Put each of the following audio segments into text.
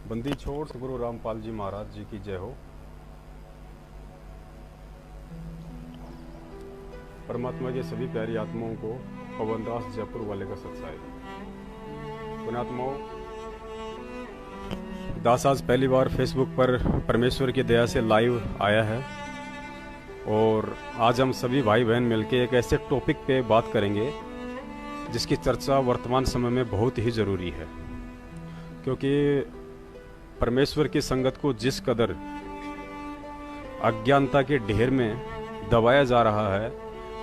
बंदी छोड़ सतगुरु रामपाल जी महाराज जी की जय हो। परमात्मा के सभी प्यारी आत्माओं को पवन दास जयपुर वाले का सत्साई। पुण्यात्माओं, दास आज पहली बार फेसबुक पर परमेश्वर की दया से लाइव आया है और आज हम सभी भाई बहन मिलकर एक ऐसे टॉपिक पे बात करेंगे जिसकी चर्चा वर्तमान समय में बहुत ही ज़रूरी है, क्योंकि परमेश्वर की संगत को जिस कदर अज्ञानता के ढेर में दबाया जा रहा है,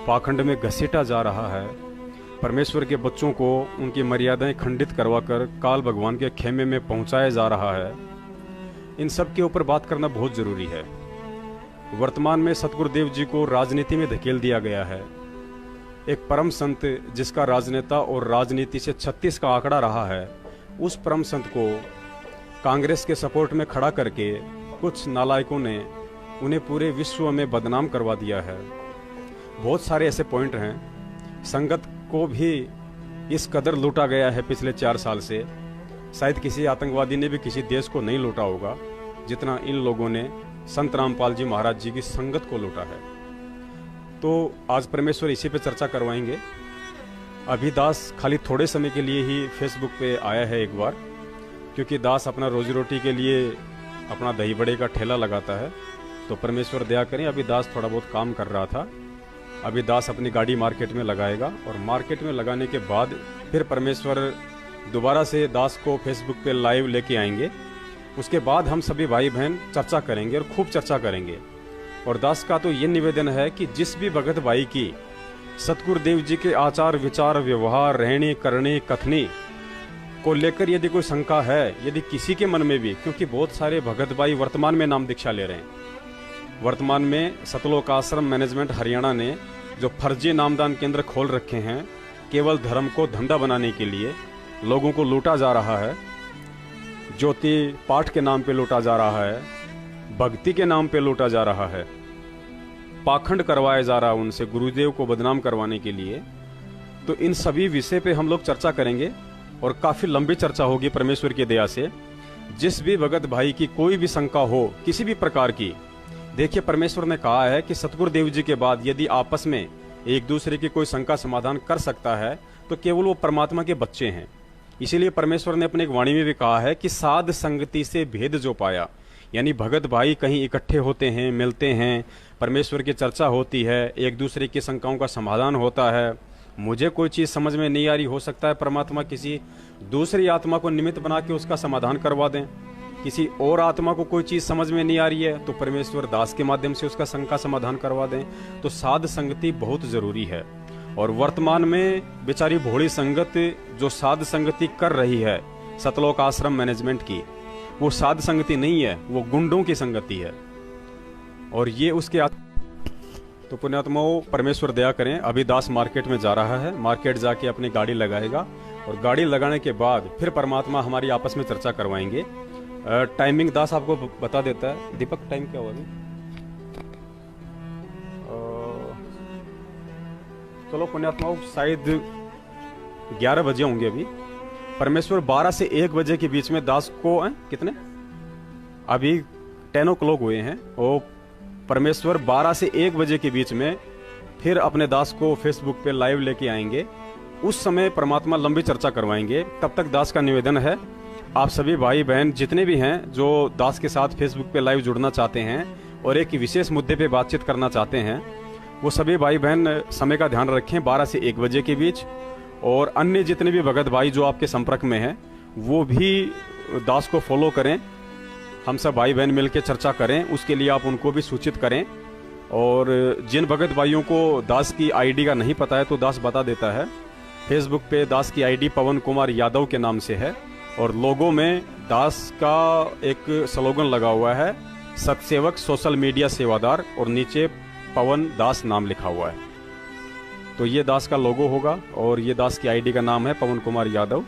पाखंड में घसीटा जा रहा है, परमेश्वर के बच्चों को उनकी मर्यादाएं खंडित करवाकर काल भगवान के खेमे में पहुंचाया जा रहा है, इन सब के ऊपर बात करना बहुत ज़रूरी है। वर्तमान में सतगुरुदेव जी को राजनीति में धकेल दिया गया है। एक परम संत जिसका राजनेता और राजनीति से 36 का आंकड़ा रहा है, उस परम संत को कांग्रेस के सपोर्ट में खड़ा करके कुछ नालायकों ने उन्हें पूरे विश्व में बदनाम करवा दिया है। बहुत सारे ऐसे पॉइंट हैं। संगत को भी इस कदर लूटा गया है पिछले 4 साल से, शायद किसी आतंकवादी ने भी किसी देश को नहीं लूटा होगा जितना इन लोगों ने संत रामपाल जी महाराज जी की संगत को लूटा है। तो आज परमेश्वर इसी पे चर्चा करवाएंगे। अभी दास खाली थोड़े समय के लिए ही फेसबुक पे आया है एक बार, क्योंकि दास अपना रोजी रोटी के लिए अपना दही बड़े का ठेला लगाता है। तो परमेश्वर दया करें, अभी दास थोड़ा बहुत काम कर रहा था। अभी दास अपनी गाड़ी मार्केट में लगाएगा और मार्केट में लगाने के बाद फिर परमेश्वर दोबारा से दास को फेसबुक पे लाइव लेके आएंगे। उसके बाद हम सभी भाई बहन चर्चा करेंगे और खूब चर्चा करेंगे। और दास का तो ये निवेदन है कि जिस भी भगत भाई की सतगुरुदेव जी के आचार विचार व्यवहार रहने करने कथनी को लेकर यदि कोई शंका है, यदि किसी के मन में भी, क्योंकि बहुत सारे भगत भाई वर्तमान में नाम दीक्षा ले रहे हैं। वर्तमान में सतलोक आश्रम मैनेजमेंट हरियाणा ने जो फर्जी नामदान केंद्र खोल रखे हैं, केवल धर्म को धंधा बनाने के लिए लोगों को लूटा जा रहा है। ज्योति पाठ के नाम पे लूटा जा रहा है, भक्ति के नाम पे लूटा जा रहा है, पाखंड करवाया जा रहा है उनसे गुरुदेव को बदनाम करवाने के लिए। तो इन सभी विषय पे हम लोग चर्चा करेंगे और काफी लंबी चर्चा होगी परमेश्वर की दया से। जिस भी भगत भाई की कोई भी शंका हो किसी भी प्रकार की, देखिए परमेश्वर ने कहा है कि सतगुरुदेव जी के बाद यदि आपस में एक दूसरे की कोई शंका समाधान कर सकता है तो केवल वो परमात्मा के बच्चे हैं। इसीलिए परमेश्वर ने अपनी एक वाणी में भी कहा है कि साध संगति से भेद जो पाया, यानी भगत भाई कहीं इकट्ठे होते हैं, मिलते हैं, परमेश्वर की चर्चा होती है, एक दूसरे की शंकाओं का समाधान होता है। मुझे कोई चीज़ समझ में नहीं आ रही, हो सकता है परमात्मा किसी दूसरी आत्मा को निमित्त बना के उसका समाधान करवा दें। किसी और आत्मा को कोई चीज़ समझ में नहीं आ रही है तो परमेश्वर दास के माध्यम से उसका शंका समाधान करवा दें। तो साध संगति बहुत ज़रूरी है। और वर्तमान में बेचारी भोली संगत जो साध संगति कर रही है सतलोक आश्रम मैनेजमेंट की, वो साध संगति नहीं है, वो गुंडों की संगति है। और ये उसके तो पुण्यात्माओं, परमेश्वर दया करें। अभी दास मार्केट में जा रहा है, मार्केट जाके अपनी गाड़ी लगाएगा और गाड़ी लगाने के बाद फिर परमात्मा हमारी आपस में चर्चा करवाएंगे। टाइमिंग दास आपको बता देता है। दीपक, टाइम क्या हुआ अभी? चलो पुण्यात्माओं, शायद 11 बजे होंगे अभी। परमेश्वर 12 से 1 बजे के बीच में दास को कितने अभी 10 o'clock हुए हैं, और परमेश्वर 12 से 1 बजे के बीच में फिर अपने दास को फेसबुक पे लाइव लेके आएंगे। उस समय परमात्मा लंबी चर्चा करवाएंगे। तब तक दास का निवेदन है, आप सभी भाई बहन जितने भी हैं जो दास के साथ फेसबुक पे लाइव जुड़ना चाहते हैं और एक विशेष मुद्दे पे बातचीत करना चाहते हैं, वो सभी भाई बहन समय का ध्यान रखें 12 से 1 बजे के बीच। और अन्य जितने भी भगत भाई जो आपके संपर्क में हैं वो भी दास को फॉलो करें। हम सब भाई बहन मिलकर चर्चा करें, उसके लिए आप उनको भी सूचित करें। और जिन भगत भाइयों को दास की आईडी का नहीं पता है तो दास बता देता है। फेसबुक पे दास की आईडी पवन कुमार यादव के नाम से है और लोगों में दास का एक स्लोगन लगा हुआ है, सतसेवक सोशल मीडिया सेवादार, और नीचे पवन दास नाम लिखा हुआ है। तो ये दास का लोगो होगा और ये दास की आईडी का नाम है पवन कुमार यादव।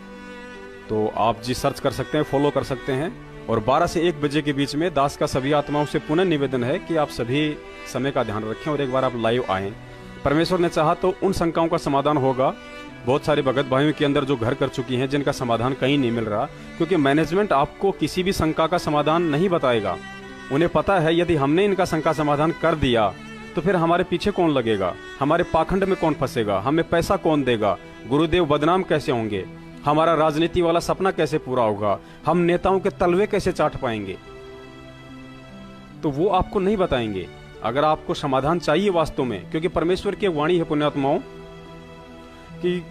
तो आप जी सर्च कर सकते हैं, फॉलो कर सकते हैं। और 12 से 1 बजे के बीच में दास का सभी आत्माओं से पुनः निवेदन है कि आप सभी समय का ध्यान रखें और एक बार आप लाइव आएं। परमेश्वर ने चाहा तो उन शंकाओं का समाधान होगा बहुत सारे भगत भाइयों के अंदर जो घर कर चुकी हैं, जिनका समाधान कहीं नहीं मिल रहा, क्योंकि मैनेजमेंट आपको किसी भी शंका का समाधान नहीं बताएगा। उन्हें पता है यदि हमने इनका शंका समाधान कर दिया तो फिर हमारे पीछे कौन लगेगा, हमारे पाखंड में कौन फंसेगा, हमें पैसा कौन देगा, गुरुदेव बदनाम कैसे होंगे, हमारा राजनीति वाला सपना कैसे पूरा होगा, हम नेताओं के तलवे कैसे चाट पाएंगे। तो वो आपको नहीं बताएंगे। अगर आपको समाधान चाहिए वास्तव में, क्योंकि परमेश्वर की वाणी है पुण्यात्माओं कि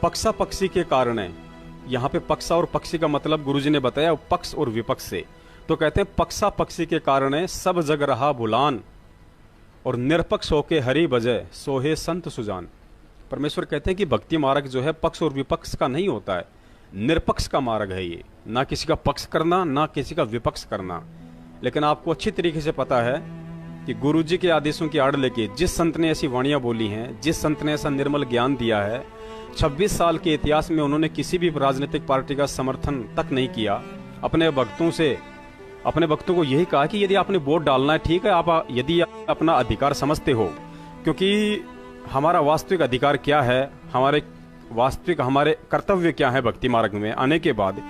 पक्षा पक्षी के कारण है। यहां पे पक्षा और पक्षी का मतलब गुरुजी ने बताया पक्ष और विपक्ष से। तो कहते हैं पक्षा पक्षी के कारण है सब जग रहा भुलान, और निरपक्ष होके हरि बजय सोहे संत सुजान। परमेश्वर कहते हैं कि भक्ति मार्ग जो है पक्ष और विपक्ष का नहीं होता है, निरपक्ष का मार्ग है ये। ना किसी का पक्ष करना, ना किसी का विपक्ष करना। लेकिन आपको अच्छी तरीके से पता है कि गुरुजी के आदेशों की आड़ लेके जिस संत ने ऐसी वाणियां बोली हैं, जिस संत ने ऐसा निर्मल ज्ञान दिया है, 26 साल के इतिहास में उन्होंने किसी भी राजनीतिक पार्टी का समर्थन तक नहीं किया। अपने भक्तों को यही कहा कि यदि आपने वोट डालना है ठीक है, आप यदि अपना अधिकार समझते हो, क्योंकि हमारा वास्तविक अधिकार क्या है, हमारे कर्तव्य क्या है भक्ति मार्ग में आने के बाद,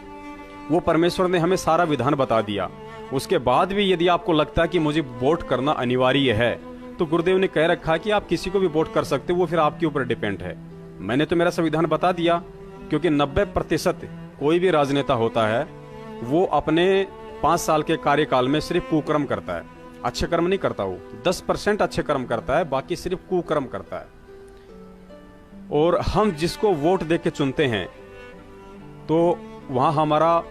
वो परमेश्वर ने हमें सारा विधान बता दिया। उसके बाद भी यदि आपको लगता है कि मुझे वोट करना अनिवार्य है, तो गुरुदेव ने कह रखा है कि आप किसी को भी वोट कर सकते हो, वो फिर आपके ऊपर डिपेंड है। मैंने तो मेरा संविधान बता दिया, क्योंकि 90% कोई भी राजनेता होता है वो अपने 5 साल के कार्यकाल में सिर्फ कुकर्म करता है, अच्छे कर्म नहीं करता। वो 10% अच्छे कर्म करता है, बाकी सिर्फ कुकर्म करता है। और हम जिसको वोट दे के चुनते हैं तो वहां हमारा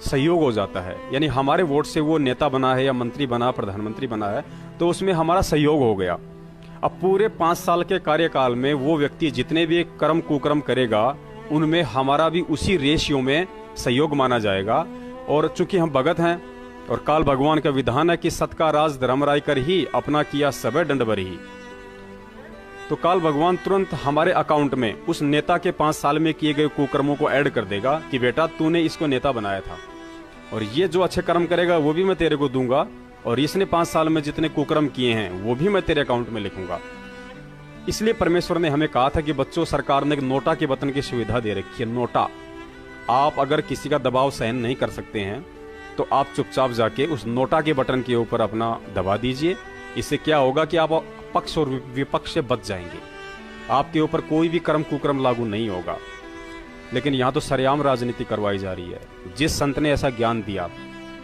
सहयोग हो जाता है, यानी हमारे वोट से वो नेता बना है या मंत्री बना, प्रधानमंत्री बना है, तो उसमें हमारा सहयोग हो गया। अब पूरे 5 साल के कार्यकाल में वो व्यक्ति जितने भी कर्म कुकर्म करेगा, उनमें हमारा भी उसी रेशियो में सहयोग माना जाएगा। और चूंकि हम भगत हैं और काल भगवान का विधान है कि सत का राज धर्मराय कर ही अपना किया सबे दंड भरी, तो काल भगवान तुरंत हमारे अकाउंट में उस नेता के 5 साल में किए गए कुकर्मों को ऐड कर देगा कि बेटा तूने इसको नेता बनाया था, और ये जो अच्छे कर्म करेगा वो भी मैं तेरे को दूंगा, और इसने 5 साल में जितने कुकर्म किए हैं वो भी मैं तेरे अकाउंट में लिखूंगा। इसलिए परमेश्वर ने हमें कहा था कि बच्चों, सरकार ने एक नोटा के बटन की सुविधा दे रखी है। नोटा, आप अगर किसी का दबाव सहन नहीं कर सकते हैं तो आप चुपचाप जाके उस नोटा के बटन के ऊपर अपना दबा दीजिए। इससे क्या होगा कि आप पक्ष और विपक्ष से बच जाएंगे, आपके ऊपर कोई भी कर्म कुकर्म लागू नहीं होगा। लेकिन यहाँ तो सरेआम राजनीति करवाई जा रही है, जिस संत ने ऐसा ज्ञान दिया,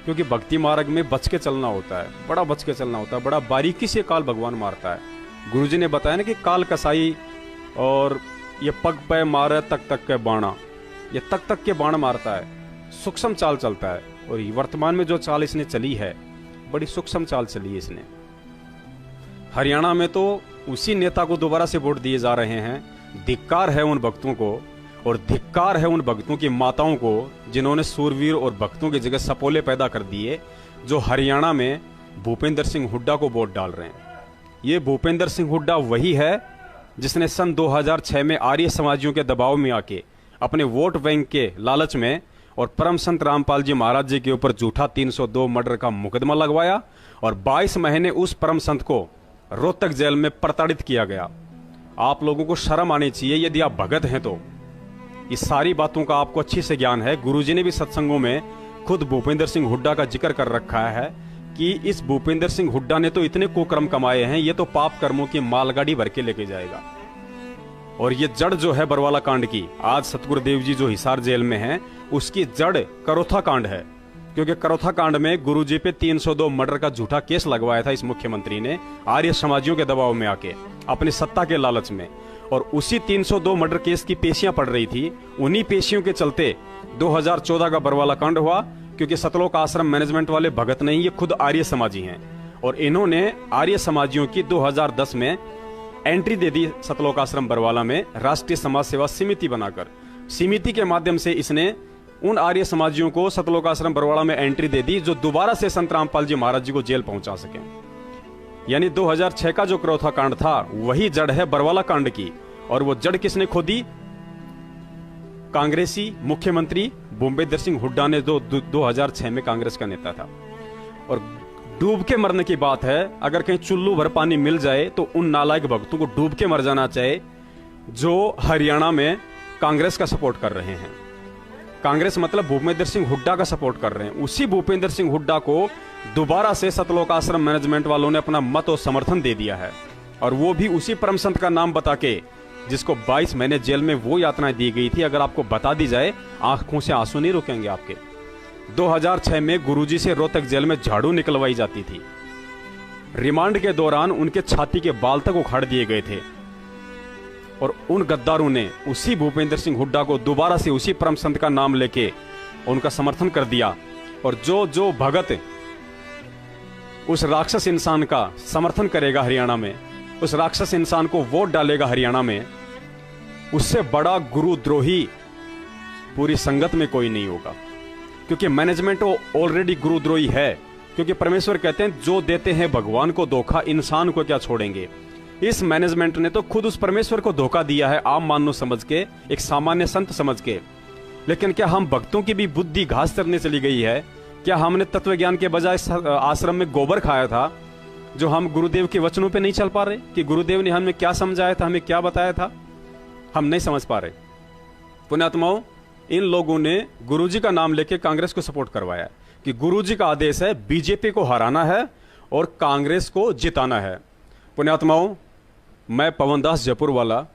क्योंकि भक्ति मार्ग में बच के चलना होता है, बड़ा बच के चलना होता है, बड़ा बारीकी से काल भगवान मारता है। गुरुजी ने बताया ना कि काल कसाई और ये पग पे मारे तक तक के बाणा, ये तक के बाण मारता है, सूक्ष्म चाल चलता है। और वर्तमान में जो चाल इसने चली है, बड़ी सूक्ष्म चाल चली है इसने। हरियाणा में तो उसी नेता को दोबारा से वोट दिए जा रहे हैं। धिक्कार है उन भक्तों को, और धिक्कार है उन भक्तों की माताओं को जिन्होंने सूरवीर और भक्तों की जगह सपोले पैदा कर दिए, जो हरियाणा में भूपेंद्र सिंह हुड्डा को वोट डाल रहे हैं। ये भूपेंद्र सिंह हुड्डा वही है जिसने सन 2006 में आर्य समाजियों के दबाव में आके अपने वोट बैंक के लालच में और परम संत रामपाल जी महाराज जी के ऊपर झूठा 302 मर्डर का मुकदमा लगवाया, और 22 महीने उस परम संत को रोहतक जेल में प्रताड़ित किया गया। आप लोगों को शर्म आनी चाहिए यदि आप भगत हैं तो। इस सारी बातों का आपको अच्छे से ज्ञान है। गुरुजी ने भी सत्संगों में खुद भूपेंद्र सिंह हुड्डा का जिक्र कर रखा है कि इस भूपेंद्र सिंह हुड्डा ने तो इतने कुकर्म कमाए हैं, ये तो पाप कर्मों की मालगाड़ी भर के लेके जाएगा। और ये जड़ जो है बरवाला कांड की, आज सतगुरुदेव जी जो हिसार जेल में हैं, उसकी जड़ करोथा कांड है। क्योंकि करोथा कांड में गुरुजी पे 302 मर्डर का झूठा केस लगवाया था इस मुख्यमंत्री ने, आर्य समाजियों के दबाव में आके, अपनी सत्ता के लालच में। और उसी 302 मर्डर केस की पेशियां पड़ रही थी। उन्हीं पेशियों के चलते 2014 का बरवाला कांड हुआ, क्योंकि सतलोक आश्रम मैनेजमेंट वाले भगत नहीं, ये खुद आर्य समाजी हैं। और इन्होंने आर्य समाजियों की 2010 में एंट्री दे दी सतलोक आश्रम बरवाला में, राष्ट्रीय समाज सेवा समिति बनाकर। समिति के माध्यम से इसने उन आर्य समाजियों को सतलोक आश्रम बरवाला में एंट्री दे दी जो दोबारा से संत रामपाल जी महाराज जी को जेल पहुंचा सके। यानी 2006 का जो करोथा कांड था वही जड़ है बरवाला कांड की। और वो जड़ किसने खोदी? कांग्रेसी मुख्यमंत्री भूपेंद्र सिंह हुड्डा ने, जो 2006 में कांग्रेस का नेता था। और डूब के मरने की बात है, अगर कहीं चुल्लू भर पानी मिल जाए तो उन नालायक भक्तों को डूब के मर जाना चाहिए। जो हरियाणा में कांग्रेस का सपोर्ट कर रहे हैं। कांग्रेस मतलब भूपेंद्र सिंह हुड्डा का सपोर्ट कर रहे हैं। उसी भूपेंद्र सिंह हुड्डा को दोबारा से सतलोक आश्रम मैनेजमेंट वालों ने अपना मत और समर्थन दे दिया है, और वो भी उसी परम संत का नाम बता के, जिसको 22 महीने जेल में वो यातनाएं दी गई थी। अगर आपको बता दी जाए, आंखों से आंसू नहीं रुकेंगे आपके। 2006 में गुरुजी से रोहतक जेल में झाड़ू निकलवाई जाती थी। रिमांड के दौरान उनके छाती के बाल तक उखाड़ दिए गए थे, और उन गद्दारों ने उसी भूपेंद्र सिंह हुड्डा को दोबारा से उसी परम संत का नाम लेके उनका समर्थन कर दिया। और जो भगत उस राक्षस इंसान का समर्थन करेगा हरियाणा में, उस राक्षस इंसान को वोट डालेगा हरियाणा में, उससे बड़ा गुरुद्रोही पूरी संगत में कोई नहीं होगा। क्योंकि मैनेजमेंट ऑलरेडी गुरुद्रोही है। क्योंकि परमेश्वर कहते हैं, जो देते हैं भगवान को धोखा, इंसान को क्या छोड़ेंगे। इस मैनेजमेंट ने तो खुद उस परमेश्वर को धोखा दिया है, आम मानव समझ के, एक सामान्य संत समझ के। लेकिन क्या हम भक्तों की भी बुद्धि घास चरने चली गई है? क्या हमने तत्व ज्ञान के बजाय आश्रम में गोबर खाया था, जो हम गुरुदेव के वचनों पे नहीं चल पा रहे कि गुरुदेव ने हमें क्या समझाया था, हमें क्या बताया था, हम नहीं समझ पा रहे। पुण्यात्माओं, इन लोगों ने गुरुजी का नाम लेके कांग्रेस को सपोर्ट करवाया कि गुरुजी का आदेश है बीजेपी को हराना है और कांग्रेस को जिताना है। पुण्यात्माओं, मैं पवन दास जयपुर वाला,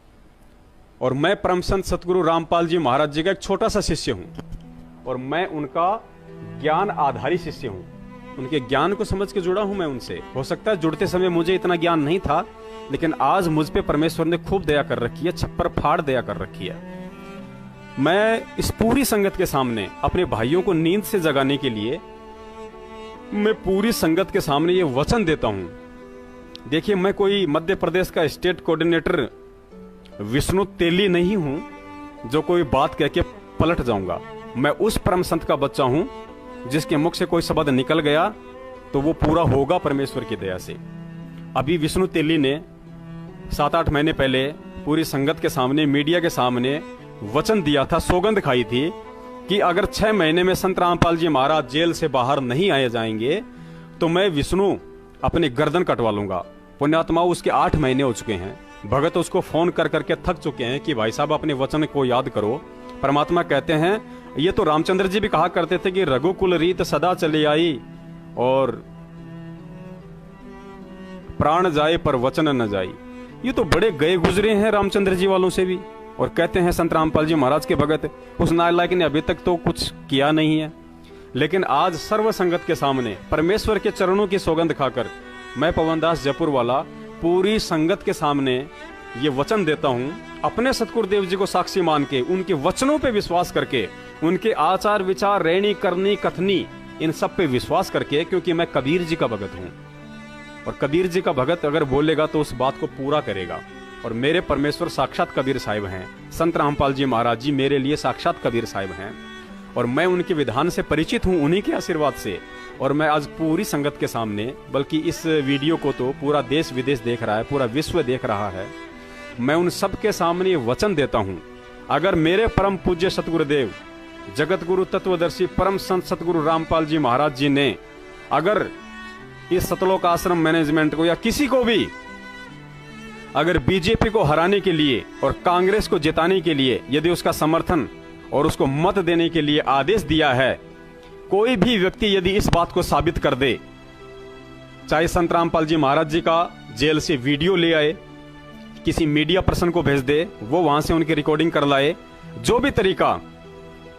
और मैं परम संत सतगुरु रामपाल जी महाराज जी का एक छोटा सा शिष्य हूं, और मैं उनका ज्ञान आधारी शिष्य हूं। उनके ज्ञान को समझ के जुड़ा हूं मैं उनसे। हो सकता है जुड़ते समय मुझे इतना ज्ञान नहीं था, लेकिन आज मुझ पे परमेश्वर ने खूब दया कर रखी है, छप्पर फाड़ दया कर रखी है। मैं इस पूरी संगत के सामने अपने भाइयों को नींद से जगाने के लिए, मैं पूरी संगत के सामने ये वचन देता हूं। देखिए, मैं कोई मध्य प्रदेश का स्टेट कोऑर्डिनेटर विष्णु तेली नहीं हूं जो कोई बात कह के पलट जाऊंगा। मैं उस परम संत का बच्चा हूं जिसके मुख से कोई शब्द निकल गया तो वो पूरा होगा परमेश्वर की दया से। अभी विष्णु तेली ने 7-8 महीने पहले पूरी संगत के सामने, मीडिया के सामने वचन दिया था, सौगंध खाई थी कि अगर 6 महीने में संत रामपाल जी महाराज जेल से बाहर नहीं आए जाएंगे तो मैं विष्णु अपनी गर्दन कटवा लूंगा। पुण्यात्मा, उसके 8 महीने हो चुके हैं। भगत उसको फोन कर करके थक चुके हैं कि भाई साहब अपने वचन को याद करो। परमात्मा कहते हैं, ये तो रामचंद्र जी भी कहा करते थे कि रघुकुल रीत सदा चली आई और प्राण जाए पर वचन न जाई। ये तो बड़े गए गुजरे हैं रामचंद्र जी वालों से भी, और कहते हैं संत रामपाल जी महाराज के भगत, उस नालायक ने अभी तक तो कुछ किया नहीं है। लेकिन आज सर्व संगत के सामने परमेश्वर के चरणों की सौगंध खाकर मैं पवन दास जयपुर वाला पूरी संगत के सामने ये वचन देता हूं, अपने सतगुरुदेव जी को साक्षी मान के, उनके वचनों पे विश्वास करके, उनके आचार विचार, रहनी करनी कथनी, इन सब पे विश्वास करके, क्योंकि मैं कबीर जी का भगत हूं। और कबीर जी का भगत अगर बोलेगा तो उस बात को पूरा करेगा। और मेरे परमेश्वर साक्षात कबीर साहिब हैं। संत रामपाल जी महाराज जी मेरे लिए साक्षात कबीर साहिब हैं, और मैं उनके विधान से परिचित हूं, उन्हीं के आशीर्वाद से। और मैं आज पूरी संगत के सामने, बल्कि इस वीडियो को तो पूरा देश विदेश देख रहा है, पूरा विश्व देख रहा है, मैं उन सब के सामने ये वचन देता हूं, अगर मेरे परम पूज्य सतगुरुदेव जगत गुरु तत्वदर्शी परम संत सतगुरु रामपाल जी महाराज जी ने अगर इस सतलोक आश्रम मैनेजमेंट को या किसी को भी अगर बीजेपी को हराने के लिए और कांग्रेस को जिताने के लिए यदि उसका समर्थन और उसको मत देने के लिए आदेश दिया है, कोई भी व्यक्ति यदि इस बात को साबित कर दे, चाहे संत रामपाल जी महाराज जी का जेल से वीडियो ले आए, किसी मीडिया पर्सन को भेज दे, वो वहां से उनकी रिकॉर्डिंग कर लाए, जो भी तरीका,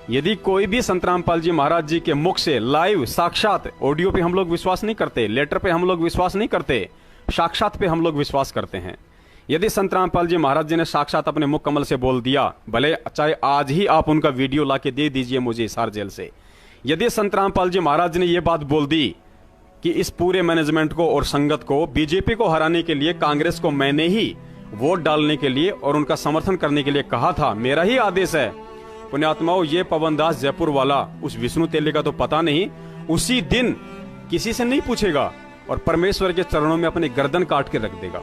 यदि कोई भी संत रामपाल जी महाराज जी के मुख से लाइव साक्षात, ऑडियो पे हम लोग विश्वास नहीं करते, लेटर पे हम लोग विश्वास नहीं करते, साक्षात पे हम लोग विश्वास करते हैं। यदि संत रामपाल जी महाराज जी ने साक्षात अपने मुख कमल से बोल दिया, भले चाहे आज ही आप उनका वीडियो लाके दे दीजिए मुझे हिसार जेल से, यदि संत रामपाल जी महाराज ने यह बात बोल दी कि इस पूरे मैनेजमेंट को और संगत को, बीजेपी को हराने के लिए कांग्रेस को मैंने ही वोट डालने के लिए और उनका समर्थन करने के लिए कहा था, मेरा ही आदेश है, पुण्यात्माओं, ये पवन दास जयपुर वाला उस विष्णु तेली का तो पता नहीं, उसी दिन किसी से नहीं पूछेगा और परमेश्वर के चरणों में अपनी गर्दन काट के रख देगा।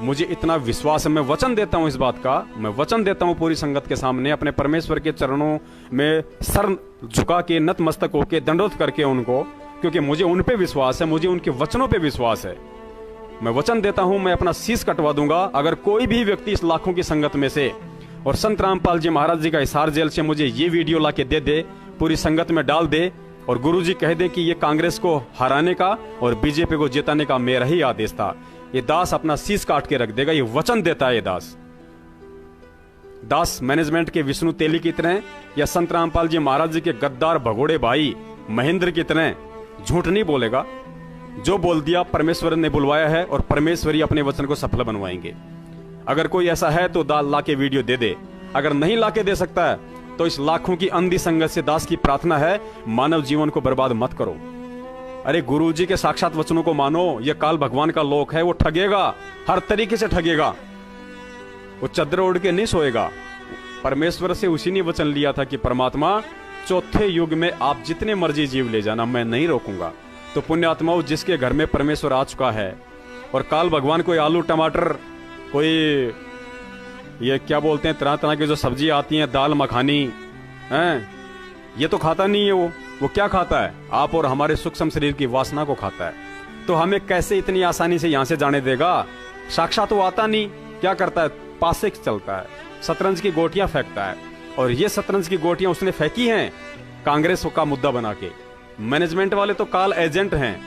मुझे इतना विश्वास है, मैं वचन देता हूं इस बात का, मैं वचन देता हूं पूरी संगत के सामने, अपने परमेश्वर के चरणों में सर झुका के, नतमस्तक होके, दंडोत करके उनको, क्योंकि मुझे उन पे विश्वास है, मुझे उनके वचनों पे विश्वास है। मैं वचन देता हूं, मैं अपना शीश कटवा दूंगा अगर कोई भी व्यक्ति इस लाखों की संगत में से और संत रामपाल जी महाराज जी का हिसार जेल से मुझे ये वीडियो लाके दे दे, पूरी संगत में डाल दे और गुरुजी कह दे कि ये कांग्रेस को हराने का और बीजेपी को जिताने का मेरा ही आदेश था, ये दास अपना शीश काट के रख देगा। ये वचन देता है ये दास मैनेजमेंट के विष्णु तेली की तरह या संत रामपाल जी महाराज जी के गद्दार भगोड़े भाई महेंद्र की तरह झूठ नहीं बोलेगा। जो बोल दिया परमेश्वर ने बुलवाया है और परमेश्वर ही अपने वचन को सफल बनवाएंगे। अगर कोई ऐसा है तो ला के वीडियो दे दे, अगर नहीं ला के दे सकता है तो इस लाखों की अंधी संगत से दास की प्रार्थना है, मानव जीवन को बर्बाद मत करो। अरे गुरुजी के साक्षात वचनों को मानो, यह काल भगवान का लोक है, वो ठगेगा, हर तरीके से ठगेगा, वो चद्दर ओढ़ के नहीं सोएगा। परमेश्वर से उसी ने वचन लिया था कि परमात्मा चौथे युग में आप जितने मर्जी जीव ले जाना, मैं नहीं रोकूंगा। तो पुण्यात्माओं, जिसके घर में परमेश्वर आ चुका है और काल भगवान कोई आलू टमाटर, कोई ये क्या बोलते हैं तरह तरह की जो सब्जी आती हैं, दाल मखानी हैं, ये तो खाता नहीं है। वो क्या खाता है? आप और हमारे सूक्ष्म शरीर की वासना को खाता है। तो हमें कैसे इतनी आसानी से यहां से जाने देगा? साक्षात वो आता नहीं, क्या करता है? पास से चलता है, शतरंज की गोटियां फेंकता है। और ये शतरंज की गोटियां उसने फेंकी हैं कांग्रेस का मुद्दा बना के। मैनेजमेंट वाले तो काल एजेंट हैं,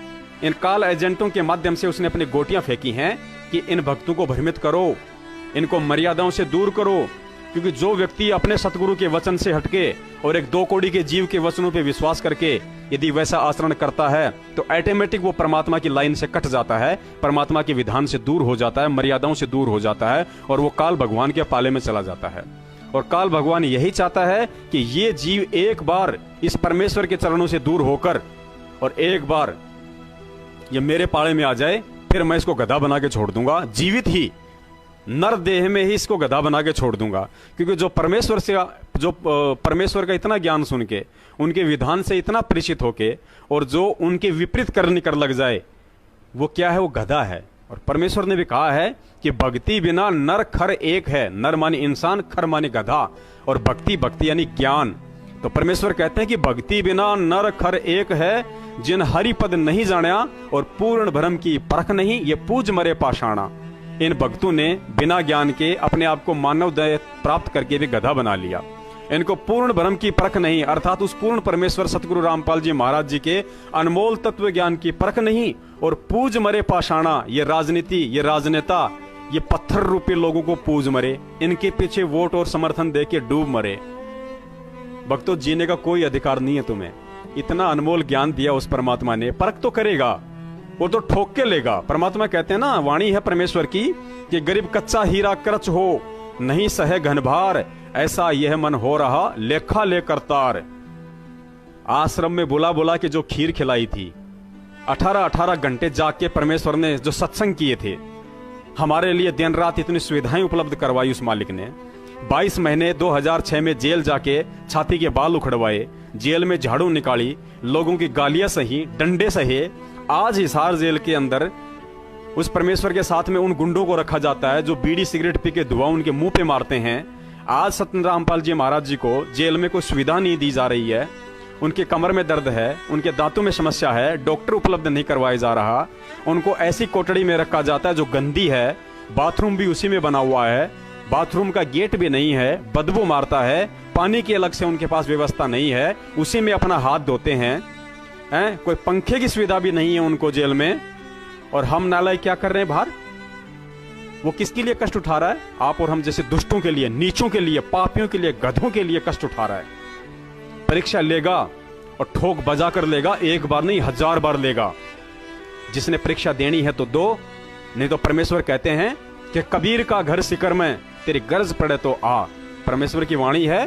इन काल एजेंटों के माध्यम से उसने अपनी गोटियां फेंकी हैं कि इन भक्तों को भ्रमित करो, इनको मर्यादाओं से दूर करो। क्योंकि जो व्यक्ति अपने सतगुरु के वचन से हटके और एक 2 कौड़ी के जीव के वचनों पे विश्वास करके यदि वैसा आचरण करता है तो ऑटोमेटिक वो परमात्मा की लाइन से कट जाता है, परमात्मा के विधान से दूर हो जाता है, मर्यादाओं से दूर हो जाता है और वो काल भगवान के पाले में चला जाता है। और काल भगवान यही चाहता है कि ये जीव एक बार इस परमेश्वर के चरणों से दूर होकर और एक बार ये मेरे पाले में आ जाए, फिर मैं इसको गधा बना के छोड़ दूंगा, जीवित ही नर देह में ही इसको गधा बना के छोड़ दूंगा। क्योंकि जो परमेश्वर का इतना ज्ञान सुन के, उनके विधान से इतना परिचित होके और जो उनके विपरीत करने कर लग जाए, वो क्या है? वो गधा है। और परमेश्वर ने भी कहा है कि भक्ति बिना नर खर एक है। नर माने इंसान, खर माने गधा, और भक्ति यानी ज्ञान। तो परमेश्वर कहते हैं कि भक्ति बिना नर खर एक है, जिन हरि पद नहीं जाना और पूर्ण भ्रम की परख नहीं, ये पूज मरे पाषाणा। इन भक्तों ने बिना ज्ञान के अपने आप को मानव दया प्राप्त करके भी गधा बना लिया। इनको पूर्ण भ्रम की परख नहीं, अर्थात उस पूर्ण परमेश्वर सतगुरु रामपाल जी महाराज जी के अनमोल तत्व ज्ञान की परख नहीं, और पूज मरे पाषाणा, ये राजनीति, ये राजनेता, ये पत्थर रूपी लोगों को पूज मरे, इनके पीछे वोट और समर्थन देके डूब मरे। भक्तों, जीने का कोई अधिकार नहीं है तुम्हें। इतना अनमोल ज्ञान दिया उस परमात्मा ने, परख तो करेगा, वो तो ठोक के लेगा। परमात्मा कहते हैं ना, वाणी है परमेश्वर की कि गरीब कच्चा हीरा करच हो, नहीं सहे घनभार, ऐसा यह मन हो रहा लेखा ले करतार। आश्रम में बुला बुला के जो खीर खिलाई थी, 18-18 घंटे जाग के परमेश्वर ने जो सत्संग किए थे, हमारे लिए दिन रात इतनी सुविधाएं उपलब्ध करवाई उस मालिक ने। 22 महीने 2006 में जेल जाके छाती के बाल उखड़वाए, जेल में झाड़ू निकाली, लोगों की गालियां सही, डंडे सहे। आज हिसार जेल के अंदर उस परमेश्वर के साथ में उन गुंडों को रखा जाता है जो बीड़ी सिगरेट पी के धुआं उनके मुंह पे मारते हैं। आज सत्यनारायण रामपाल जी महाराज जी को जेल में कोई सुविधा नहीं दी जा रही है। उनके कमर में दर्द है, उनके दांतों में समस्या है, डॉक्टर उपलब्ध नहीं करवाया जा रहा। उनको ऐसी कोठड़ी में रखा जाता है जो गंदी है, बाथरूम भी उसी में बना हुआ है, बाथरूम का गेट भी नहीं है, बदबू मारता है, पानी की अलग से उनके पास व्यवस्था नहीं है, उसी में अपना हाथ धोते हैं। कोई पंखे की सुविधा भी नहीं है उनको जेल में। और हम नालायक क्या कर रहे हैं बाहर? वो किसके लिए कष्ट उठा रहा है? आप और हम जैसे दुष्टों के लिए, नीचों के लिए, पापियों के लिए, गधों के लिए कष्ट उठा रहा है। परीक्षा लेगा और ठोक बजा कर लेगा, एक बार नहीं 1000 बार लेगा। जिसने परीक्षा देनी है तो दो, नहीं तो परमेश्वर कहते हैं कि कबीर का घर सिकर में, तेरी गर्ज पड़े तो आ। परमेश्वर की वाणी है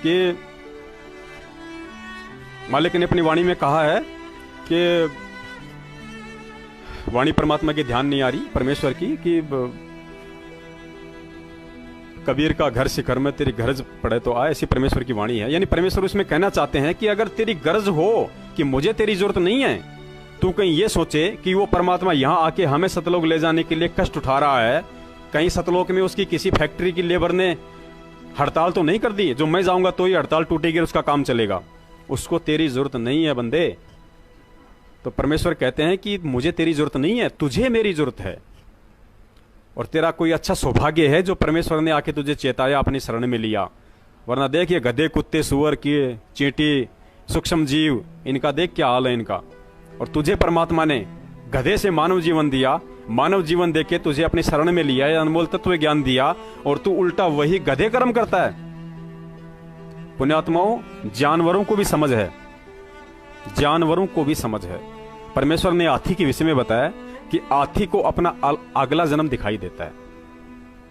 कि मालिक ने अपनी वाणी में कहा है कि वाणी परमात्मा की ध्यान नहीं आ रही परमेश्वर की, कि कबीर का घर शिखर में तेरी गरज पड़े तो आए, ऐसी परमेश्वर की वाणी है। यानी परमेश्वर उसमें कहना चाहते हैं कि अगर तेरी गरज हो कि मुझे तेरी जरूरत नहीं है, तू कहीं ये सोचे कि वो परमात्मा यहां आके हमें सतलोक ले जाने के लिए कष्ट उठा रहा है, कहीं सतलोक में उसकी किसी फैक्ट्री की लेबर ने हड़ताल तो नहीं कर दी, जो मैं जाऊंगा तो ही हड़ताल टूटेगी और उसका काम चलेगा। उसको तेरी जरूरत नहीं है बंदे। तो परमेश्वर कहते हैं कि मुझे तेरी जरूरत नहीं है, तुझे मेरी जरूरत है। और तेरा कोई अच्छा सौभाग्य है जो परमेश्वर ने आके तुझे चेताया, अपनी शरण में लिया। वरना देख ये गधे, कुत्ते, सुअर, की चींटी, सूक्ष्म जीव, इनका देख क्या हाल है इनका। और तुझे परमात्मा ने गधे से मानव जीवन दिया, मानव जीवन देके तुझे अपनी शरण में लिया, अनमोल तत्व ज्ञान दिया, और तू उल्टा वही गधे कर्म करता है। पुण्यात्माओं, जानवरों को भी समझ है, जानवरों को भी समझ है। परमेश्वर ने हाथी के विषय में बताया कि हाथी को अपना अगला जन्म दिखाई देता है।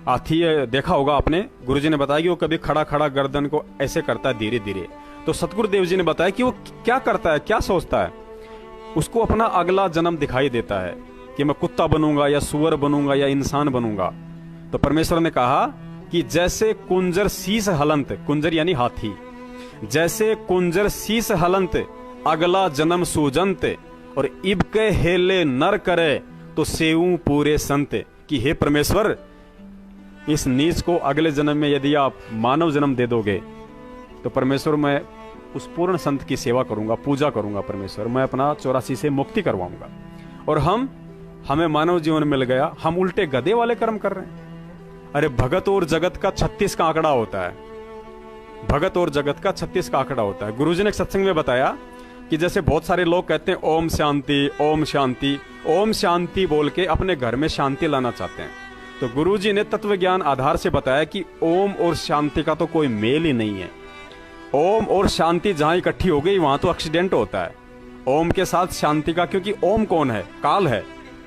हाथी देखा होगा आपने, गुरुजी ने बताया कि वो कभी खड़ा खड़ा गर्दन को ऐसे करता है धीरे धीरे। तो सतगुरुदेव जी ने बताया कि वो क्या करता है, क्या सोचता है, उसको अपना अगला जन्म दिखाई देता है कि मैं कुत्ता बनूंगा या सुअर बनूंगा या इंसान बनूंगा। तो परमेश्वर ने कहा कि जैसे कुंजर शीस हलंत, कुंजर यानी हाथी, जैसे कुंजर शीस हलंत अगला जन्म सूजंत, और इब के हेले नर करे तो सेऊ पूरे संत। कि हे परमेश्वर, इस नीच को अगले जन्म में यदि आप मानव जन्म दे दोगे तो परमेश्वर मैं उस पूर्ण संत की सेवा करूंगा, पूजा करूंगा। परमेश्वर मैं अपना 84 से मुक्ति करवाऊंगा। और हमें मानव जीवन मिल गया, हम उल्टे गधे वाले कर्म कर रहे हैं। अरे भगत और जगत का 36 का आंकड़ा होता है, भगत और जगत का 36 का आंकड़ा होता है। गुरुजी ने सत्संग में बताया कि जैसे बहुत सारे लोग कहते हैं ओम शांति, ओम शांति, ओम शांति बोल के अपने घर में शांति लाना चाहते हैं। तो गुरुजी ने तत्व ज्ञान आधार से बताया कि ओम और शांति का तो कोई मेल ही नहीं है। ओम और शांति जहां इकट्ठी हो गई वहां तो एक्सीडेंट होता है, ओम के साथ शांति का। क्योंकि ओम कौन है? काल है,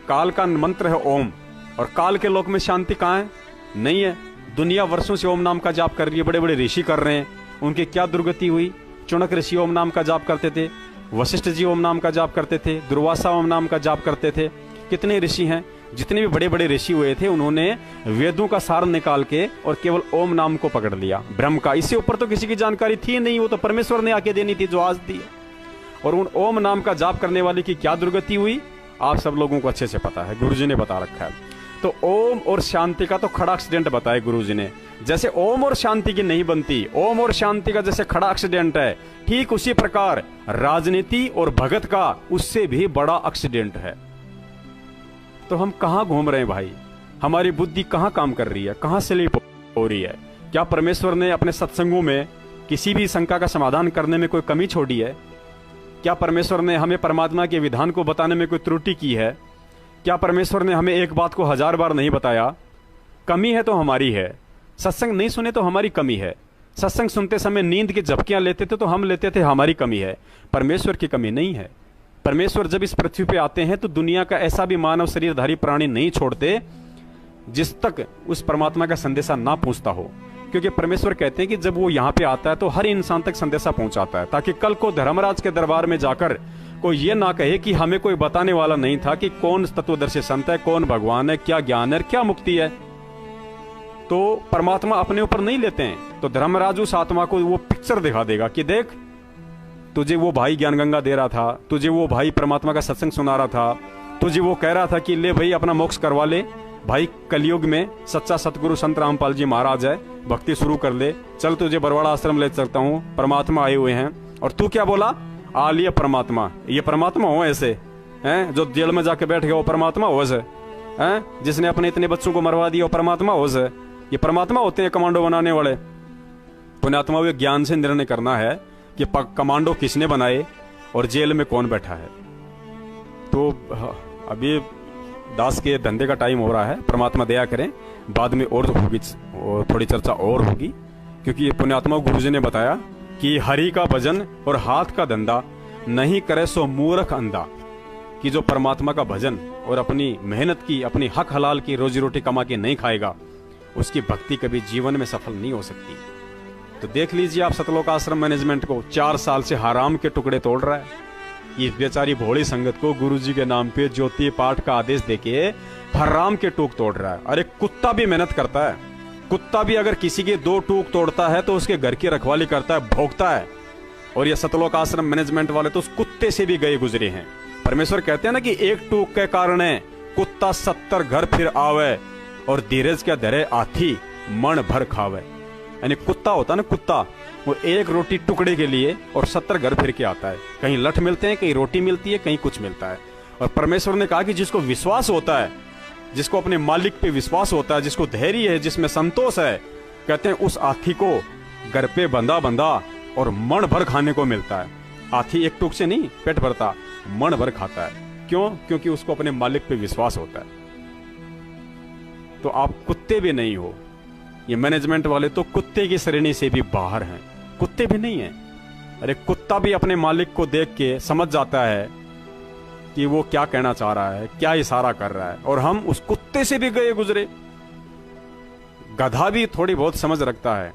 काल का मंत्र है ओम। और काल के लोक में शांति कहां है? नहीं है। दुनिया वर्षों से ओम नाम का जाप कर रही है, बड़े बड़े ऋषि कर रहे हैं। उनकी क्या दुर्गति हुई? चुनक ऋषि ओम नाम का जाप करते थे, वशिष्ठ जी ओम नाम का जाप करते थे, दुर्वासा ओम नाम का जाप करते थे। कितने ऋषि हैं, जितने भी बड़े बड़े ऋषि हुए थे उन्होंने वेदों का सार निकाल के और केवल ओम नाम को पकड़ लिया, ब्रह्म का। इससे ऊपर तो किसी की जानकारी थी नहीं, वो तो परमेश्वर ने आके देनी थी जो आज दी है। और उन ओम नाम का जाप करने वाले की क्या दुर्गति हुई आप सब लोगों को अच्छे से पता है, गुरुजी ने बता रखा है। तो ओम और शांति का तो खड़ा एक्सीडेंट बताया गुरुजी ने। जैसे ओम और शांति की नहीं बनती, ओम और शांति का जैसे खड़ा एक्सीडेंट है, ठीक उसी प्रकार राजनीति और भगत का उससे भी बड़ा एक्सीडेंट है। तो हम कहां घूम रहे हैं भाई? हमारी बुद्धि कहां काम कर रही है, कहां स्लिप हो रही है? क्या परमेश्वर ने अपने सत्संगों में किसी भी शंका का समाधान करने में कोई कमी छोड़ी है? क्या परमेश्वर ने हमें परमात्मा के विधान को बताने में कोई त्रुटि की है? क्या परमेश्वर ने हमें एक बात को 1000 बार नहीं बताया? कमी है तो हमारी है। सत्संग नहीं सुने तो हमारी कमी है। सत्संग सुनते समय नींद की झपकियां लेते थे तो हम लेते थे, हमारी कमी है। परमेश्वर की कमी नहीं है। परमेश्वर जब इस पृथ्वी पे आते हैं तो दुनिया का ऐसा भी मानव शरीरधारी प्राणी नहीं छोड़ते जिस तक उस परमात्मा का संदेशा ना पहुंचता हो। क्योंकि परमेश्वर कहते हैं कि जब वो यहाँ पे आता है तो हर इंसान तक संदेशा पहुंचाता है, ताकि कल को धर्मराज के दरबार में जाकर कोई ये ना कहे कि हमें कोई बताने वाला नहीं था कि कौन तत्वदर्शी संत है, कौन भगवान है, क्या ज्ञान है, क्या मुक्ति है। तो परमात्मा अपने ऊपर नहीं लेते हैं, तो धर्मराज उस आत्मा को वो पिक्चर दिखा देगा कि देख, तुझे वो भाई ज्ञान गंगा दे रहा था, तुझे वो भाई परमात्मा का सत्संग सुना रहा था, तुझे वो कह रहा था कि ले भाई अपना मोक्ष करवा ले, भाई कलयुग में सच्चा सतगुरु संत रामपाल जी महाराज है, भक्ति शुरू कर ले, चल तुझे बरवाड़ा आश्रम ले चलता हूँ, परमात्मा आए हुए हैं। और तू क्या बोला? आ लिया परमात्मा। ये परमात्मा हो ऐसे हैं? जो जेल में जाके बैठ गया वो परमात्मा हो ऐसे हैं? जिसने अपने इतने बच्चों को मरवा दिया वो परमात्मा हो ऐसे? ये परमात्मा होते हैं कमांडो बनाने वाले? पुण्यात्मा को ज्ञान से निर्णय करना है कि कमांडो किसने बनाए और जेल में कौन बैठा है। तो अभी दास के धंधे का टाइम हो रहा है, परमात्मा दया करें, बाद में और होगी, थोड़ी चर्चा और होगी। क्योंकि पुण्यात्मा गुरुजी ने बताया कि हरि का भजन और हाथ का धंधा नहीं करे सो मूर्ख अंधा। कि जो परमात्मा का भजन और अपनी मेहनत की, अपनी हक हलाल की रोजी रोटी कमा के नहीं खाएगा, उसकी भक्ति कभी जीवन में सफल नहीं हो सकती। तो देख लीजिए आप सतलोक आश्रम मैनेजमेंट को, 4 साल से हराम के टुकड़े तोड़ रहा है। ये बेचारी भोली संगत को गुरुजी के नाम पे ज्योति पाठ का आदेश देके हराम के टूक तोड़ रहा है। अरे कुत्ता भी मेहनत करता है, कुत्ता भी अगर किसी के 2 टूक तोड़ता है तो उसके घर की रखवाली करता है, भोगता है। और ये सतलोक आश्रम मैनेजमेंट वाले तो उस कुत्ते से भी गए गुजरे हैं। परमेश्वर कहते हैं ना कि एक टूक के कारण कुत्ता 70 घर फिर आवे, और धीरज के धरे आथी मन भर खावे। यानी कुत्ता होता है ना, कुत्ता, वो एक रोटी टुकड़े के लिए और 70 घर फिर के आता है। कहीं लठ मिलते हैं, कहीं रोटी मिलती है, कहीं कुछ मिलता है। और परमेश्वर ने कहा कि जिसको विश्वास होता है, जिसको अपने मालिक पे विश्वास होता है, जिसको धैर्य है, जिसमें संतोष है, कहते हैं उस हाथी को घर पे बंधा बंधा और मन भर खाने को मिलता है। हाथी एक टूक से नहीं पेट भरता, मन भर खाता है। क्यों? क्योंकि उसको अपने मालिक पे विश्वास होता है। तो आप कुत्ते भी नहीं हो, ये मैनेजमेंट वाले तो कुत्ते की श्रेणी से भी बाहर हैं, कुत्ते भी नहीं हैं। अरे कुत्ता भी अपने मालिक को देख के समझ जाता है कि वो क्या कहना चाह रहा है, क्या इशारा कर रहा है, और हम उस कुत्ते से भी गए गुजरे। गधा भी थोड़ी बहुत समझ रखता है,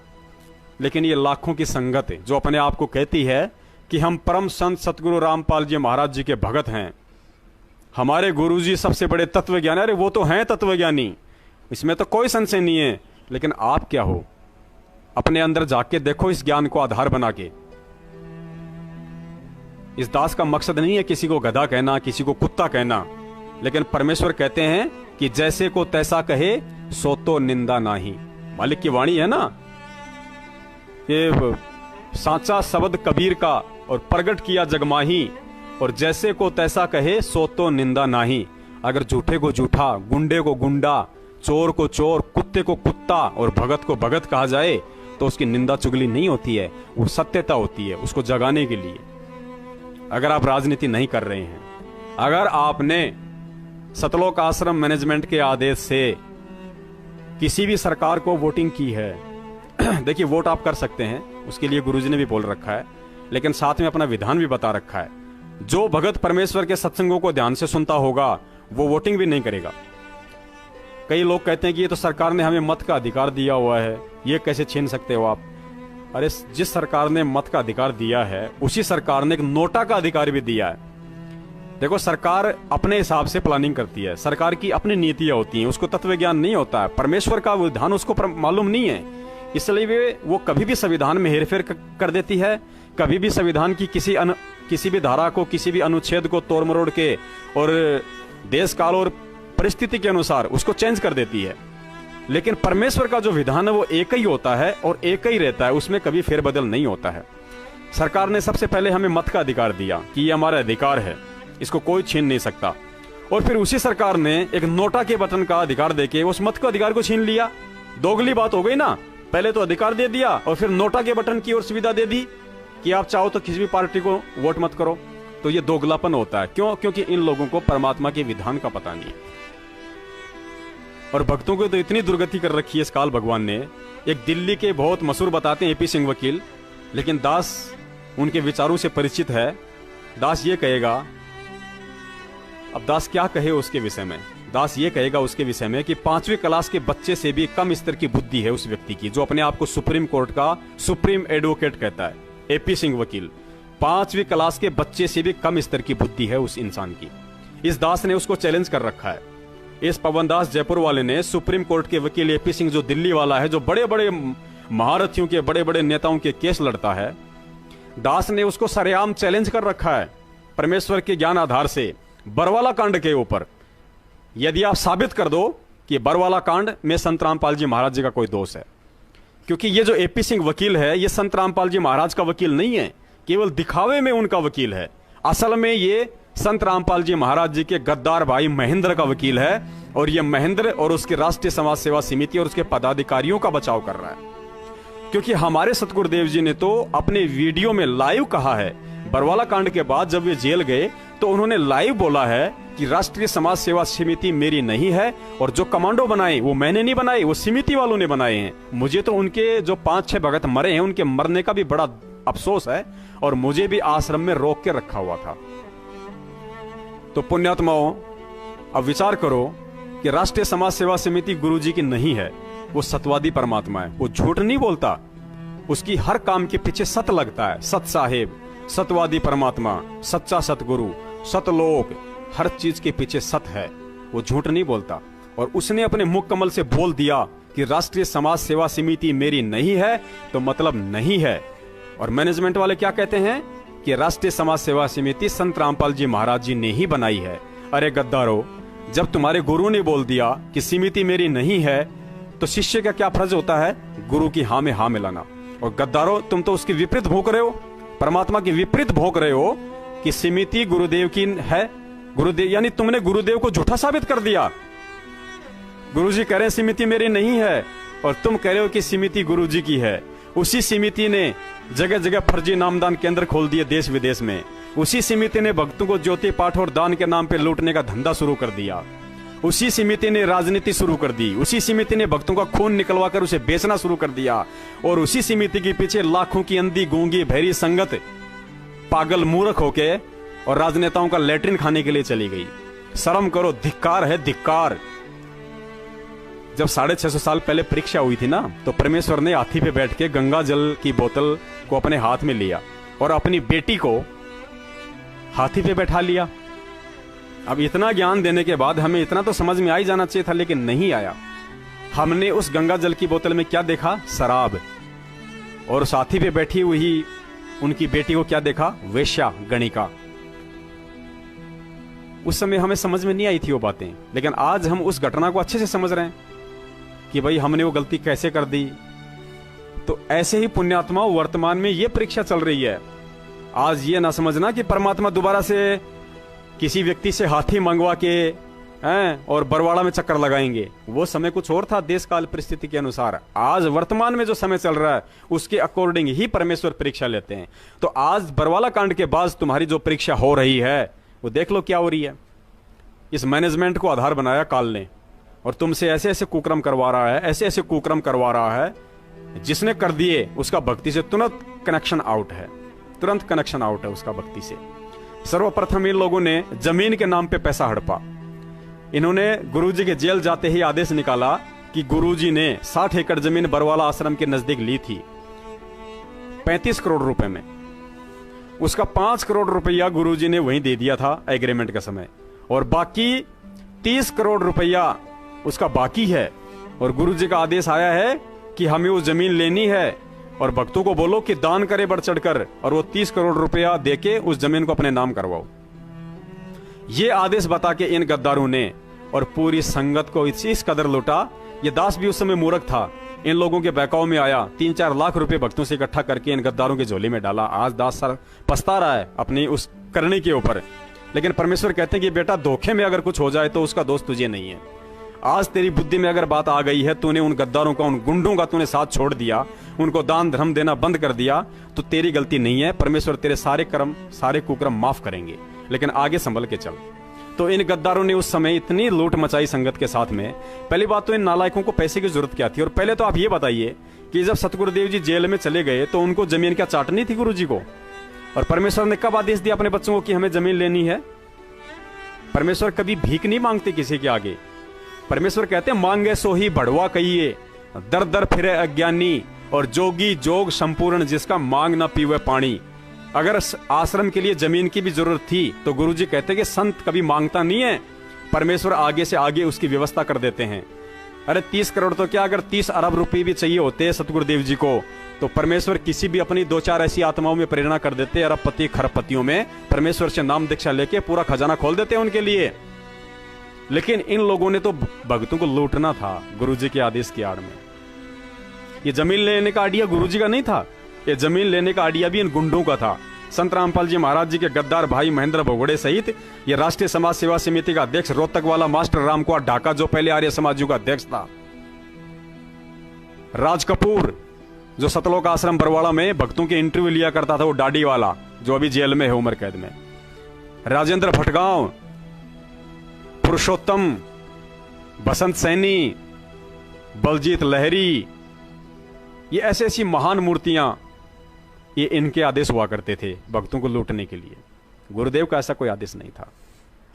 लेकिन ये लाखों की संगत है जो अपने आप को कहती है कि हम परम संत सतगुरु रामपाल जी महाराज जी के भगत हैं, हमारे गुरुजी सबसे बड़े तत्वज्ञानी। अरे वो तो हैं तत्वज्ञानी, इसमें तो कोई संशय नहीं है, लेकिन आप क्या हो? अपने अंदर जाके देखो इस ज्ञान को आधार बना के। इस दास का मकसद नहीं है किसी को गधा कहना, किसी को कुत्ता कहना, लेकिन परमेश्वर कहते हैं कि जैसे को तैसा कहे सो तो निंदा नाही। मालिक की वाणी है ना, ये सांचा शब्द कबीर का और प्रगट किया जगमाही, और जैसे को तैसा कहे सो तो निंदा नाही। अगर झूठे को झूठा, गुंडे को गुंडा, चोर को चोर, कुत्ते को कुत्ता और भगत को भगत कहा जाए तो उसकी निंदा चुगली नहीं होती है, वो सत्यता होती है उसको जगाने के लिए। अगर आप राजनीति नहीं कर रहे हैं, अगर आपने सतलोक आश्रम मैनेजमेंट के आदेश से किसी भी सरकार को वोटिंग की है देखिए वोट आप कर सकते हैं, उसके लिए गुरुजी ने भी बोल रखा है, लेकिन साथ में अपना विधान भी बता रखा है। जो भगत परमेश्वर के सत्संगों को ध्यान से सुनता होगा वो वोटिंग भी नहीं करेगा। कई लोग कहते हैं कि ये तो सरकार ने हमें मत का अधिकार दिया हुआ है, ये कैसे छीन सकते हो आप? अरे जिस सरकार ने मत का अधिकार दिया है, उसी सरकार ने एक नोटा का अधिकार भी दिया है। देखो वो अपने हिसाब से प्लानिंग करती है, सरकार की अपनी नीतियां होती हैं, उसको तत्व ज्ञान नहीं होता है, परमेश्वर का विधान उसको मालूम नहीं है, इसलिए वो कभी भी संविधान में हेरफेर कर देती है, कभी भी संविधान की किसी भी धारा को, किसी भी अनुच्छेद को तोड़ मरोड़ के और देश काल और परिस्थिति के अनुसार उसको चेंज कर देती है। लेकिन परमेश्वर का जो विधान है वो एक ही होता है और एक ही रहता है, उसमें कभी फेरबदल नहीं होता है। सरकार ने सबसे पहले हमें मत का अधिकार दिया कि ये हमारा अधिकार है, इसको कोई छीन नहीं सकता, और फिर उसी सरकार ने एक नोटा के बटन का अधिकार देके उस मत के अधिकार को छीन लिया। दोगली बात हो गई ना, पहले तो अधिकार दे दिया और फिर नोटा के बटन की ओर सुविधा दे दी कि आप चाहो तो किसी भी पार्टी को वोट मत करो। तो ये दोगलापन होता है। क्यों? क्योंकि इन लोगों को परमात्मा के विधान का पता नहीं है, और भक्तों को तो इतनी दुर्गति कर रखी है इस काल भगवान ने। एक दिल्ली के बहुत मशहूर बताते हैं एपी सिंह वकील, लेकिन दास उनके विचारों से परिचित है। दास ये कहेगा, अब दास क्या कहे उसके विषय में, दास ये कहेगा उसके विषय में कि 5वीं क्लास के बच्चे से भी कम स्तर की बुद्धि है उस व्यक्ति की जो अपने आप को सुप्रीम कोर्ट का सुप्रीम एडवोकेट कहता है। एपी सिंह वकील, 5वीं क्लास के बच्चे से भी कम स्तर की बुद्धि है उस इंसान की। इस दास ने उसको चैलेंज कर रखा है। इस पवन दास जयपुर वाले ने सुप्रीम कोर्ट के वकील एपी सिंह जो दिल्ली वाला है, जो बड़े बड़े महारथियों के, बड़े बड़े नेताओं के केस लड़ता है, दास ने उसको सरेआम चैलेंज कर रखा है परमेश्वर के ज्ञान आधार से बरवाला कांड के ऊपर। यदि आप साबित कर दो कि बरवाला कांड में संत रामपाल जी महाराज जी का कोई दोष है, क्योंकि ये जो एपी सिंह वकील है ये संत रामपाल जी महाराज का वकील नहीं है, केवल दिखावे में उनका वकील है। असल में ये संत रामपाल जी महाराज जी के गद्दार भाई महेंद्र का वकील है, और ये महेंद्र और उसके राष्ट्रीय समाज सेवा समिति और उसके पदाधिकारियों का बचाव कर रहा है। क्योंकि हमारे सतगुरुदेव जी ने तो अपने वीडियो में लाइव कहा है, बरवाला कांड के बाद जब वे जेल गए तो उन्होंने लाइव बोला है कि राष्ट्रीय समाज सेवा समिति मेरी नहीं है, और जो कमांडो बनाए वो मैंने नहीं बनाए, वो समिति वालों ने बनाए हैं। मुझे तो उनके जो 5-6 भगत मरे हैं उनके मरने का भी बड़ा अफसोस है, और मुझे भी आश्रम में रोक के रखा हुआ था। तो पुण्यात्माओं, अब विचार करो कि राष्ट्रीय समाज सेवा समिति गुरुजी की नहीं है, वो सतवादी परमात्मा है, वो झूठ नहीं बोलता, उसकी हर काम के पीछे सत लगता है। सत साहेब, सतवादी परमात्मा, सच्चा सतगुरु, सतलोक, हर चीज के पीछे सत है, वो झूठ नहीं बोलता। और उसने अपने मुख कमल से बोल दिया कि राष्ट्रीय समाज सेवा समिति मेरी नहीं है, तो मतलब नहीं है। और मैनेजमेंट वाले क्या कहते हैं कि राष्ट्रीय समाज सेवा समिति संत रामपाल जी महाराज जी ने ही बनाई है। अरे गद्दारो, जब तुम्हारे गुरु ने बोल दिया कि समिति मेरी नहीं है, तो शिष्य का क्या फर्ज होता है? गुरु की हाँ में हाँ मिलाना। और गद्दारों, तुम तो उसकी विपरीत भोंक रहे हो, परमात्मा की विपरीत भोंक रहे हो कि समिति गुरुदेव की है। गुरुदेव यानी तुमने गुरुदेव को झूठा साबित कर दिया। गुरुजी कह रहे हैं समिति मेरी नहीं है, और तुम कह रहे हो कि समिति गुरुजी की है। उसी समिति ने जगह जगह फर्जी नामदान केंद्र खोल दिए देश विदेश में। उसी समिति ने भक्तों को ज्योति पाठ और दान के नाम पे लूटने का धंधा शुरू कर दिया। उसी समिति ने राजनीति शुरू कर दी। उसी समिति ने भक्तों का खून निकलवा कर उसे बेचना शुरू कर दिया। और उसी समिति के पीछे लाखों की अंधी गूंगी बहरी संगत पागल मूर्ख होके और राजनेताओं का लेटरिन खाने के लिए चली गई। शर्म करो, धिक्कार है, धिक्कार। जब 650 साल पहले परीक्षा हुई थी ना, तो परमेश्वर ने हाथी पे बैठ के गंगा जल की बोतल को अपने हाथ में लिया और अपनी बेटी को हाथी पे बैठा लिया। अब इतना ज्ञान देने के बाद हमें इतना तो समझ में आ ही जाना चाहिए था, लेकिन नहीं आया। हमने उस गंगा जल की बोतल में क्या देखा? शराब। और उस हाथी पे बैठी हुई उनकी बेटी को क्या देखा? वेश्या, गणिका। उस समय हमें समझ में नहीं आई थी वो बातें, लेकिन आज हम उस घटना को अच्छे से समझ रहे हैं कि भाई हमने वो गलती कैसे कर दी। तो ऐसे ही पुण्यात्मा वर्तमान में ये परीक्षा चल रही है। आज ये ना समझना कि परमात्मा दोबारा से किसी व्यक्ति से हाथी मंगवा के हैं और बरवाड़ा में चक्कर लगाएंगे। वो समय कुछ और था देश काल परिस्थिति के अनुसार। आज वर्तमान में जो समय चल रहा है उसके अकॉर्डिंग ही परमेश्वर परीक्षा लेते हैं। तो आज बरवाला कांड के बाद तुम्हारी जो परीक्षा हो रही है वो देख लो क्या हो रही है। इस मैनेजमेंट को आधार बनाया काल ने, और तुमसे ऐसे ऐसे कुकर्म करवा रहा है, ऐसे ऐसे कुकर्म करवा रहा है। जिसने कर दिए उसका भक्ति से तुरंत कनेक्शन आउट है, तुरंत कनेक्शन आउट है उसका भक्ति से। सर्वप्रथम इन लोगों ने जमीन के नाम पे पैसा हड़पा। इन्होंने गुरुजी के जेल जाते ही आदेश निकाला कि गुरुजी ने 60 एकड़ जमीन बरवाला आश्रम के नजदीक ली थी 35 करोड़ रुपए में। उसका 5 करोड़ रुपया गुरुजी ने वहीं दे दिया था एग्रीमेंट का समय, और बाकी 30 करोड़ रुपया उसका बाकी है। और गुरुजी का आदेश आया है कि हमें वो जमीन लेनी है, और भक्तों को बोलो कि दान करे बढ़ चढ़कर, और वो 30 करोड़ रुपया देके उस जमीन को अपने नाम करवाओ। ये आदेश बता के इन गद्दारों ने और पूरी संगत को इस कदर लूटा। ये दास भी उस समय मूर्ख था, इन लोगों के बहकाव में आया, 3-4 लाख रुपए भक्तों से इकट्ठा करके इन गद्दारों के झोले में डाला। आज दास सर पछता रहा है अपनी उस करने के ऊपर। लेकिन परमेश्वर कहते हैं कि बेटा धोखे में अगर कुछ हो जाए तो उसका दोष तुझे नहीं है। आज तेरी बुद्धि में अगर बात आ गई है, तूने उन गद्दारों का, उन गुंडों का तूने साथ छोड़ दिया, उनको दान धर्म देना बंद कर दिया, तो तेरी गलती नहीं है। परमेश्वर तेरे सारे कर्म, सारे कुकर्म माफ करेंगे, लेकिन आगे संभल के चल। तो इन गद्दारों ने उस समय इतनी लूट मचाई संगत के साथ में। पहली बात तो इन नालायकों को पैसे की जरूरत क्या थी? और पहले तो आप ये बताइए कि जब सतगुरुदेव जी जेल में चले गए तो उनको जमीन क्या चाटनी थी गुरु जी को? और परमेश्वर ने कब आदेश दिया अपने बच्चों को कि हमें जमीन लेनी है? परमेश्वर कभी भीख नहीं मांगते किसी के आगे। परमेश्वर कहते हैं मांगे सो ही बढ़वा कहिए, दर दर फिरे अज्ञानी, और जोगी जोग संपूर्ण जिसका मांग ना पीवे पानी। अगर आश्रम के लिए जमीन की भी जरूरत थी तो गुरुजी कहते हैं कि संत कभी मांगता नहीं है, परमेश्वर आगे से आगे उसकी व्यवस्था कर देते हैं। अरे 30 करोड़ तो क्या, अगर 30 अरब रुपए भी चाहिए होते सतगुरुदेव जी को, तो परमेश्वर किसी भी अपनी 2-4 ऐसी आत्माओं में प्रेरणा कर देते, अरबपति खरबपतियों में, परमेश्वर से नाम दीक्षा लेके पूरा खजाना खोल देते हैं उनके लिए। लेकिन इन लोगों ने तो भक्तों को लूटना था गुरुजी के आदेश की आड़ में। ये जमीन लेने का आइडिया गुरुजी का नहीं था, ये जमीन लेने का आइडिया भी इन गुंडों का था। संत रामपाल जी महाराज जी के गद्दार भाई महेंद्र भगोड़े सहित ये राष्ट्रीय समाज सेवा समिति का अध्यक्ष रोहतक वाला मास्टर रामकुमार ढाका, जो पहले आर्य समाजियों का अध्यक्ष था। राज कपूर जो सतलोक आश्रम बरवाड़ा में भक्तों के इंटरव्यू लिया करता था, वो डाडी वाला जो अभी जेल में है उम्र कैद में। राजेंद्र भटगांव, पुरुषोत्तम, बसंत सैनी, बलजीत लहरी, ये ऐसी ऐसी महान मूर्तियां, ये इनके आदेश हुआ करते थे भक्तों को लूटने के लिए। गुरुदेव का ऐसा कोई आदेश नहीं था।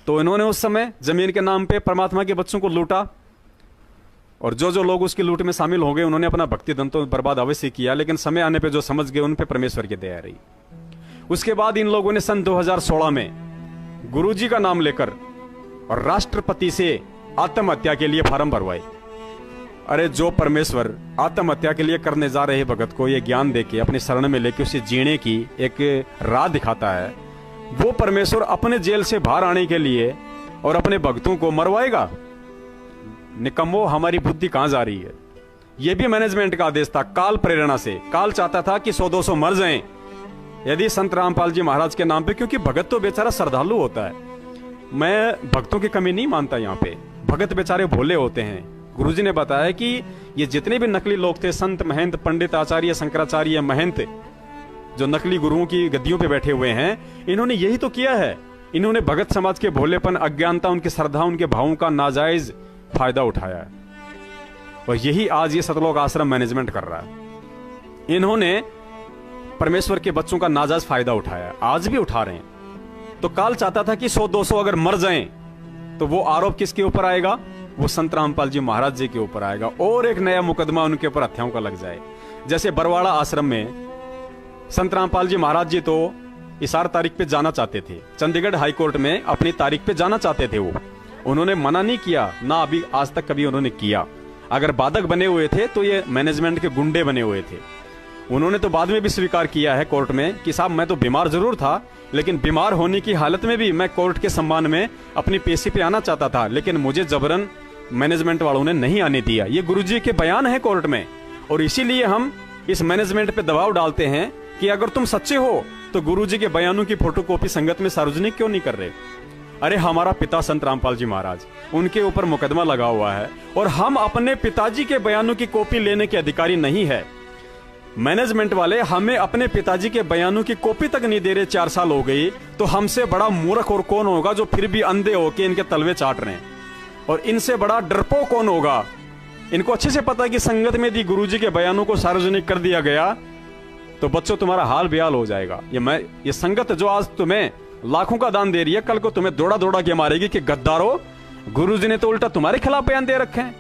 तो इन्होंने उस समय जमीन के नाम पे परमात्मा के बच्चों को लूटा, और जो जो लोग उसकी लूट में शामिल हो गए उन्होंने अपना भक्ति धन तो बर्बाद अवश्य किया, लेकिन समय आने पे जो समझ गए उन पे परमेश्वर की दया रही। उसके बाद इन लोगों ने सन 2016 में गुरुजी का नाम लेकर और राष्ट्रपति से आत्महत्या के लिए फार्म भरवाए। अरे जो परमेश्वर आत्महत्या के लिए करने जा रहे भगत को ये ज्ञान देके अपने शरण में लेके उसे जीने की एक राह दिखाता है, वो परमेश्वर अपने जेल से बाहर आने के लिए और अपने भक्तों को मरवाएगा? निकम्मो, हमारी बुद्धि कहां जा रही है? यह भी मैनेजमेंट का आदेश था, काल प्रेरणा से। काल चाहता था कि 100-200 मर जाएं यदि संत रामपाल जी महाराज के नाम पे, क्योंकि भगत तो बेचारा श्रद्धालु होता है। मैं भक्तों की कमी नहीं मानता, यहाँ पे भगत बेचारे भोले होते हैं। गुरुजी ने बताया कि ये जितने भी नकली लोग थे, संत महंत पंडित आचार्य शंकराचार्य महंत, जो नकली गुरुओं की गद्दियों पे बैठे हुए हैं, इन्होंने यही तो किया है। इन्होंने भगत समाज के भोलेपन, अज्ञानता, उनकी श्रद्धा, उनके भावों का नाजायज फायदा उठाया है, और यही आज ये सतलोक आश्रम मैनेजमेंट कर रहा है। इन्होंने परमेश्वर के बच्चों का नाजायज फायदा उठाया, आज भी उठा रहे हैं। तो काल चाहता था कि 100-200 अगर मर जाएं तो वो आरोप किसके ऊपर आएगा? वो संत रामपाल जी महाराज जी के ऊपर आएगा, और एक नया मुकदमा उनके ऊपर हत्याओं का लग जाए। जैसे बरवाड़ा आश्रम में संत रामपाल जी महाराज जी तो इसार तारीख पे जाना चाहते थे, चंडीगढ़ हाई कोर्ट में अपनी तारीख पे जाना चाहते थे। वो उन्होंने मना नहीं किया, ना अभी आज तक कभी उन्होंने किया। अगर बाधक बने हुए थे तो ये मैनेजमेंट के गुंडे बने हुए थे। उन्होंने तो बाद में भी स्वीकार किया है कोर्ट में कि साहब मैं तो बीमार जरूर था, लेकिन बीमार होने की हालत में भी मैं कोर्ट के सम्मान में अपनी पेशी पे आना चाहता था, लेकिन मुझे जबरन मैनेजमेंट वालों ने नहीं आने दिया। ये गुरुजी के बयान है कोर्ट में, और इसीलिए हम इस मैनेजमेंट पे दबाव डालते हैं कि अगर तुम सच्चे हो तो गुरुजी के बयानों की फोटोकॉपी संगत में सार्वजनिक क्यों नहीं कर रहे? अरे हमारा पिता संत रामपाल जी महाराज, उनके ऊपर मुकदमा लगा हुआ है, और हम अपने पिताजी के बयानों की कॉपी लेने के अधिकारी नहीं है। मैनेजमेंट वाले हमें अपने पिताजी के बयानों की कॉपी तक नहीं दे रहे। 4 साल हो गई, तो हमसे बड़ा मूर्ख और कौन होगा जो फिर भी अंधे होके इनके तलवे चाट रहे हैं? और इनसे बड़ा डरपोक कौन होगा? इनको अच्छे से पता है कि संगत में दी गुरुजी के बयानों को सार्वजनिक कर दिया गया तो बच्चों तुम्हारा हाल बेहाल हो जाएगा। ये संगत जो आज तुम्हें लाखों का दान दे रही है, कल को तुम्हें दौड़ा दौड़ा के मारेगी कि गद्दारो, गुरुजी ने तो उल्टा तुम्हारे खिलाफ बयान दे रखे हैं,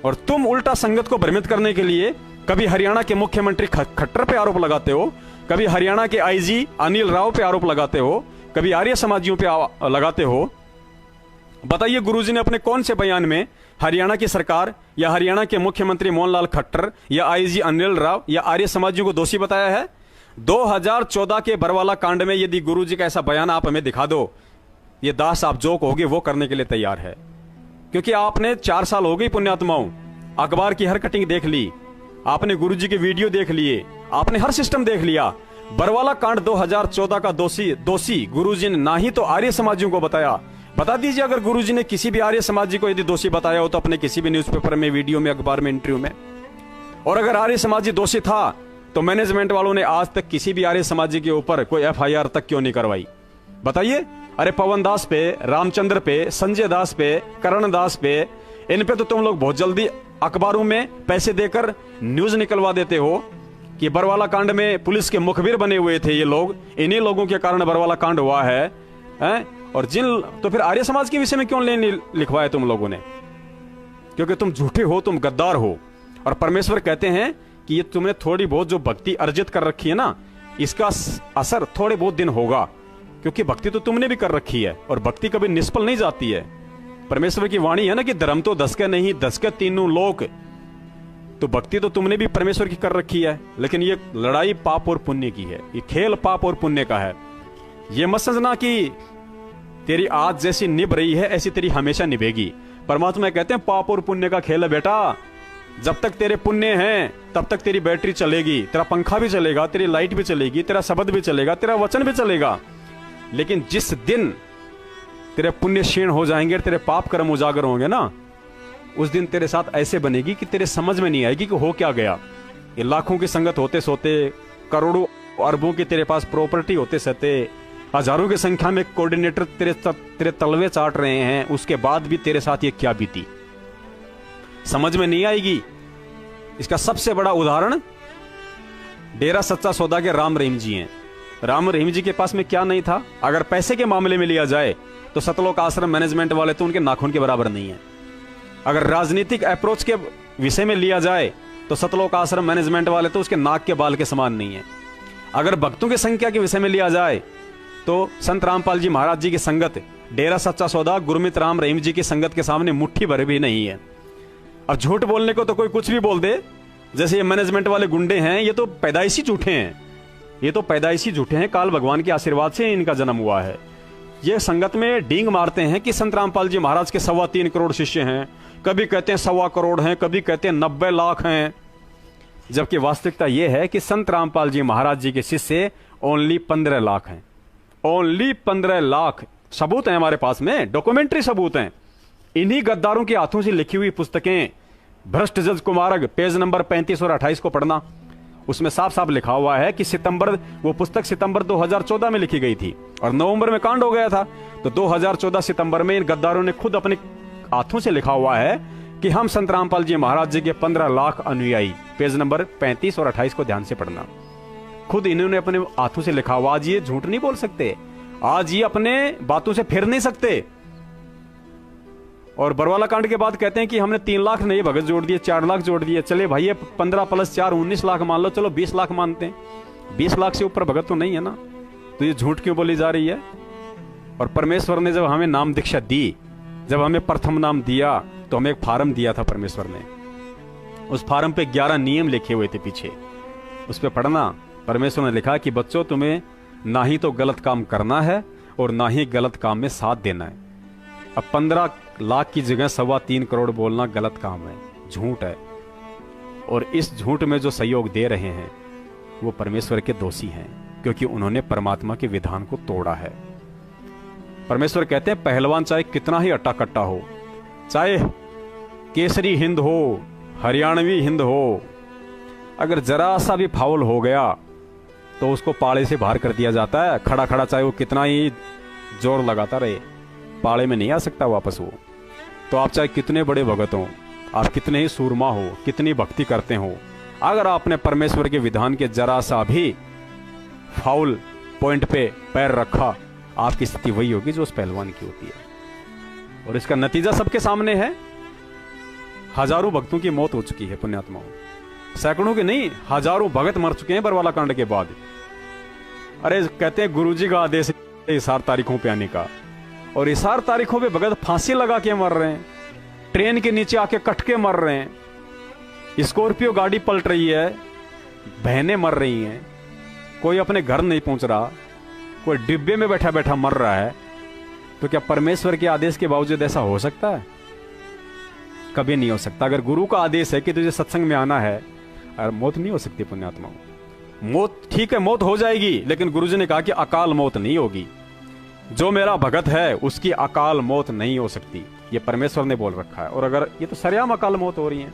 और तुम उल्टा संगत को भ्रमित करने के लिए कभी हरियाणा के मुख्यमंत्री खट्टर पे आरोप लगाते हो, कभी हरियाणा के आईजी अनिल राव पे आरोप लगाते हो, कभी आर्य समाजियों पे लगाते हो। बताइए गुरुजी ने अपने कौन से बयान में हरियाणा की सरकार या हरियाणा के मुख्यमंत्री मोहनलाल खट्टर या आईजी अनिल राव या आर्य समाजियों को दोषी बताया है? 2014 के बरवाला कांड में यदि गुरुजी का ऐसा बयान आप हमें दिखा दो, ये दास आप जो कहोगे वो करने के लिए तैयार है। क्योंकि आपने 4 साल हो गई पुण्यात्माओं, अखबार की हर कटिंग देख ली, आपने गुरुजी के वीडियो देख लिए, आपने हर सिस्टम देख लिया। बरवाला कांड 2014 का दोषी गुरुजी ने ना ही तो आर्य समाजियों को बताया। बता दीजिए अगर गुरुजी ने किसी भी आर्य समाजी को यदि दोषी बताया हो तो अपने किसी भी न्यूज़पेपर में, वीडियो में, अखबार में, इंटरव्यू में। और अगर आर्य समाजी दोषी था तो मैनेजमेंट वालों ने आज तक किसी भी आर्य समाजी के ऊपर कोई FIR तक क्यों नहीं करवाई? बताइए। अरे पवन दास पे, रामचंद्र पे, संजय दास पे, करण दास पे, इन पे तो तुम लोग बहुत जल्दी अखबारों में पैसे देकर न्यूज निकलवा देते हो कि बरवाला कांड में पुलिस के मुखबिर बने हुए थे ये लोग, इन्हीं लोगों के कारण बरवाला कांड हुआ है, और तो फिर आर्य समाज के विषय में क्यों नहीं लिखवाया तुम लोगों ने? क्योंकि तुम झूठे हो, तुम गद्दार हो। और परमेश्वर कहते हैं कि ये तुमने थोड़ी बहुत जो भक्ति अर्जित कर रखी है ना, इसका असर थोड़े बहुत दिन होगा, क्योंकि भक्ति तो तुमने भी कर रखी है, और भक्ति कभी निष्फल नहीं जाती है। परमेश्वर की वाणी है ना कि धर्म तो 10 के नहीं 10 के तीनों लोक। तो भक्ति तो तुमने भी परमेश्वर की कर रखी है, लेकिन ये लड़ाई पाप और पुण्य की है, ये खेल पाप और पुण्य का है। ये मत समझना कि तेरी आज जैसी निभ रही है ऐसी तेरी हमेशा निभेगी। परमात्मा कहते हैं पाप और पुण्य का खेल है बेटा। जब तक तेरे पुण्य हैं तब तक तेरी बैटरी चलेगी, तेरा पंखा भी चलेगा, तेरी लाइट भी चलेगी, तेरा शब्द भी चलेगा, तेरा वचन भी चलेगा। लेकिन जिस दिन तेरे पुण्य क्षीण हो जाएंगे, तेरे पाप कर्म उजागर होंगे ना, उस दिन तेरे साथ ऐसे बनेगी कि तेरे समझ में नहीं आएगी कि हो क्या गया। ये लाखों की संगत होते सोते, करोड़ों अरबों की तेरे पास प्रॉपर्टी होते सहते, हजारों की संख्या में कोऑर्डिनेटर तेरे तलवे चाट रहे हैं, उसके बाद भी तेरे साथ ये क्या बीती समझ में नहीं आएगी। इसका सबसे बड़ा उदाहरण डेरा सच्चा सौदा के राम रहीम जी हैं। राम रहीम जी के पास में क्या नहीं था? अगर पैसे के मामले में लिया जाए तो सतलोक आश्रम मैनेजमेंट वाले तो उनके नाखून के बराबर नहीं है। अगर राजनीतिक अप्रोच के विषय में लिया जाए तो सतलोक आश्रम मैनेजमेंट वाले तो उसके नाक के बाल के समान नहीं है। अगर भक्तों की संख्या के विषय में लिया जाए तो संत रामपाल जी महाराज जी की संगत डेरा सच्चा सौदा गुरमीत राम रहीम जी की संगत के सामने मुट्ठी भर भी नहीं है। अब झूठ बोलने को तो कोई कुछ भी बोल दे, जैसे ये मैनेजमेंट वाले गुंडे हैं, ये तो पैदाइशी झूठे हैं, ये तो पैदाइशी झूठे हैं। काल भगवान के आशीर्वाद से इनका जन्म हुआ है। ये संगत में डींग मारते हैं कि संत रामपाल जी महाराज के 3.25 करोड़ शिष्य हैं, कभी कहते हैं 1.25 करोड़ हैं, कभी कहते हैं 90 लाख हैं। जबकि वास्तविकता यह है कि संत रामपाल जी महाराज जी के शिष्य ओनली 15 लाख हैं। ओनली 15 लाख सबूत हैं हमारे पास में, डॉक्यूमेंट्री सबूत हैं। इन्हीं गद्दारों के हाथों से लिखी हुई पुस्तकें भ्रष्ट जज कुमारक, पेज नंबर 35 और 28 को पढ़ना, उसमें साफ साफ लिखा हुआ है कि वो पुस्तक सितंबर 2014 में लिखी गई थी और नवंबर में कांड हो गया था। तो 2014 सितंबर में इन गद्दारों ने खुद अपने हाथों से लिखा हुआ है कि हम संत रामपाल जी महाराज जी के 15 लाख अनुयायी, पेज नंबर 35 और 28 को ध्यान से पढ़ना। खुद इन्होंने अपने हाथों से लिखा हुआ। आज ये झूठ नहीं बोल सकते, आज ये अपने बातों से फिर नहीं सकते। और बरवाला कांड के बाद कहते हैं कि हमने 3 लाख नहीं भगत जोड़ दिए, 4 लाख जोड़ दिए। चले भाई, ये 15 + 4 19 लाख मान लो, चलो 20 लाख मानते हैं। 20 लाख से ऊपर भगत तो नहीं है ना, तो ये झूठ क्यों बोली जा रही है? और परमेश्वर ने जब हमें नाम दीक्षा दी, जब हमें प्रथम नाम दिया, तो हमें एक फार्म दिया था परमेश्वर ने। उस फार्म पे 11 नियम लिखे हुए थे पीछे, उस पे पढ़ना। परमेश्वर ने लिखा कि बच्चों, तुम्हें ना ही तो गलत काम करना है और ना ही गलत काम में साथ देना है। अब 15 लाख की जगह 3.25 करोड़ बोलना गलत काम है, झूठ है। और इस झूठ में जो सहयोग दे रहे हैं वो परमेश्वर के दोषी हैं, क्योंकि उन्होंने परमात्मा के विधान को तोड़ा है। परमेश्वर कहते हैं पहलवान चाहे कितना ही अट्टा कट्टा हो, चाहे केसरी हिंद हो, हरियाणवी हिंद हो, अगर जरा सा भी फाउल हो गया तो उसको पाले से बाहर कर दिया जाता है। खड़ा खड़ा चाहे वो कितना ही जोर लगाता रहे, पाले में नहीं आ सकता वापस वो। तो आप चाहे कितने बड़े भगत हो, आप कितने ही सूरमा हो, कितनी भक्ति करते हो, अगर आपने परमेश्वर के विधान के जरा सा भी फाउल पॉइंट पे पैर रखा, आपकी स्थिति वही होगी जो उस पहलवान की होती है। और इसका नतीजा सबके सामने है। हजारों भक्तों की मौत हो चुकी है पुण्यात्माओं, सैकड़ों के नहीं, हजारों भगत मर चुके हैं बरवाला कांड के बाद। अरे कहते हैं गुरुजी का आदेश है इशार तारीखों पे आने का, और इशार तारीखों पे भगत फांसी लगा के मर रहे हैं, ट्रेन के नीचे आके कट के मर रहे हैं, स्कॉर्पियो गाड़ी पलट रही है, बहनें मर रही हैं, कोई अपने घर नहीं पहुंच रहा, कोई डिब्बे में बैठा बैठा मर रहा है। तो क्या परमेश्वर के आदेश के बावजूद ऐसा हो सकता है? कभी नहीं हो सकता। अगर गुरु का आदेश है कि तुझे सत्संग में आना है, और मौत नहीं हो सकती पुण्यात्माओं। मौत ठीक है, मौत हो जाएगी, लेकिन गुरुजी ने कहा कि अकाल मौत नहीं होगी। जो मेरा भगत है उसकी अकाल मौत नहीं हो सकती, ये परमेश्वर ने बोल रखा है। और अगर ये तो सरेआम अकाल मौत हो रही है,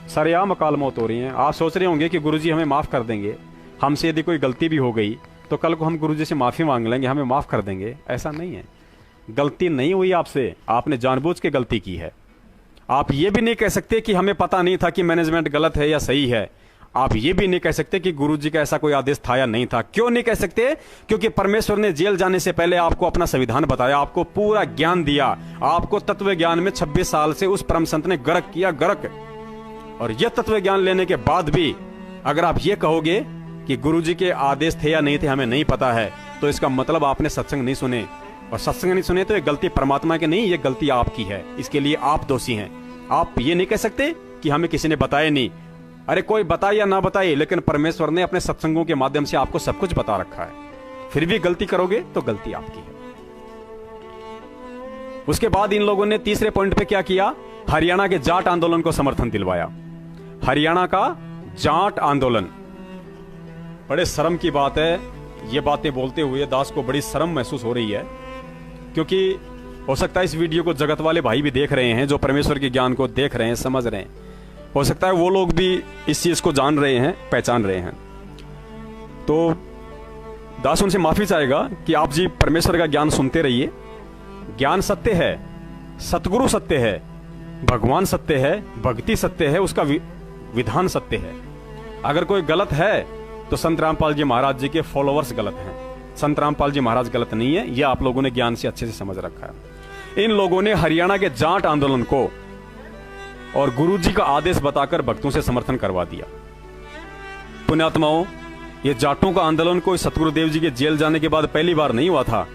सरेआम अकाल मौत हो रही है। आप सोच रहे होंगे कि गुरुजी हमें माफ कर देंगे, हमसे यदि कोई गलती भी हो गई तो कल को हम गुरुजी से माफी मांग लेंगे, हमें माफ कर देंगे। ऐसा नहीं है, गलती नहीं हुई आपसे, आपने जानबूझ के गलती की है। आप ये भी नहीं कह सकते कि हमें पता नहीं था कि मैनेजमेंट गलत है या सही है। आप ये भी नहीं कह सकते कि गुरुजी का ऐसा कोई आदेश था या नहीं था। क्यों नहीं कह सकते? क्योंकि परमेश्वर ने जेल जाने से पहले आपको अपना संविधान बताया, आपको पूरा ज्ञान दिया, आपको तत्व ज्ञान में 26 साल से उस परम संत ने गर्क किया, गर्क। और यह तत्व ज्ञान लेने के बाद भी अगर आप ये कहोगे कि गुरुजी के आदेश थे या नहीं थे हमें नहीं पता है, तो इसका मतलब आपने सत्संग नहीं सुने, और सत्संग नहीं सुने तो ये गलती परमात्मा की नहीं, ये गलती आपकी है। इसके लिए आप दोषी हैं। आप ये नहीं कह सकते कि हमें किसी ने बताया नहीं। अरे कोई बताए या ना बताए, लेकिन परमेश्वर ने अपने सत्संगों के माध्यम से आपको सब कुछ बता रखा है। फिर भी गलती करोगे तो गलती आपकी है। उसके बाद इन लोगों ने तीसरे पॉइंट पे क्या किया? हरियाणा के जाट आंदोलन को समर्थन दिलवाया। हरियाणा का जाट आंदोलन, बड़े शर्म की बात है, ये बातें बोलते हुए दास को बड़ी शर्म महसूस हो रही है, क्योंकि हो सकता है इस वीडियो को जगत वाले भाई भी देख रहे हैं, जो परमेश्वर के ज्ञान को देख रहे हैं, समझ रहे हैं। हो सकता है वो लोग भी इस चीज को जान रहे हैं, पहचान रहे हैं। तो दास उनसे माफी चाहेगा कि आप जी परमेश्वर का ज्ञान सुनते रहिए। ज्ञान सत्य है, सतगुरु सत्य है, भगवान सत्य है, भक्ति सत्य है, उसका विधान सत्य है। अगर कोई गलत है तो संत रामपाल जी महाराज जी के फॉलोअर्स गलत हैं, संत रामपाल जी महाराज गलत नहीं है। यह आप लोगों ने ज्ञान से अच्छे से समझ रखा है। इन लोगों ने हरियाणा के जाट आंदोलन को और गुरुजी का आदेश बताकर भक्तों से समर्थन करवा दिया। पुण्यात्माओं, ये जाटों का आंदोलन कोई सतगुरुदेव जी के जेल जाने के बाद पहली बार नहीं हुआ था।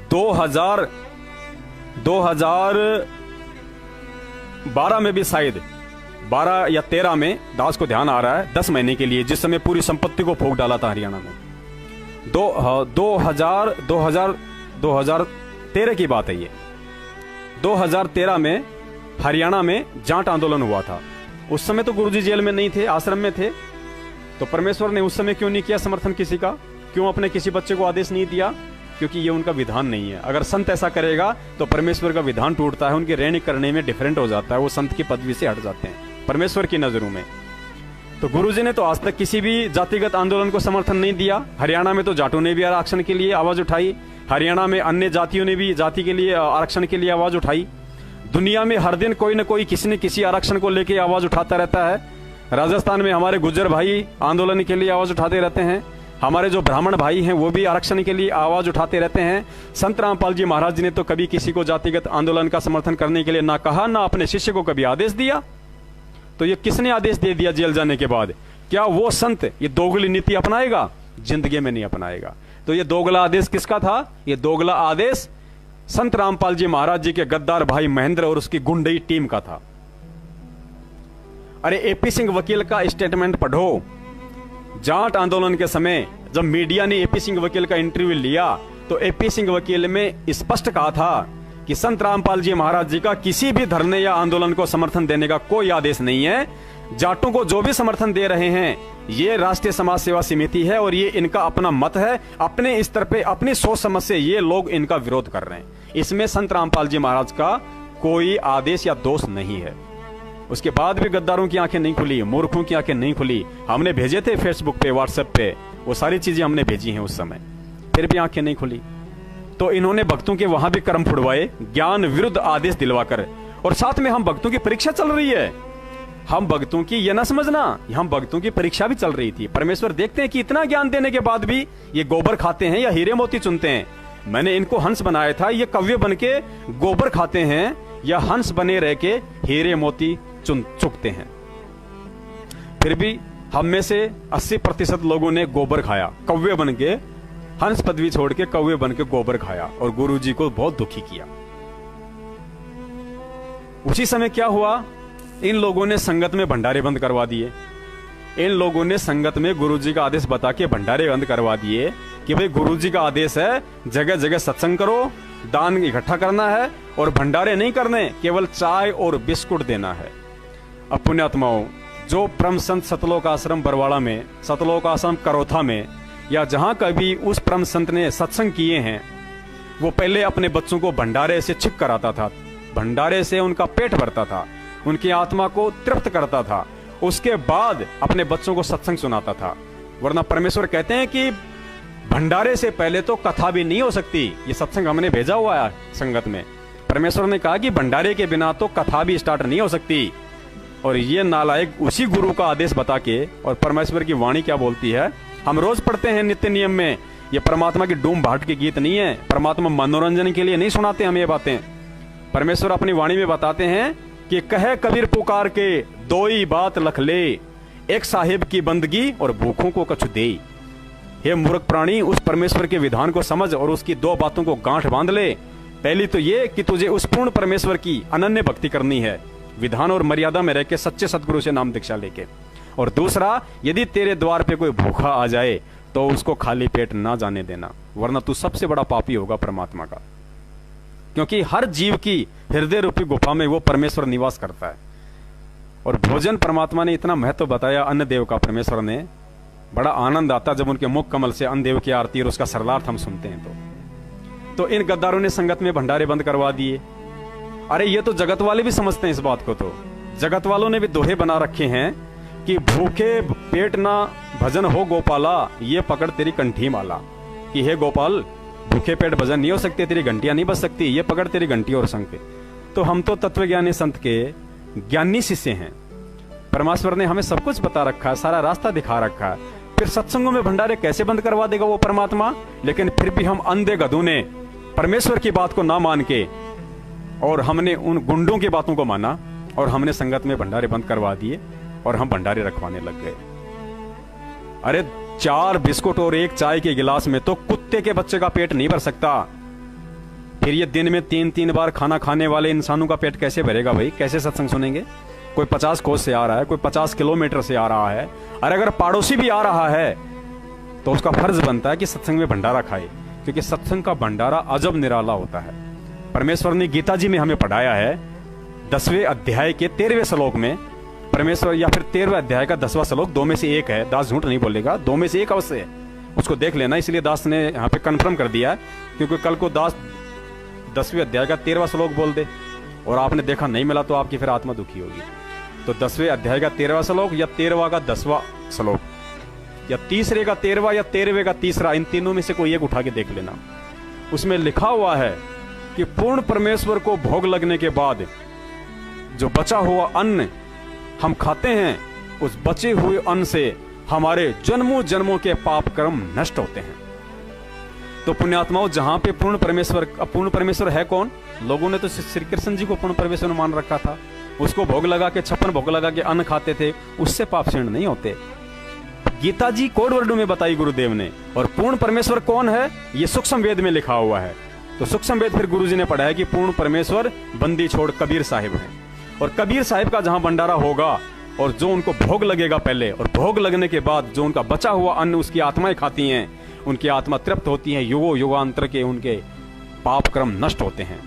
2012 में भी, शायद 12 या 13 में, दास को ध्यान आ रहा है, 10 महीने के लिए, जिस समय पूरी संपत्ति को फूंक डाला था हरियाणा में। 2013 की बात है ये। 2013 में हरियाणा में जाट आंदोलन हुआ था। उस समय तो गुरुजी जेल में नहीं थे, आश्रम में थे, तो परमेश्वर ने उस समय क्यों नहीं किया समर्थन किसी का? क्यों अपने किसी बच्चे को आदेश नहीं दिया? क्योंकि ये उनका विधान नहीं है। अगर संत ऐसा करेगा तो परमेश्वर का विधान टूटता है, उनके रहने करने में डिफरेंट हो जाता है, वो संत की पदवी से हट जाते हैं परमेश्वर की नजरों में। तो गुरुजी ने तो आज तक किसी भी जातिगत आंदोलन को समर्थन नहीं दिया। हरियाणा में तो जाटों ने भी आरक्षण के लिए आवाज उठाई, हरियाणा में अन्य जातियों ने भी जाति के लिए आरक्षण के लिए आवाज उठाई। दुनिया में हर दिन कोई न कोई किसी न किसी आरक्षण को लेकर आवाज उठाता रहता है। राजस्थान में हमारे गुज्जर भाई आंदोलन के लिए आवाज उठाते रहते हैं, हमारे जो ब्राह्मण भाई हैं वो भी आरक्षण के लिए आवाज उठाते रहते हैं। संत रामपाल जी महाराज जी ने तो कभी किसी को जातिगत आंदोलन का समर्थन करने के लिए ना कहा, ना अपने शिष्य को कभी आदेश दिया। तो ये किसने आदेश दे दिया जेल जाने के बाद? क्या वो संत ये दोगली नीति अपनाएगा? जिंदगी में नहीं अपनाएगा। तो ये दोगला आदेश किसका था? ये दोगला आदेश संत रामपाल जी महाराज जी के गद्दार भाई महेंद्र और उसकी गुंडई टीम का था। अरे एपी सिंह वकील का स्टेटमेंट पढ़ो। जाट आंदोलन के समय जब मीडिया ने एपी सिंह वकील का इंटरव्यू लिया तो एपी सिंह वकील में स्पष्ट कहा था कि संत रामपाल जी महाराज जी का किसी भी धरने या आंदोलन को समर्थन देने का कोई आदेश नहीं है। जाटों को जो भी समर्थन दे रहे हैं ये राष्ट्रीय समाज सेवा समिति है और ये इनका अपना मत है, अपने स्तर पे अपनी सोच समझ से ये लोग इनका विरोध कर रहे हैं। इसमें संत रामपाल जी महाराज का कोई आदेश या दोष नहीं है। उसके बाद भी गद्दारों की आंखें नहीं खुली, मूर्खों की आंखें नहीं खुली। हमने भेजे थे फेसबुक पे, व्हाट्सएप पे, वो सारी चीजें हमने भेजी हैं उस समय, फिर भी आंखें नहीं खुली। तो इन्होंने भक्तों के वहां भी कर्म फुड़वाए ज्ञान विरुद्ध आदेश दिलवाकर, और साथ में हम भक्तों की परीक्षा चल रही है। हम भक्तों की, ये ना समझना, हम भक्तों की परीक्षा भी चल रही थी। परमेश्वर देखते हैं कि इतना ज्ञान देने के बाद भी ये गोबर खाते हैं या हीरे मोती चुनते हैं। मैंने इनको हंस बनाया था, ये कव्य बन के गोबर खाते हैं या हंस बने रह के हीरे मोती चुकते हैं। फिर भी हम में से 80% लोगों ने गोबर खाया, कौवे बन के, हंस पदवी छोड़ के कौवे बन के गोबर खाया और गुरुजी को बहुत दुखी किया। उसी समय क्या हुआ? इन लोगों ने संगत में भंडारे बंद करवा दिए। इन लोगों ने संगत में गुरुजी का आदेश बता के भंडारे बंद करवा दिए कि भाई गुरुजी का आदेश है जगह जगह सत्संग करो, दान इकट्ठा करना है और भंडारे नहीं करने, केवल चाय और बिस्कुट देना है। अब पुण्यात्माओं, जो परम संत सतलोक आश्रम बरवाड़ा में, सतलोक आश्रम करोथा में, या जहां कभी उस परम संत ने सत्संग किए हैं, वो पहले अपने बच्चों को भंडारे से छिप कराता था। भंडारे से उनका पेट भरता था, उनकी आत्मा को तृप्त करता था, उसके बाद अपने बच्चों को सत्संग सुनाता था। वरना परमेश्वर कहते हैं कि भंडारे से पहले तो कथा भी नहीं हो सकती। ये सत्संग हमने भेजा हुआ है संगत में। परमेश्वर ने कहा कि भंडारे के बिना तो कथा भी स्टार्ट नहीं हो सकती। और ये नालायक उसी गुरु का आदेश बता के, और परमेश्वर की वाणी क्या बोलती है, हम रोज पढ़ते हैं नित्य नियम में। ये परमात्मा की डूम भाट के गीत नहीं है, परमात्मा मनोरंजन के लिए नहीं सुनाते हमें ये बातें। परमेश्वर अपनी वाणी में बताते हैं कि कहे कबीर पुकार के दो ही बात लख ले, एक साहिब की बंदगी और भूखों को कछु दे। हे मूर्ख प्राणी, उस परमेश्वर के विधान को समझ और उसकी दो बातों को गांठ बांध ले। पहली तो ये कि तुझे उस पूर्ण परमेश्वर की अनन्य भक्ति करनी है, विधान और मर्यादा में रह के सच्चे सदगुरु से नाम दीक्षा लेके। और दूसरा, यदि तेरे द्वार पे कोई भूखा आ जाए तो उसको खाली पेट ना जाने देना, वरना तू सबसे बड़ा पापी होगा परमात्मा का। क्योंकि हर जीव की हृदय रूपी गुफा में वो परमेश्वर निवास करता है। और भोजन परमात्मा ने इतना महत्व बताया अन्न देव का, परमेश्वर ने, बड़ा आनंद आता जब उनके मुख कमल से अन्न देव की आरती और उसका सरलार्थ हम सुनते हैं। तो इन गद्दारों ने संगत में भंडारे बंद करवा दिए। अरे ये तो जगत वाले भी समझते हैं इस बात को। तो जगत वालों ने भी दोहे बना रखे हैं कि भूखे पेट ना भजन हो गोपाला, ये पकड़ तेरी कंठी माला। कि हे गोपाल, भूखे पेट भजन नहीं हो सकते, तेरी घंटियां नहीं बज सकती, ये पकड़ तेरी घंटी और शंख। तो हम तो तत्वज्ञानी संत के ज्ञानी शिष्य हैं। परमेश्वर ने हमें सब कुछ बता रखा है, सारा रास्ता दिखा रखा है। फिर सत्संगों में भंडारे कैसे बंद करवा देगा वो परमात्मा? लेकिन फिर भी हम अंधे गधों ने परमेश्वर की बात को ना मान के, और हमने उन गुंडों की बातों को माना और हमने संगत में भंडारे बंद करवा दिए और हम भंडारे रखवाने लग गए। अरे 4 बिस्कुट और 1 चाय के गिलास में तो कुत्ते के बच्चे का पेट नहीं भर सकता। फिर ये दिन में 3-3 बार खाना खाने वाले इंसानों का पेट कैसे भरेगा भाई? कैसे सत्संग सुनेंगे? कोई 50 कोस से आ रहा है, कोई 50 किलोमीटर से आ रहा है। और अगर पड़ोसी भी आ रहा है तो उसका फर्ज बनता है कि सत्संग में भंडारा खाए, क्योंकि सत्संग का भंडारा अजब निराला होता है। परमेश्वर ने गीता जी में हमें पढ़ाया है 10वें अध्याय के 13वें श्लोक में, परमेश्वर, या फिर 13वें अध्याय का 10वां श्लोक, दो में से एक है, दास झूठ नहीं बोलेगा, दो में से एक अवश्य है, उसको देख लेना। इसलिए दास ने यहाँ पे कन्फर्म कर दिया है, क्योंकि कल को दास 10वें अध्याय का 13वां श्लोक बोल दे और आपने देखा नहीं मिला तो आपकी फिर आत्मा दुखी होगी। तो 10वें अध्याय का 13वां श्लोक या 13वां का 10वां श्लोक या तीसरे का 13वां या 13वें का तीसरा, इन तीनों में से कोई एक उठा के देख लेना। उसमें लिखा हुआ है कि पूर्ण परमेश्वर को भोग लगने के बाद जो बचा हुआ अन्न हम खाते हैं, उस बचे हुए अन्न से हमारे जन्मों जन्मों के पाप कर्म नष्ट होते हैं। तो पुण्यात्माओं, जहां पे पूर्ण परमेश्वर है कौन? लोगों ने तो श्री कृष्ण जी को पूर्ण परमेश्वर मान रखा था, उसको भोग लगा के 56 भोग लगा के अन्न खाते थे, उससे पाप क्षीण नहीं होते। गीता जी कोड वर्ड में बताई गुरुदेव ने। और पूर्ण परमेश्वर कौन है, ये सूक्ष्म वेद में लिखा हुआ है। तो सूक्ष्म वेद फिर गुरु जी ने पढ़ाया कि पूर्ण परमेश्वर बंदी छोड़ कबीर साहिब है। और कबीर साहिब का जहां भंडारा होगा और जो उनको भोग लगेगा पहले, और भोग लगने के बाद जो उनका बचा हुआ अन्न उसकी आत्माएं खाती हैं, उनकी आत्मा तृप्त होती है, युगों युगांतर के उनके पाप कर्म नष्ट होते हैं।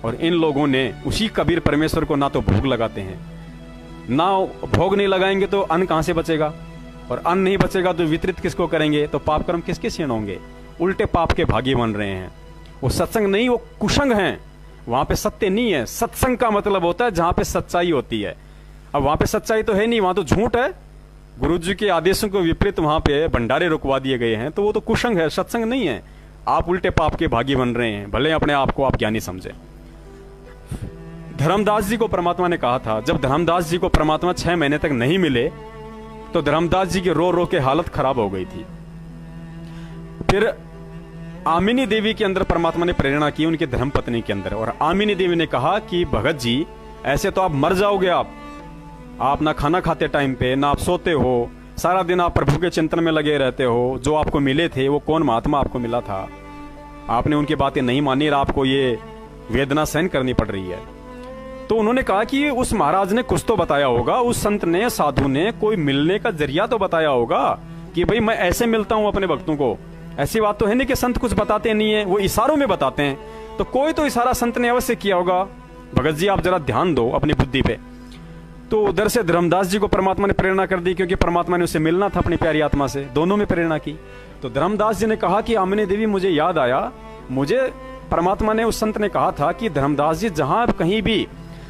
और इन लोगों ने उसी कबीर परमेश्वर को ना तो भोग लगाते हैं, ना भोग नहीं लगाएंगे तो अन्न कहां से बचेगा, और अन्न नहीं बचेगा तो वितरित किसको करेंगे, तो पाप कर्म किसके क्षीण होंगे, उल्टे पाप के भागी बन रहे हैं। वो सत्संग नहीं, वो कुसंग हैं। वहां पे सत्य नहीं है। सत्संग का मतलब होता है जहां पे सच्चाई होती है। अब वहां पे सच्चाई तो है नहीं, वहां तो झूठ है। गुरु जी के आदेशों के विपरीत वहां पे भंडारे रुकवा दिए गए हैं, तो वो तो कुसंग है, सत्संग नहीं है। आप उल्टे पाप के भागी बन रहे हैं, भले अपने आप को आप ज्ञानी समझे। धर्मदास जी को परमात्मा ने कहा था, जब धर्मदास जी को परमात्मा 6 महीने तक नहीं मिले तो धर्मदास जी की रो रो के हालत खराब हो गई थी। फिर आमिनी देवी के अंदर परमात्मा ने प्रेरणा की, उनकी धर्मपत्नी के अंदर। और आमिनी देवी ने कहा कि भगत जी, ऐसे तो आप मर जाओगे। आप ना खाना खाते टाइम पे, ना आप सोते हो, सारा दिन आप प्रभु के चिंतन में लगे रहते हो। जो आपको मिले थे वो कौन महात्मा आपको मिला था, आपने उनकी बातें नहीं मानी और आपको ये वेदना सहन करनी पड़ रही है। तो उन्होंने कहा कि उस महाराज ने कुछ तो बताया होगा, उस संत ने, साधु ने कोई मिलने का जरिया तो बताया होगा कि भाई मैं ऐसे मिलता हूं अपने भक्तों को। ऐसी बात तो है नहीं कि संत कुछ बताते नहीं है, वो इशारों में बताते हैं। तो कोई तो इशारा संत ने अवश्य किया होगा। भगत जी आप जरा ध्यान दो अपनी बुद्धि पे। तो उधर से धर्मदास जी को परमात्मा ने प्रेरणा कर दी, क्योंकि परमात्मा ने उससे मिलना था अपनी प्यारी आत्मा से। दोनों में प्रेरणा की। तो धर्मदास जी ने कहा कि आमिनी देवी, मुझे याद आया, मुझे परमात्मा ने, उस संत ने कहा था कि धर्मदास जी, जहां कहीं भी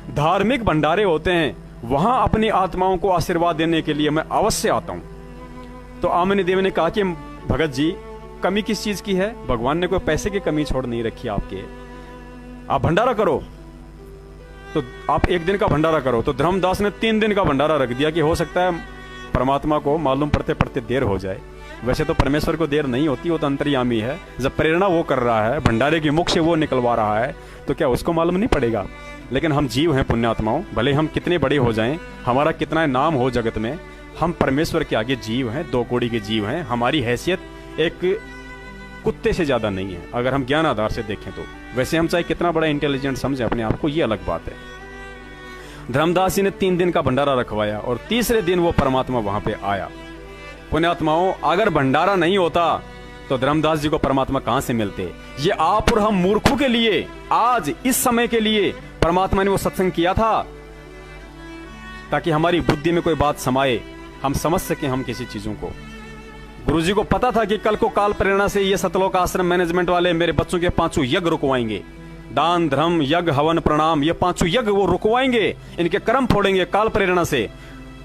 धार्मिक भंडारे होते हैं वहां अपनी आत्माओं को आशीर्वाद देने के लिए मैं अवश्य आता हूं। तो आमिनी देवी ने कहा कि भगत जी, कमी किस चीज की है? भगवान ने कोई पैसे की कमी छोड़ नहीं रखी आपके, आप भंडारा करो। तो आप 1 दिन का भंडारा करो। तो धर्मदास ने 3 दिन का भंडारा रख दिया कि हो सकता है परमात्मा को मालूम पड़ते पड़ते देर हो जाए। वैसे तो परमेश्वर को देर नहीं होती, वो तो अंतर्यामी है। जब प्रेरणा वो कर रहा है, भंडारे की मुख से वो निकलवा रहा है, तो क्या उसको मालूम नहीं पड़ेगा? लेकिन हम जीव हैं पुण्यात्माओं, भले हम कितने बड़े हो जाएं, हमारा कितना नाम हो जगत में, हम परमेश्वर के आगे जीव हैं, 2 कौड़ी के जीव हैं। हमारी हैसियत एक कुत्ते से ज्यादा नहीं है अगर हम ज्ञान आधार से देखें तो। वैसे हम चाहे कितना बड़ा इंटेलिजेंट समझे अपने आप को, ये अलग बात है। धर्मदास जी ने 3 दिन का भंडारा रखवाया और तीसरे दिन वो परमात्मा वहां पे आया। पुण्यात्माओं, अगर भंडारा नहीं होता तो धर्मदास जी को परमात्मा कहां से मिलते? ये आप और हम मूर्खों के लिए, आज इस समय के लिए परमात्मा ने वो सत्संग किया था ताकि हमारी बुद्धि में कोई बात समाये, हम समझ सके हम किसी चीजों को। गुरुजी को पता था कि कल को काल प्रेरणा से ये सतलोक आश्रम मैनेजमेंट वाले मेरे बच्चों के 5 यज्ञ रुकवाएंगे। दान, धर्म, यज्ञ, हवन, प्रणाम, ये 5 यज्ञ वो रुकवाएंगे, इनके कर्म फोड़ेंगे काल प्रेरणा से।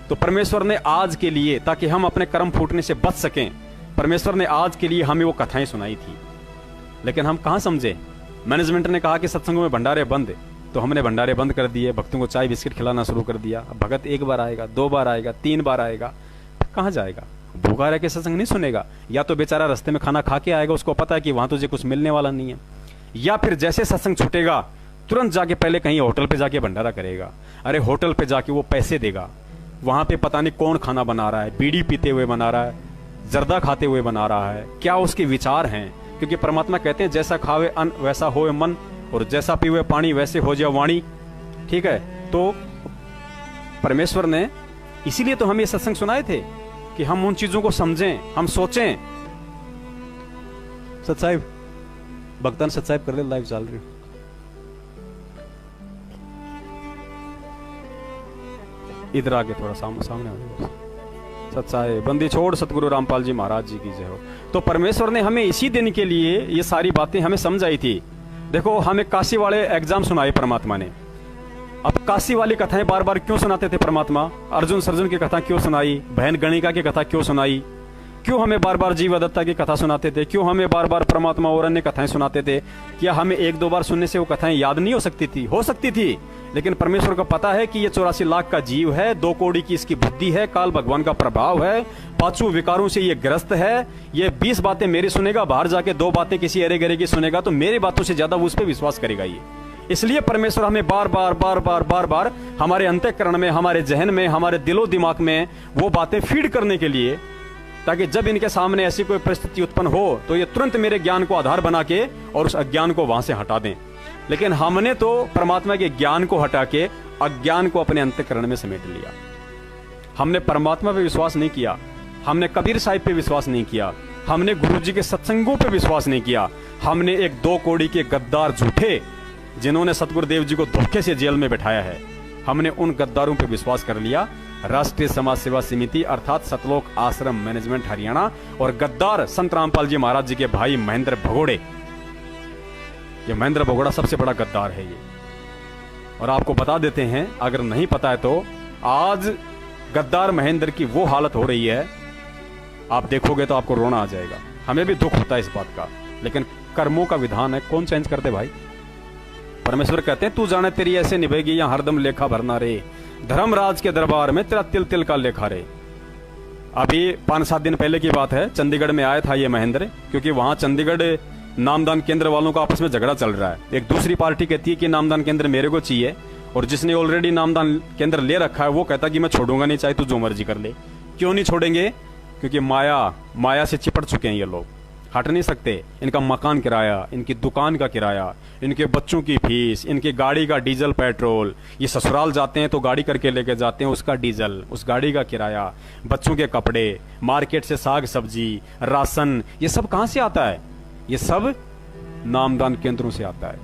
तो परमेश्वर ने आज के लिए, ताकि हम अपने कर्म फूटने से बच सकें, परमेश्वर ने आज के लिए हमें वो कथाएं सुनाई थी। लेकिन हम कहां समझे। मैनेजमेंट ने कहा कि सत्संगों में भंडारे बंद, तो हमने भंडारे बंद कर दिए, भक्तों को चाय बिस्किट खिलाना शुरू कर दिया। अब भगत 1 बार आएगा, 2 बार आएगा, 3 बार आएगा, कहां जाएगा? भूखा रह के सत्संग नहीं सुनेगा। या तो बेचारा रास्ते में खाना खा के आएगा, उसको पता है कि वहां तुझे कुछ मिलने वाला नहीं है, या फिर जैसे सत्संग छूटेगा तुरंत जाके पहले कहीं होटल पे जाके भंडारा करेगा। अरे होटल पे जाके वो पैसे देगा, वहां पे पता नहीं कौन खाना बना रहा है, बीड़ी पीते हुए बना रहा है, जर्दा खाते हुए बना रहा है, क्या उसके विचार हैं। क्योंकि परमात्मा कहते हैं जैसा खावे अन्न वैसा होए मन, और जैसा पीवे पानी वैसे हो जाए वाणी। ठीक है, तो परमेश्वर ने इसीलिए तो हम ये सत्संग सुनाए थे कि हम उन चीजों को समझें, हम सोचें। सत्साहिब भक्तान सत्साहिब कर ले, लाइव चल रही इधर आके थोड़ा सामने आ जाओ। सच्चाई बंदी छोड़ सतगुरु रामपाल जी महाराज जी की जय हो। तो परमेश्वर ने हमें इसी दिन के लिए ये सारी बातें हमें समझाई थी। देखो, हमें काशी वाले एग्जाम सुनाए परमात्मा ने। अब काशी वाली कथाएं बार बार क्यों सुनाते थे परमात्मा? अर्जुन सर्जुन की कथा क्यों सुनाई? बहन गणिका की कथा क्यों सुनाई? क्यों हमें बार बार जीवदत्ता की कथा सुनाते थे? क्यों हमें बार बार परमात्मा और अन्य कथाएं सुनाते थे? क्या हमें एक दो बार सुनने से वो कथाएं याद नहीं हो सकती थी? हो सकती थी, लेकिन परमेश्वर को पता है कि ये 84 लाख का जीव है, 2 कौड़ी की इसकी बुद्धि है, काल भगवान का प्रभाव है, 5 विकारों से ये ग्रस्त है। ये 20 बातें मेरी सुनेगा, बाहर जाके 2 बातें किसी अरे गरे की सुनेगा, तो मेरी बातों से ज्यादा वो उस पर विश्वास करेगा। ये इसलिए परमेश्वर हमें बार बार हमारे अंतःकरण में, हमारे जहन में, हमारे दिलो दिमाग में वो बातें फीड करने के लिए, ताकि जब इनके सामने ऐसी कोई परिस्थिति उत्पन्न हो तो ये तुरंत मेरे ज्ञान को आधार बना के और उस अज्ञान को वहां से हटा दें। लेकिन हमने तो परमात्मा के ज्ञान को हटा के अज्ञान को अपने अंतःकरण में समेट लिया। हमने परमात्मा पे विश्वास नहीं किया, हमने कबीर साहिब पे विश्वास नहीं किया, हमने गुरु जी के सत्संगों पे विश्वास नहीं किया। हमने एक 2 कौड़ी के गद्दार झूठे, जिन्होंने सतगुरुदेव जी को धोखे से जेल में बैठाया है, हमने उन गद्दारों पे विश्वास कर लिया। राष्ट्रीय समाज सेवा समिति अर्थात सतलोक आश्रम मैनेजमेंट हरियाणा और गद्दार संत रामपाल जी महाराज जी के भाई महेंद्र भगोड़े। ये महेंद्र भगोड़ा सबसे बड़ा गद्दार है ये। और आपको बता देते हैं, अगर नहीं पता है तो, आज गद्दार महेंद्र की वो हालत हो रही है, आप देखोगे तो आपको रोना आ जाएगा। हमें भी दुख होता है इस बात का, लेकिन कर्मों का विधान है, कौन चेंज करते भाई? परमेश्वर कहते हैं, तू जाने तेरी ऐसे निभेगी यहाँ हरदम लेखा भरना रे, धर्मराज के दरबार में तेरा तिल तिल का लेखा रे। अभी 5-7 दिन पहले की बात है, चंडीगढ़ में आया था ये महेंद्र, क्योंकि वहां चंडीगढ़ नामदान केंद्र वालों का आपस में झगड़ा चल रहा है। एक दूसरी पार्टी कहती है कि नामदान केंद्र मेरे को चाहिए, और जिसने ऑलरेडी नामदान केंद्र ले रखा है वो कहता कि मैं छोड़ूंगा नहीं, चाहे तू जो मर्जी कर ले। क्यों नहीं छोड़ेंगे? क्योंकि माया से चिपट चुके हैं ये लोग, हट नहीं सकते। इनका मकान किराया, इनकी दुकान का किराया, इनके बच्चों की फीस, इनकी गाड़ी का डीजल पेट्रोल, ये ससुराल जाते हैं तो गाड़ी करके लेके जाते हैं, उसका डीजल, उस गाड़ी का किराया, बच्चों के कपड़े, मार्केट से साग सब्जी, राशन, ये सब कहां से आता है? ये सब नामदान केंद्रों से आता है।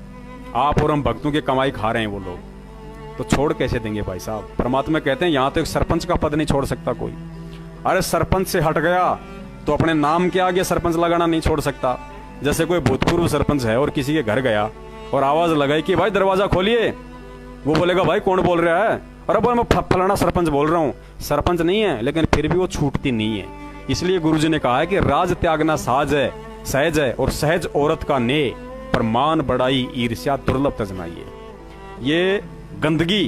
आप और हम भक्तों की कमाई खा रहे हैं वो लोग, तो छोड़ कैसे देंगे भाई साहब? परमात्मा कहते हैं यहां तो एक सरपंच का पद नहीं छोड़ सकता कोई। अरे सरपंच से हट गया तो अपने नाम के आगे सरपंच लगाना नहीं छोड़ सकता। जैसे कोई भूतपूर्व सरपंच है और किसी के घर गया और आवाज लगाई कि भाई दरवाजा खोलिए, वो बोलेगा भाई कौन बोल रहा है? अरे बोल मैं फलाना सरपंच बोल रहा हूँ। सरपंच नहीं है, लेकिन फिर भी वो छूटती नहीं है। इसलिए गुरुजी ने कहा है कि राज त्यागना साज है, सहज है, और सहज औरत का ने, पर मान बड़ाई ईर्ष्या दुर्लभ तजनाइए। ये गंदगी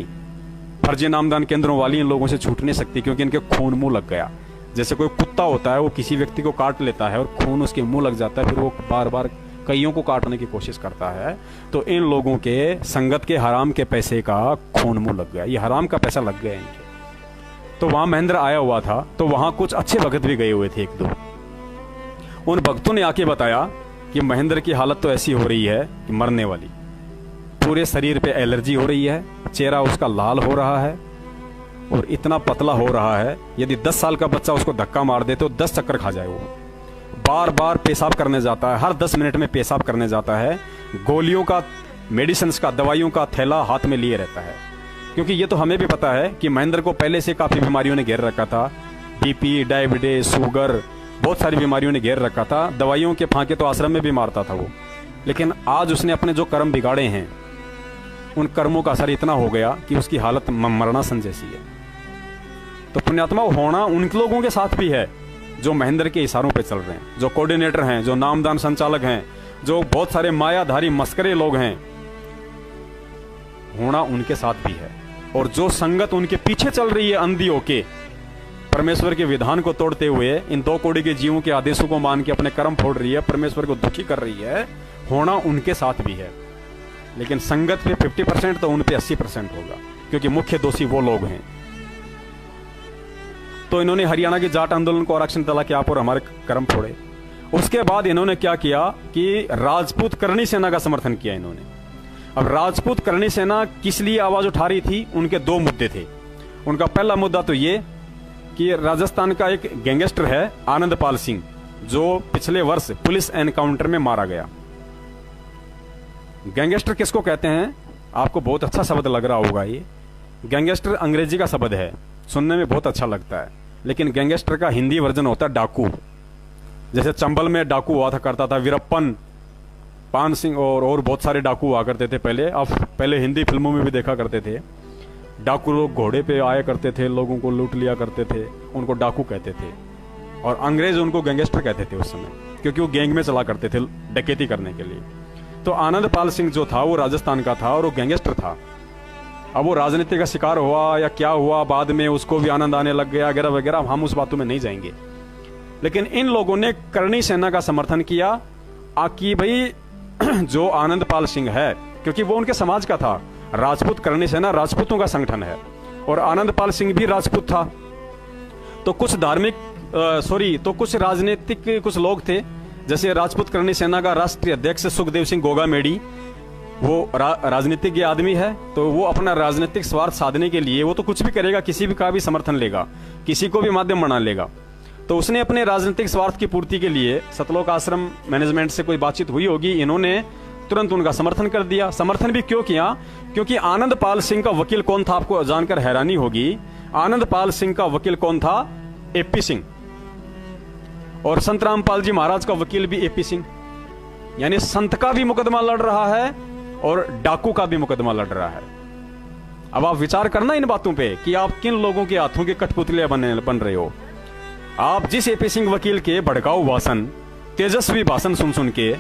फर्जी नामदान केंद्रों वाली इन लोगों से छूट नहीं सकती, क्योंकि इनके खून मुंह लग गया। जैसे कोई कुत्ता होता है, वो किसी व्यक्ति को काट लेता है और खून उसके मुंह लग जाता है, फिर वो बार बार कईयों को काटने की कोशिश करता है। तो इन लोगों के संगत के हराम के पैसे का खून मुंह लग गया, ये हराम का पैसा लग गया इनके। तो वहां महेंद्र आया हुआ था, तो वहां कुछ अच्छे भक्त भी गए हुए थे 1-2। उन भक्तों ने आके बताया कि महेंद्र की हालत तो ऐसी हो रही है कि मरने वाली, पूरे शरीर पे एलर्जी हो रही है, चेहरा उसका लाल हो रहा है और इतना पतला हो रहा है, यदि 10 साल का बच्चा उसको धक्का मार दे तो 10 चक्कर खा जाए। वो बार बार पेशाब करने जाता है, हर 10 मिनट में पेशाब करने जाता है, गोलियों का, मेडिसिन का, दवाइयों का थैला हाथ में लिए रहता है। क्योंकि ये तो हमें भी पता है कि महेंद्र को पहले से काफी बीमारियों ने घेर रखा था, बीपी, डायबिटीज, शुगर, बहुत सारी बीमारियों ने घेर रखा था। दवाइयों के फांके तो आश्रम में भी मारता था वो। लेकिन आज उसने अपने जो कर्म बिगाड़े हैं, उन कर्मों का असर इतना हो गया कि उसकी हालत मरणासन जैसी है। तो पुण्यात्मा होना उन लोगों के साथ भी है जो महेंद्र के इशारों पे चल रहे हैं, जो कोऑर्डिनेटर हैं, जो नामदान संचालक हैं, जो बहुत सारे मायाधारी मस्करे लोग हैं, होना उनके साथ भी है। और जो संगत उनके पीछे चल रही है अंधी होके, परमेश्वर के विधान को तोड़ते हुए, इन 2 कौड़ी के जीवों के आदेशों को मान के अपने कर्म फोड़ रही है, परमेश्वर को दुखी कर रही है, होना उनके साथ भी है। लेकिन संगत पे 50% तो उन पे 80% होगा, क्योंकि मुख्य दोषी वो लोग हैं। तो इन्होंने हरियाणा के जाट आंदोलन को आरक्षण तला के आप और हमारे कर्म फोड़े। उसके बाद इन्होंने क्या किया कि राजपूत करणी सेना का समर्थन किया इन्होंने। अब राजपूत करणी सेना किस लिए आवाज उठा रही थी? उनके 2 मुद्दे थे। उनका पहला मुद्दा तो ये कि राजस्थान का एक गैंगस्टर है आनंदपाल सिंह, जो पिछले वर्ष पुलिस एनकाउंटर में मारा गया। गैंगस्टर किसको कहते हैं? आपको बहुत अच्छा शब्द लग रहा होगा ये। गैंगस्टर अंग्रेजी का शब्द है, सुनने में बहुत अच्छा लगता है, लेकिन गैंगस्टर का हिंदी वर्जन होता है डाकू। जैसे चंबल में डाकू हुआ था करता था, वीरप्पन, पान सिंह और बहुत सारे डाकू हुआ करते थे पहले। अब पहले हिंदी फिल्मों में भी देखा करते थे, डाकू लोग घोड़े पे आया करते थे, लोगों को लूट लिया करते थे, उनको डाकू कहते थे। और अंग्रेज उनको गैंगस्टर कहते थे उस समय, क्योंकि वो गैंग में चला करते थे डकैती करने के लिए। तो आनंद पाल सिंह जो था वो राजस्थान का था और वो गैंगस्टर था। अब वो राजनीति का शिकार हुआ या क्या हुआ, बाद में उसको भी आनंद आने लग गया वगैरह वगैरह, हम उस बातों में नहीं जाएंगे। लेकिन इन लोगों ने करणी सेना का समर्थन किया कि भाई जो आनंद पाल सिंह है, क्योंकि वो उनके समाज का था, राजपूत करणी सेना राजपूतों का संगठन है और आनंद पाल सिंह भी राजपूत था। तो कुछ तो कुछ राजनीतिक कुछ लोग थे, जैसे राजपूत करणी सेना का राष्ट्रीय अध्यक्ष सुखदेव सिंह गोगामेडी, वो राजनीतिक आदमी है, तो वो अपना राजनीतिक स्वार्थ साधने के लिए वो तो कुछ भी करेगा, किसी भी का भी समर्थन लेगा, किसी को भी माध्यम बना लेगा। तो उसने अपने राजनीतिक स्वार्थ की पूर्ति के लिए सतलोक आश्रम मैनेजमेंट से कोई बातचीत हुई होगी, इन्होंने तुरंत उनका समर्थन कर दिया। समर्थन भी क्यों किया? क्योंकि आनंद पाल सिंह का वकील कौन था, आपको जानकर हैरानी होगी। आनंद पाल सिंह का वकील कौन था? एपी सिंह। और संत रामपाल जी महाराज का वकील भी एपी सिंह। यानी संत का भी मुकदमा लड़ रहा है और डाकू का भी मुकदमा लड़ रहा है। अब आप विचार करना इन बातों पे कि आप किन लोगों के हाथों के कठपुतलियां बन रहे हो। आप जिस एपी सिंह वकील के भड़काऊ भाषण, तेजस्वी भाषण सुन के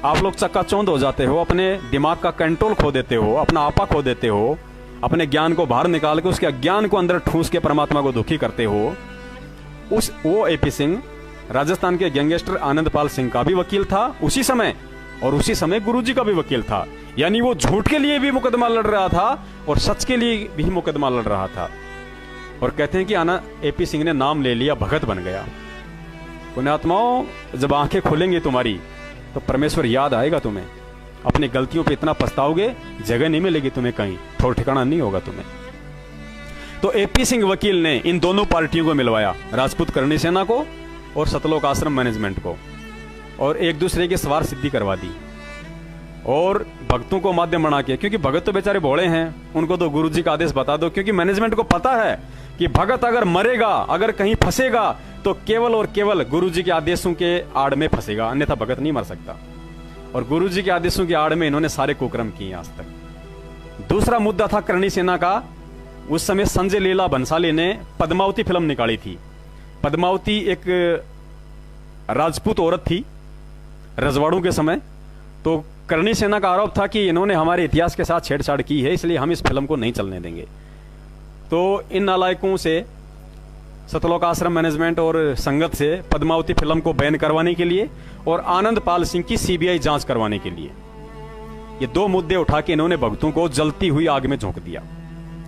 आप लोग चक्काचौंध हो जाते हो, अपने दिमाग का कंट्रोल खो देते हो, अपना आपा खो देते हो, अपने ज्ञान को बाहर निकाल के उसके अज्ञान को अंदर ठूस के परमात्मा को दुखी करते हो। वो एपी सिंह राजस्थान के गैंगस्टर आनंद पाल सिंह का भी वकील था उसी समय, और उसी समय गुरुजी का भी वकील था। यानी वो झूठ के लिए भी मुकदमा लड़ रहा था और सच के लिए भी मुकदमा लड़ रहा था। और कहते हैं कि एपी सिंह ने नाम ले लिया, भगत बन गया। पुण्यात्माओं, जब आंखें खुलेंगी तुम्हारी तो परमेश्वर याद आएगा तुम्हें। अपनी गलतियों पे इतना पछताओगे, जगह नहीं मिलेगी तुम्हें, कहीं ठौर ठिकाना नहीं होगा तुम्हें। तो एपी सिंह वकील ने इन दोनों पार्टियों को मिलवाया, राजपूत करणी सेना को और सतलोक आश्रम मैनेजमेंट को, और एक दूसरे की स्वार्थ सिद्धि करवा दी। और भक्तों को माध्यम बना के, क्योंकि भगत तो बेचारे भोले हैं, उनको तो गुरुजी का आदेश बता दो, क्योंकि मैनेजमेंट को पता है कि भगत अगर मरेगा, अगर कहीं फंसेगा तो केवल और केवल गुरुजी के आदेशों के आड़ में फंसेगा, अन्यथा भगत नहीं मर सकता। और गुरुजी के आदेशों की आड़ में इन्होंने सारे कुकर्म किए आज तक। दूसरा मुद्दा था करणी सेना का। उस समय संजय लीला भंसाली ने पद्मावती फिल्म निकाली थी। पद्मावती एक राजपूत औरत थी रजवाड़ों के समय। तो करणी सेना का आरोप था कि इन्होंने हमारे इतिहास के साथ छेड़छाड़ की है, इसलिए हम इस फिल्म को नहीं चलने देंगे। तो इन नालायकों से सतलोक आश्रम मैनेजमेंट और संगत से पद्मावती फिल्म को बैन करवाने के लिए और आनंद पाल सिंह की सीबीआई जांच करवाने के लिए ये दो मुद्दे उठा के इन्होंने भक्तों को जलती हुई आग में झोंक दिया,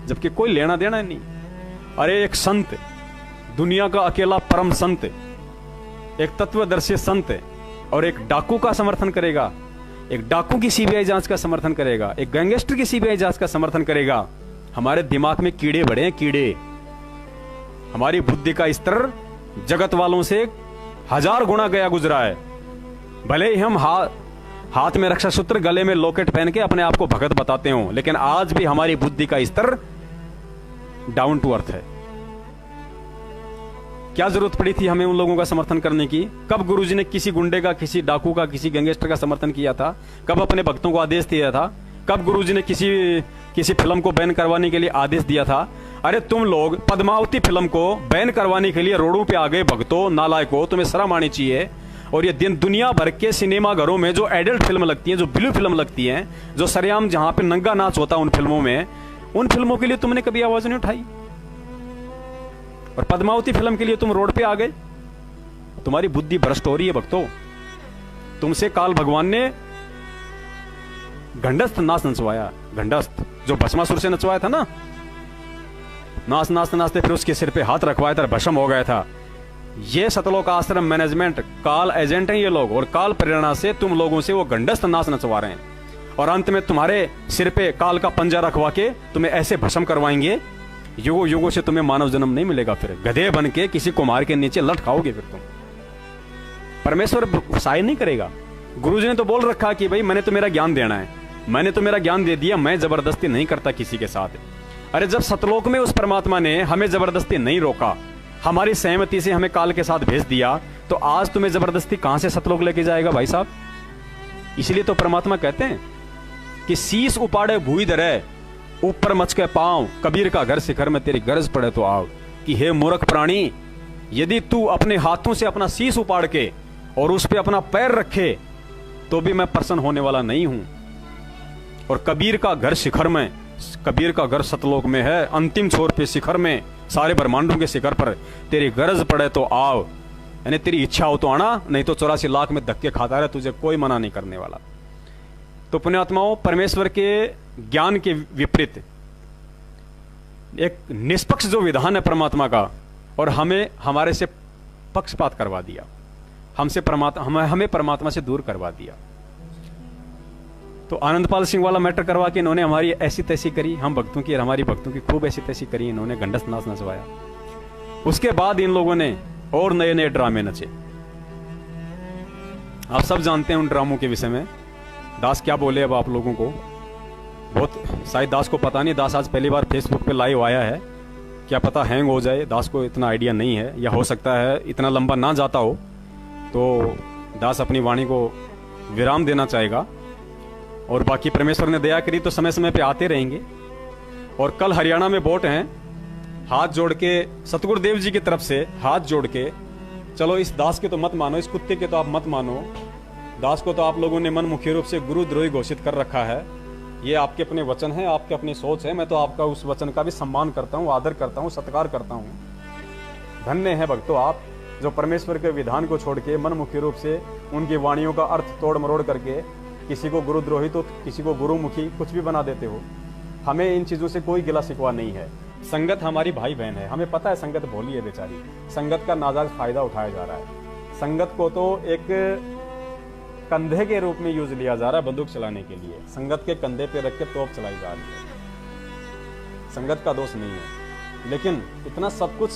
जबकि कोई लेना देना नहीं। अरे एक संत, दुनिया का अकेला परम संत, एक तत्वदर्शी संत और एक डाकू का समर्थन करेगा, एक डाकू की सीबीआई जांच का समर्थन करेगा, एक गैंगस्टर की सीबीआई जांच का समर्थन करेगा। हमारे दिमाग में कीड़े बढ़े हैं, कीड़े। हमारी बुद्धि का स्तर जगत वालों से 1000 गुना गया गुजरा है। भले ही हम हाथ में रक्षा सूत्र, गले में लॉकेट पहन के अपने आप को भगत बताते हो, लेकिन आज भी हमारी बुद्धि का स्तर डाउन टू अर्थ है। क्या जरूरत पड़ी थी हमें उन लोगों का समर्थन करने की? कब गुरुजी ने किसी गुंडे का, किसी डाकू का, किसी गैंगस्टर का समर्थन किया था? कब अपने भक्तों को आदेश दिया था? कब गुरुजी ने किसी फिल्म को बैन करवाने के लिए आदेश दिया था? अरे तुम लोग पद्मावती फिल्म को बैन करवाने के लिए रोडों पे आ गए भक्तों, नालायकों, तुम्हें शर्म आनी चाहिए। और ये दिन दुनिया भर के सिनेमा घरों में जो एडल्ट फिल्म लगती है, जो ब्लू फिल्म लगती है, जो सरेआम जहां पे नंगा नाच होता है उन फिल्मों में, उन फिल्मों के लिए तुमने कभी आवाज नहीं उठाई। और पद्मावती फिल्म के लिए तुम रोड पे आ गए। तुम्हारी बुद्धि भ्रष्ट हो रही है भक्तों। तुमसे काल भगवान ने घंडस्थ नाच नचवाया, घंडस्थ जो भस्मासुर से नचवाया था ना, नाच नाचते नाचते फिर उसके सिर पे हाथ रखवाया था, भस्म हो गया था। ये सतलोक आश्रम मैनेजमेंट काल एजेंट हैं ये लोग, और काल प्रेरणा से तुम लोगों से वो घंडस्थ नाच नचवा रहे हैं, और अंत में तुम्हारे सिर पे काल का पंजा रखवा के तुम्हें ऐसे भस्म करवाएंगे, युगों युगों से तुम्हें मानव जन्म नहीं मिलेगा। फिर गधे बन के किसी कुम्हार के नीचे लट खाओगे फिर तुम। परमेश्वर सहाय नहीं करेगा। गुरुजी ने तो बोल रखा कि भाई मैंने तो मेरा ज्ञान देना है, मैंने तो मेरा ज्ञान दे दिया, मैं जबरदस्ती नहीं करता किसी के साथ। अरे जब सतलोक में उस परमात्मा ने हमें जबरदस्ती नहीं रोका, हमारी सहमति से हमें काल के साथ भेज दिया, तो आज तुम्हें जबरदस्ती कहां से सतलोक लेके जाएगा भाई साहब? इसलिए तो परमात्मा कहते हैं कि शीश उपाड़े भूई धरे, ऊपर मचके पांव, कबीर का घर शिखर में तेरी गरज पड़े तो आओ। कि हे मूर्ख प्राणी, यदि तू अपने हाथों से अपना शीश उपाड़ के और उस पे अपना पैर रखे तो भी मैं प्रसन्न होने वाला नहीं हूं। और कबीर का घर शिखर में, कबीर का घर सतलोक में है, अंतिम छोर पे शिखर में, सारे ब्रह्मांडों के शिखर पर तेरी गरज पड़े तो आओ, यानी तेरी इच्छा हो तो आना, नहीं तो 84 लाख में धक्के खाता रहे, तुझे कोई मना नहीं करने वाला। तो पुण्यात्माओं, परमेश्वर के ज्ञान के विपरीत एक निष्पक्ष जो विधान है परमात्मा का, और हमें हमारे से पक्षपात करवा दिया, हमें परमात्मा से दूर करवा दिया। तो आनंदपाल सिंह वाला मैटर करवा के इन्होंने हमारी ऐसी तैसी करी, हम भक्तों की, हमारी भक्तों की खूब ऐसी तैसी करी, इन्होंने गंडस नाच नचवाया। उसके बाद इन लोगों ने और नए नए ड्रामे नचे। आप सब जानते हैं उन ड्रामों के विषय में। दास क्या बोले अब आप लोगों को, बहुत शायद दास को पता नहीं, दास आज पहली बार फेसबुक पे लाइव आया है, क्या पता हैंग हो जाए, दास को इतना आइडिया नहीं है, या हो सकता है इतना लंबा ना जाता हो, तो दास अपनी वाणी को विराम देना चाहेगा। और बाकी परमेश्वर ने दया करी तो समय समय पे आते रहेंगे। और कल हरियाणा में वोट हैं, हाथ जोड़ के सतगुरुदेव जी की तरफ से हाथ जोड़ के, चलो इस दास के तो मत मानो, इस कुत्ते के तो आप मत मानो, दास को तो आप लोगों ने मनमुखी रूप से गुरुद्रोही घोषित कर रखा है, ये आपके अपने वचन है, आपके अपनी सोच है, मैं तो आपका उस वचन का भी सम्मान करता हूँ, आदर करता हूँ, सत्कार करता हूँ। धन्य है भक्तों आप, जो परमेश्वर के विधान को छोड़ के मनमुखी रूप से उनकी वाणियों का अर्थ तोड़ मरोड़ करके किसी को गुरुद्रोही तो किसी को गुरुमुखी कुछ भी बना देते हो। हमें इन चीजों से कोई गिला शिकवा नहीं है। संगत हमारी भाई बहन है, हमें पता है संगत भोली है बेचारी, संगत का नाजायज फायदा उठाया जा रहा है। संगत को तो एक कंधे के रूप में यूज लिया जा रहा है बंदूक चलाने के लिए, संगत के कंधे पे रख के तोप चलाई जा रही है। संगत का दोष नहीं है, लेकिन इतना सब कुछ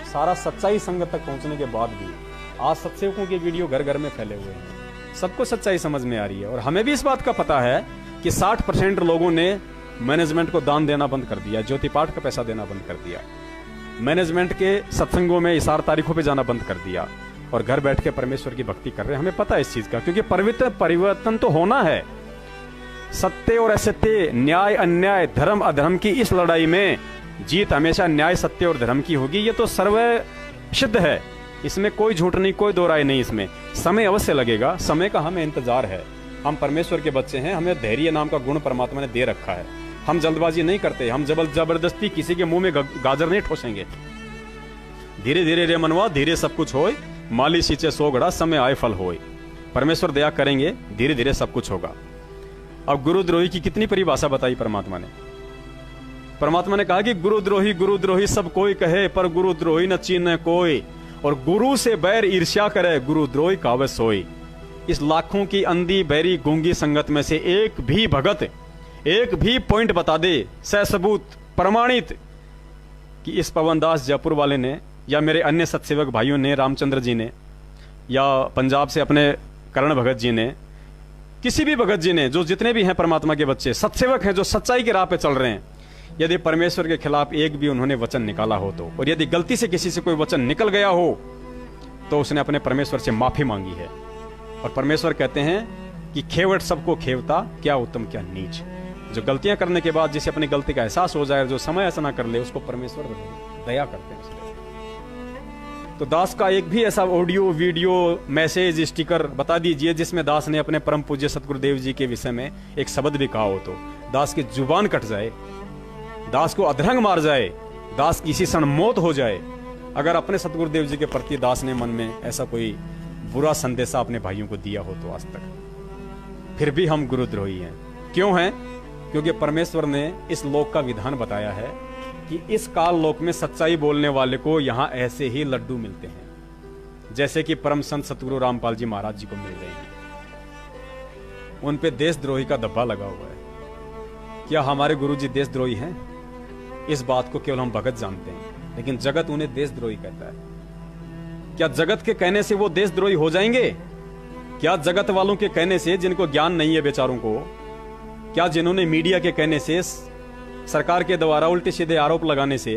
सारा सच्चाई संगत तक पहुंचने के बाद भी आज सत्सेवकों के वीडियो घर घर में फैले हुए हैं, सबको सच्चाई समझ में आ रही है। और हमें भी इस बात का पता है कि 60% लोगों ने मैनेजमेंट को दान देना बंद कर दिया, ज्योति पाठ का पैसा देना बंद कर दिया, मैनेजमेंट के सत्संगों में इशार तारीखों पे जाना बंद कर दिया, और घर बैठ के परमेश्वर की भक्ति कर रहे हैं। हमें पता है इस चीज का, क्योंकि परिवर्तन तो होना है। सत्य और असत्य, न्याय अन्याय, धर्म अधर्म की इस लड़ाई में जीत हमेशा न्याय सत्य और धर्म की होगी, ये तो सर्व सिद्ध है, इसमें कोई झूठ नहीं, कोई दो राय नहीं। इसमें समय अवश्य लगेगा, समय का हमें इंतजार है। हम परमेश्वर के बच्चे हैं, हमें धैर्य नाम का गुण परमात्मा ने दे रखा है। हम जल्दबाजी नहीं करते, हम जबरदस्ती किसी के मुंह में गाजर नहीं ठोसेंगे। धीरे धीरे रे मनवा, धीरे सब कुछ होए, माली सींचे सो घड़ा, समय आए फल होए। परमेश्वर दया करेंगे, धीरे धीरे सब कुछ होगा। अब गुरुद्रोही की कितनी परिभाषा बताई परमात्मा ने। परमात्मा ने कहा कि गुरुद्रोही गुरुद्रोही सब कोई कहे, पर गुरुद्रोही न चीन कोई, और गुरु से बैर ईर्ष्या करे, गुरुद्रोही कावे सोई। इस लाखों की अंधी बैरी गूंगी संगत में से एक भी भगत एक भी पॉइंट बता दे, ससबूत प्रमाणित, कि इस पवनदास जयपुर वाले ने, या मेरे अन्य सत्सेवक भाइयों ने, रामचंद्र जी ने, या पंजाब से अपने करण भगत जी ने, किसी भी भगत जी ने, जो जितने भी हैं परमात्मा के बच्चे सत्सेवक हैं, जो सच्चाई के राह पे चल रहे हैं, यदि परमेश्वर के खिलाफ एक भी उन्होंने वचन निकाला हो तो, और यदि गलती से किसी से कोई वचन निकल गया हो तो उसने अपने परमेश्वर से माफी मांगी है। और परमेश्वर कहते हैं कि खेवट सबको खेवता, क्या उत्तम क्या नीच। जो गलतियां करने के बाद जिसे अपनी गलती का एहसास हो जाए, जो समय ऐसा ना कर ले, उसको परमेश्वर दया करते हैं। तो दास का एक भी ऐसा ऑडियो वीडियो मैसेज स्टिकर बता दीजिए जिसमें दास ने अपने परम पूज्य सतगुरुदेव जी के विषय में एक शब्द भी कहा हो, तो दास की जुबान कट जाए, दास को अधरंग मार जाए, दास की इसी क्षण मौत हो जाए, अगर अपने सतगुरुदेव जी के प्रति दास ने मन में ऐसा कोई बुरा संदेशा अपने भाइयों को दिया हो तो आज तक, फिर भी हम गुरुद्रोही हैं। क्यों हैं? क्योंकि परमेश्वर ने इस लोक का विधान बताया है कि इस काल लोक में सच्चाई बोलने वाले को यहां ऐसे ही लड्डू मिलते हैं, जैसे कि परम संत सतगुरु रामपाल जी महाराज जी को मिल रहे हैं। उन पे देशद्रोही का धब्बा लगा हुआ है। क्या हमारे गुरु जी देशद्रोही हैं? इस बात को केवल हम भगत जानते हैं, लेकिन जगत उन्हें देशद्रोही कहता है। क्या जगत के कहने से वो देशद्रोही हो जाएंगे? क्या जगत वालों के कहने से, जिनको ज्ञान नहीं है बेचारों को, क्या जिन्होंने मीडिया के कहने से सरकार के द्वारा उल्टे सीधे आरोप लगाने से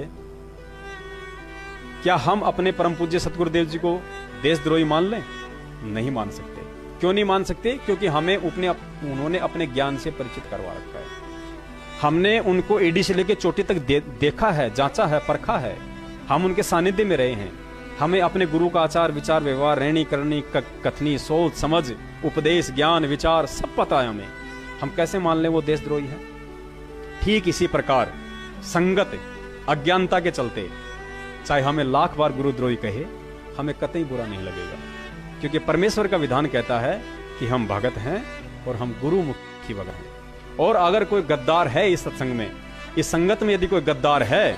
क्या हम अपने परम पूज्य सतगुरुदेव जी को देशद्रोही मान लें? नहीं मान सकते। क्यों नहीं मान सकते? क्योंकि हमें उन्होंने अपने ज्ञान से परिचित करवा रखा है। हमने उनको एडी से लेकर चोटी तक देखा है, जांचा है, परखा है। हम उनके सानिध्य में रहे हैं। हमें अपने गुरु का आचार विचार व्यवहार रहनी करनी कथनी सोच समझ उपदेश ज्ञान विचार सब पता है हमें। हम कैसे मान लें वो देशद्रोही है? ठीक इसी प्रकार संगत अज्ञानता के चलते चाहे हमें लाख बार गुरुद्रोही कहे, हमें कतई बुरा नहीं लगेगा, क्योंकि परमेश्वर का विधान कहता है कि हम भगत हैं और हम गुरुमुखी भगत हैं। और अगर कोई गद्दार है इस सत्संग में, इस संगत में यदि कोई गद्दार है,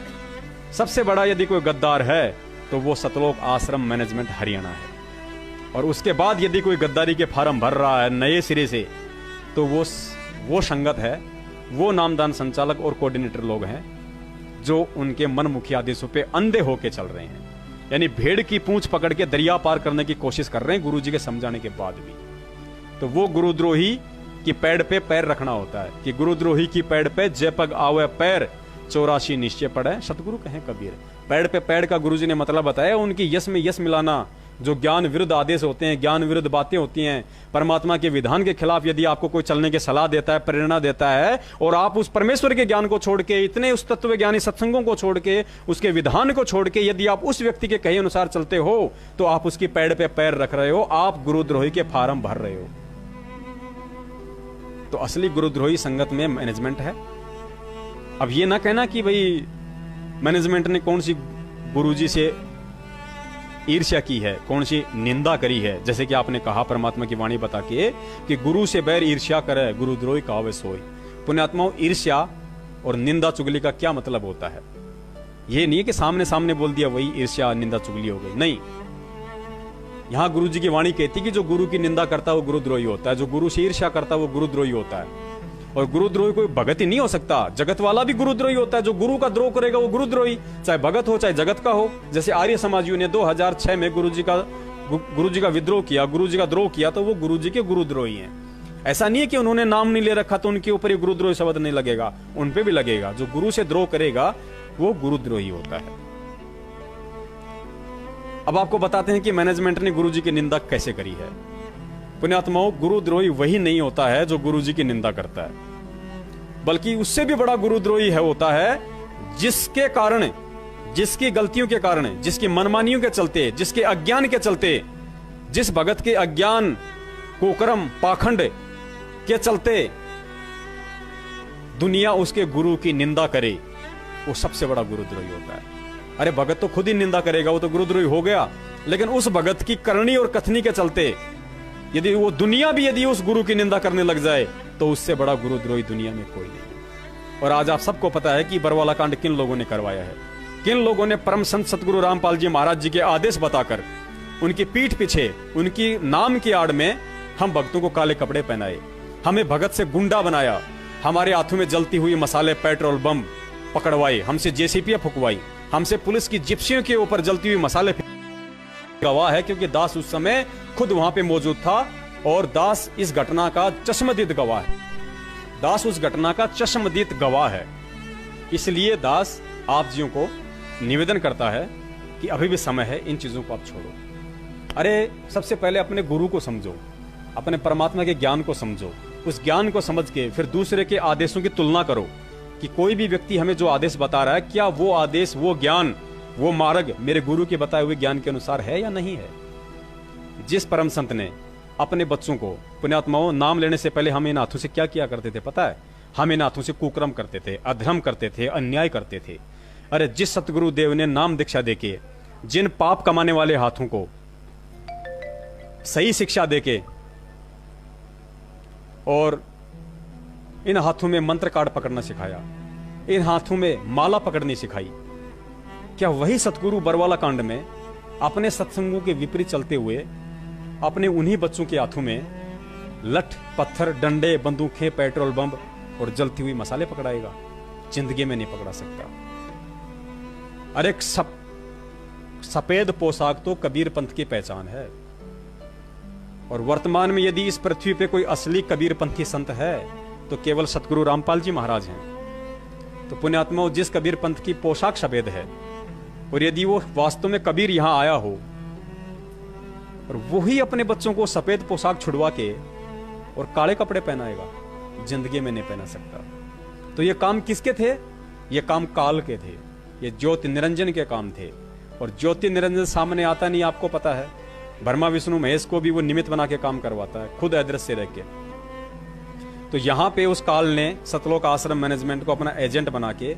सबसे बड़ा यदि कोई गद्दार है तो वो सतलोक आश्रम मैनेजमेंट हरियाणा है। और उसके बाद यदि कोई गद्दारी के फार्म भर रहा है नए सिरे से, तो वो संगत है, वो नामदान संचालक और कोऑर्डिनेटर लोग हैं जो उनके मनमुखी आदेशों पे अंधे होके चल रहे हैं। यानी भेड़ की पूंछ पकड़ के दरिया पार करने की कोशिश कर रहे हैं गुरुजी के समझाने के बाद भी। तो वो गुरुद्रोही की पैड़ पे पैर रखना होता है कि गुरुद्रोही की पैड़ पे जय पग आवे पैर 84 निश्चय पड़े, सतगुरु कहें कबीर। पैड़ पे पैड़ का गुरुजी ने मतलब बताया, उनकी यश में यश मिलाना। जो ज्ञान विरुद्ध आदेश होते हैं, ज्ञान विरुद्ध बातें होती हैं, परमात्मा के विधान के खिलाफ यदि आपको कोई चलने की सलाह देता है, प्रेरणा देता है, और आप उस परमेश्वर के ज्ञान को छोड़ के, इतने उस तत्व ज्ञानी सत्संगों को छोड़ के, उसके विधान को छोड़ के यदि आप उस व्यक्ति के कहे अनुसार चलते हो, तो आप उसकी पैड़ पे पैर रख रहे हो, आप गुरुद्रोही के फार्म भर रहे हो। तो असली गुरुद्रोही संगत में मैनेजमेंट है। अब ये ना कहना कि भाई मैनेजमेंट ने कौन सी गुरुजी से ईर्ष्या की है, कौन सी निंदा करी है। जैसे कि आपने कहा परमात्मा की वाणी बता के कि गुरु से बैर ईर्ष्या करे, गुरुद्रोही कहावे सोई। पुण्यात्माओं, ईर्ष्या और निंदा चुगली का क्या मतलब होता है? ये नहीं है कि सामने सामने बोल दिया वही ईर्ष्या निंदा चुगली हो गई, नहीं। यहां गुरु जी की वाणी कहती कि जो गुरु की निंदा करता है वो गुरुद्रोही होता है, जो गुरु से ईर्ष्या करता है वो गुरुद्रोही होता है। और गुरुद्रोही कोई भगत ही नहीं हो सकता, जगत वाला भी गुरुद्रोही होता है। जो गुरु का द्रोह करेगा वो गुरुद्रोही, चाहे भगत हो चाहे जगत का हो। जैसे आर्य समाजियों ने 2006 में गुरु जी का विद्रोह किया, गुरु जी का द्रोह किया, तो वो गुरु जी के गुरुद्रोही हैं। ऐसा नहीं है कि उन्होंने नाम नहीं ले रखा तो उनके ऊपर ये गुरुद्रोही शब्द नहीं लगेगा, उन पे भी लगेगा। जो गुरु से द्रोह करेगा वो गुरुद्रोही होता है। अब आपको बताते हैं कि मैनेजमेंट ने गुरु जी की निंदा कैसे करी है। पुण्यात्माओं, गुरुद्रोही वही नहीं होता है जो गुरु जी की निंदा करता है, बल्कि उससे भी बड़ा गुरुद्रोही है होता है जिसके कारण, जिसकी गलतियों के कारण, जिसकी मनमानियों के चलते, जिसके अज्ञान के चलते, जिस भगत के अज्ञान कुकर्म पाखंड के चलते दुनिया उसके गुरु की निंदा करे, वो सबसे बड़ा गुरुद्रोही होता है। अरे भगत तो खुद ही निंदा करेगा, वो तो गुरुद्रोही हो गया। लेकिन उस भगत की करनी और कथनी के चलते यदि वो दुनिया भी यदि उस गुरु की निंदा करने लग जाए, तो उससे बड़ा गुरुद्रोही दुनिया में कोई नहीं। और आज आप सबको पता है कि बरवाला कांड किन लोगों ने करवाया है। किन लोगों ने परम संत सतगुरु रामपाल जी महाराज जी के आदेश बताकर उनकी पीठ पीछे, उनकी नाम की आड़ में हम भक्तों को काले कपड़े पहनाए, हमें भगत से गुंडा बनाया, हमारे हाथों में जलती हुई मसाले पेट्रोल बम पकड़वाए, हमसे जेसीपी फुकवाई, हमसे पुलिस की जिप्सियों के ऊपर जलती हुई मसाले। गवाह है क्योंकि दास उस समय खुद वहां पे मौजूद था और दास इस घटना का चश्मदीद गवाह है। दास उस घटना का चश्मदीद गवाह है। इसलिए दास आप जियों को निवेदन करता है कि अभी भी समय है, इन चीजों को आप छोड़ो। अरे सबसे पहले अपने गुरु को समझो, अपने परमात्मा के ज्ञान को समझो, उस ज्ञान को समझ के फिर दूसरे के आदेशों की तुलना करो कि कोई भी व्यक्ति हमें जो आदेश बता रहा है, क्या वो आदेश, वो ज्ञान, वो मार्ग मेरे गुरु के बताए हुए ज्ञान के अनुसार है या नहीं है। जिस परम संत ने अपने बच्चों को, पुण्यात्माओं, नाम लेने से पहले हम इन हाथों से क्या किया करते थे पता है? हम इन हाथों से कुकर्म करते थे, अधर्म करते थे, अन्याय करते थे। अरे जिस सतगुरु देव ने नाम दीक्षा देके जिन पाप कमाने वाले हाथों को सही शिक्षा देके और इन हाथों में मंत्र कार्ड पकड़ना सिखाया, इन हाथों में माला पकड़नी सिखाई, क्या वही सतगुरु बरवाला कांड में अपने सत्संगों के विपरीत चलते हुए अपने उन्हीं बच्चों के हाथों में लठ पत्थर डंडे बंदूकें पेट्रोल बम और जलती हुई मसाले पकड़ाएगा? जिंदगी में नहीं पकड़ा सकता। अरे सफेद पोशाक तो कबीर पंथ की पहचान है। और वर्तमान में यदि इस पृथ्वी पे कोई असली कबीर पंथी संत है तो केवल सतगुरु रामपाल जी महाराज हैं। तो पुण्यात्माओं, जिस कबीर पंथ की पोशाक सफेद है, और यदि वो वास्तव में कबीर यहां आया हो और वही अपने बच्चों को सफेद पोशाक छुड़वा के और काले कपड़े पहनाएगा, जिंदगी में नहीं पहना सकता। तो ये काम किसके थे? ये काम काल के थे, ये ज्योति निरंजन के काम थे। और ज्योति निरंजन सामने आता नहीं, आपको पता है। ब्रह्मा विष्णु महेश को भी वो निमित्त बना के काम करवाता है, खुद अदृश्य रह के। तो यहां पे उस काल ने सतलोक आश्रम मैनेजमेंट को अपना एजेंट बना के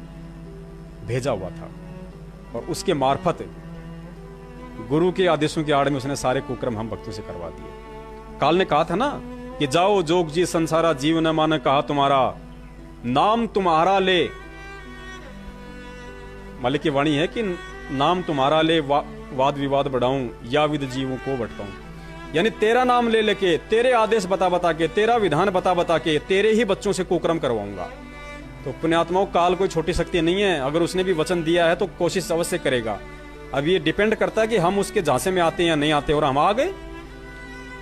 भेजा हुआ था, और उसके मार्फत गुरु के आदेशों की आड़ में उसने सारे कुक्रम हम भक्तों से करवा दिए। काल ने कहा था ना कि जाओ जोग जी संसारा, जीव न माने कहा तुम्हारा, नाम तुम्हारा ले। मालिक की वाणी है कि नाम तुम्हारा ले, वाद विवाद बढ़ाऊं या विद जीवों को भटकाऊं। यानी तेरा नाम ले लेके, तेरे आदेश बता बता के, तेरा विधान बता बता के, तेरे ही बच्चों से कुकर्म करवाऊंगा। तो पुण्यात्माओं, काल कोई छोटी शक्ति नहीं है। अगर उसने भी वचन दिया है तो कोशिश अवश्य करेगा। अब ये डिपेंड करता है कि हम उसके झांसे में आते हैं या नहीं आते, और हम आ गए।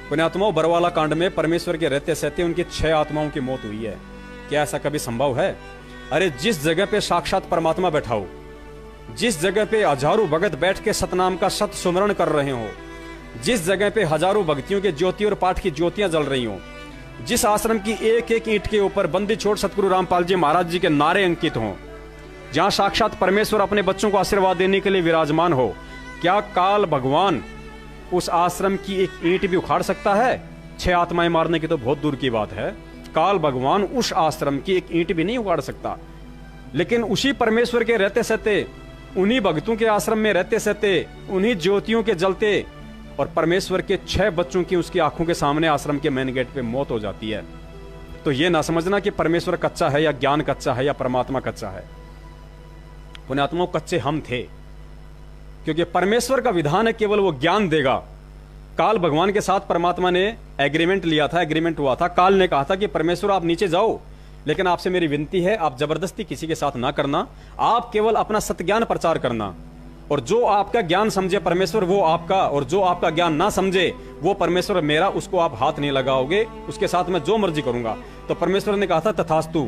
पुण्यात्माओं, बरवाला कांड में परमेश्वर के रहते सहते उनकी 6 आत्माओं की मौत हुई है। क्या ऐसा कभी संभव है? अरे जिस जगह पे साक्षात परमात्मा बैठा हो, जिस जगह पे हजारों भगत बैठ के सतनाम का सत सुमरण कर रहे हो, जिस जगह पे हजारों भक्तियों के ज्योति और पाठ की ज्योतियां जल रही हो, जिस आश्रम की एक एक ईंट के ऊपर बंदी छोड़ सतगुरु रामपाल जी महाराज जी के नारे अंकित हों, जहां साक्षात परमेश्वर अपने बच्चों को आशीर्वाद देने के लिए विराजमान हो, क्या काल भगवान उस आश्रम की एक ईंट भी उखाड़ सकता है? 6 आत्माएं मारने की तो बहुत दूर की बात है। काल भगवान उस आश्रम की एक ईंट भी नहीं उखाड़ सकता। लेकिन उसी परमेश्वर के रहते सहते, उन्हीं भक्तों के आश्रम में रहते सहते, उन्हीं ज्योतियों के जलते, और परमेश्वर के 6 बच्चों की उसकी आंखों के सामने आश्रम के मेन गेट पे मौत हो जाती है। तो ये ना समझना कि परमेश्वर कच्चा है या ज्ञान कच्चा है या परमात्मा कच्चा है। पुण्यात्माओं, कच्चे हम थे, क्योंकि परमेश्वर का विधान है केवल वो ज्ञान देगा। काल भगवान के साथ परमात्मा ने एग्रीमेंट लिया था, एग्रीमेंट हुआ था। काल ने कहा था कि परमेश्वर आप नीचे जाओ, लेकिन आपसे मेरी विनती है, आप जबरदस्ती किसी के साथ ना करना, आप केवल अपना सत्य ज्ञान प्रचार करना, और जो आपका ज्ञान समझे परमेश्वर वो आपका, और जो आपका ज्ञान ना समझे वो परमेश्वर मेरा, उसको आप हाथ नहीं लगाओगे, उसके साथ मैं जो मर्जी करूंगा। तो परमेश्वर ने कहा था तथास्तु,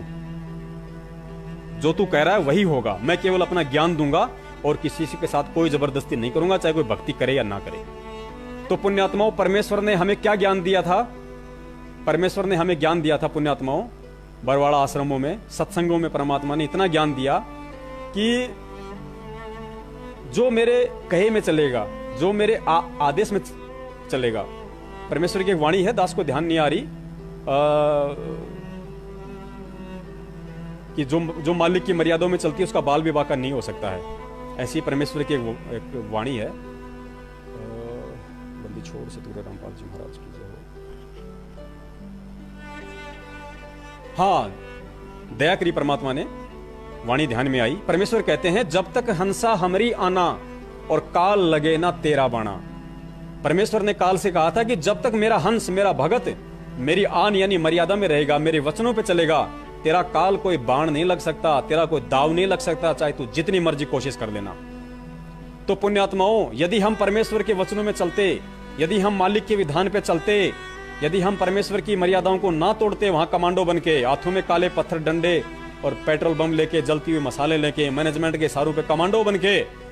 जो तू कह रहा है वही होगा, मैं केवल अपना ज्ञान दूंगा और किसी के साथ कोई जबरदस्ती नहीं करूंगा, चाहे कोई भक्ति करे या ना करे। तो पुण्यात्माओं, परमेश्वर ने हमें क्या ज्ञान दिया था? परमेश्वर ने हमें ज्ञान दिया था पुण्यात्माओं, बरवाड़ा आश्रमों में, सत्संगों में परमात्मा ने इतना ज्ञान दिया कि जो मेरे कहे में चलेगा, जो मेरे आदेश में चलेगा। परमेश्वर की एक वाणी है, दास को ध्यान नहीं आ रही, कि जो मालिक की मर्यादाओं में चलती है उसका बाल विवाह का नहीं हो सकता है। ऐसी परमेश्वर की एक वाणी है। बंदी छोड़ सतगुरु रामपाल जी महाराज की जय हो। हाँ, दया करी परमात्मा ने, वाणी ध्यान में आई। परमेश्वर कहते हैं, जब तक हंसा हमरी आना और काल लगे ना तेरा बाणा। परमेश्वर ने काल से कहा था कि जब तक मेरा हंस, मेरा भगत मेरी आन यानी मर्यादा में रहेगा, मेरे वचनों पे चलेगा, तेरा काल कोई बाण नहीं लग सकता, तेरा कोई दाव नहीं लग सकता, चाहे तू जितनी मर्जी कोशिश कर लेना। तो पुण्यात्माओं, यदि हम परमेश्वर के वचनों में चलते, यदि हम मालिक के विधान पे चलते, यदि हम परमेश्वर की मर्यादाओं को ना तोड़ते, वहां कमांडो बन के हाथों में काले पत्थर डंडे और पेट्रोल बम लेके, जलती हुई मसाले लेके, मैनेजमेंट के इशारों पे कमांडो बन के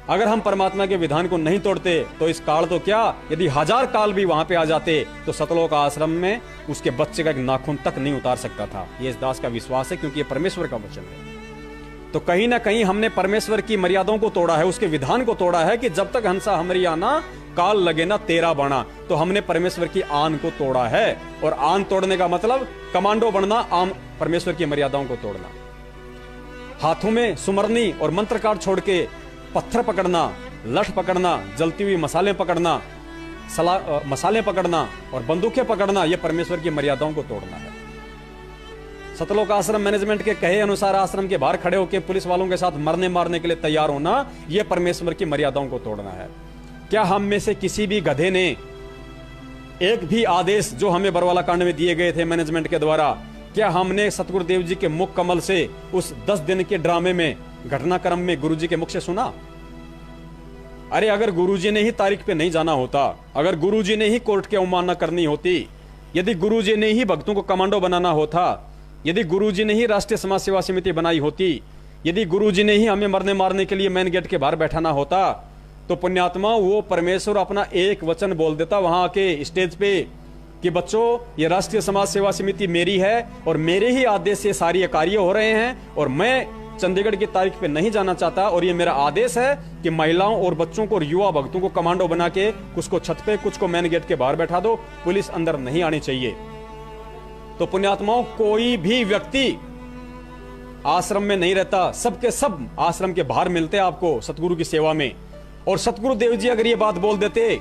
अगर हम परमात्मा के विधान को नहीं तोड़ते, तो इस काल तो क्या, यदि 1000 काल भी वहां पे आ जाते तो सतलोक आश्रम में उसके बच्चे का एक नाखून तक नहीं उतार सकता था। ये इस दास का विश्वास है, क्योंकि ये परमेश्वर का वचन है। तो कहीं ना कहीं हमने परमेश्वर की मर्यादाओं को तोड़ा है, उसके विधान को तोड़ा है कि जब तक हंसा हमरी आना, काल लगे ना तेरा बाणा। तो हमने परमेश्वर की आन को तोड़ा है, और आन तोड़ने का मतलब कमांडो बनना, आम परमेश्वर की मर्यादाओं को तोड़ना। हाथों में सुमरनी और मंत्र कार्ड छोड़ के पत्थर पकड़ना, लठ पकड़ना, जलती हुई मसाले पकड़ना, मसाले पकड़ना और बंदूकें पकड़ना, यह परमेश्वर की मर्यादाओं को तोड़ना है। सतलोक आश्रम मैनेजमेंट के कहे अनुसार आश्रम के बाहर खड़े होकर पुलिस वालों के साथ मरने मारने के लिए तैयार होना, यह परमेश्वर की मर्यादाओं को तोड़ना है। क्या हम में से किसी भी गधे ने एक भी आदेश जो हमें बरवाला कांड में दिए गए थे मैनेजमेंट के द्वारा, क्या हमने सतगुरुदेव जी के मुख कमल से उस 10 दिन के ड्रामे में, घटनाक्रम में गुरुजी के मुख से सुना? अरे अगर गुरुजी ने ही तारीख पे नहीं जाना होता, अगर गुरुजी ने ही कोर्ट की अवमानना करनी होती, यदि गुरुजी ने ही भक्तों को कमांडो बनाना होता, यदि गुरुजी ने ही राष्ट्रीय समाज सेवा समिति बनाई होती, यदि गुरुजी ने ही हमें मरने मारने के लिए मेन गेट के बाहर बैठाना होता, तो पुण्यात्मा वो परमेश्वर अपना एक वचन बोल देता वहां आके स्टेज पे कि बच्चों, ये राष्ट्रीय समाज सेवा समिति मेरी है और मेरे ही आदेश से सारे कार्य हो रहे हैं और मैं चंडीगढ़ की तारीख पे नहीं जाना चाहता और ये मेरा आदेश है कि महिलाओं और बच्चों को और युवा भक्तों को कमांडो बना के कुछ को छत पे, कुछ को मेन गेट के बाहर बैठा दो, पुलिस अंदर नहीं आनी चाहिए। तो पुण्यात्माओं, कोई भी व्यक्ति आश्रम में नहीं रहता, सबके सब आश्रम के बाहर मिलते हैं आपको सतगुरु की सेवा में। और सतगुरु देव जी अगर ये बात बोल देते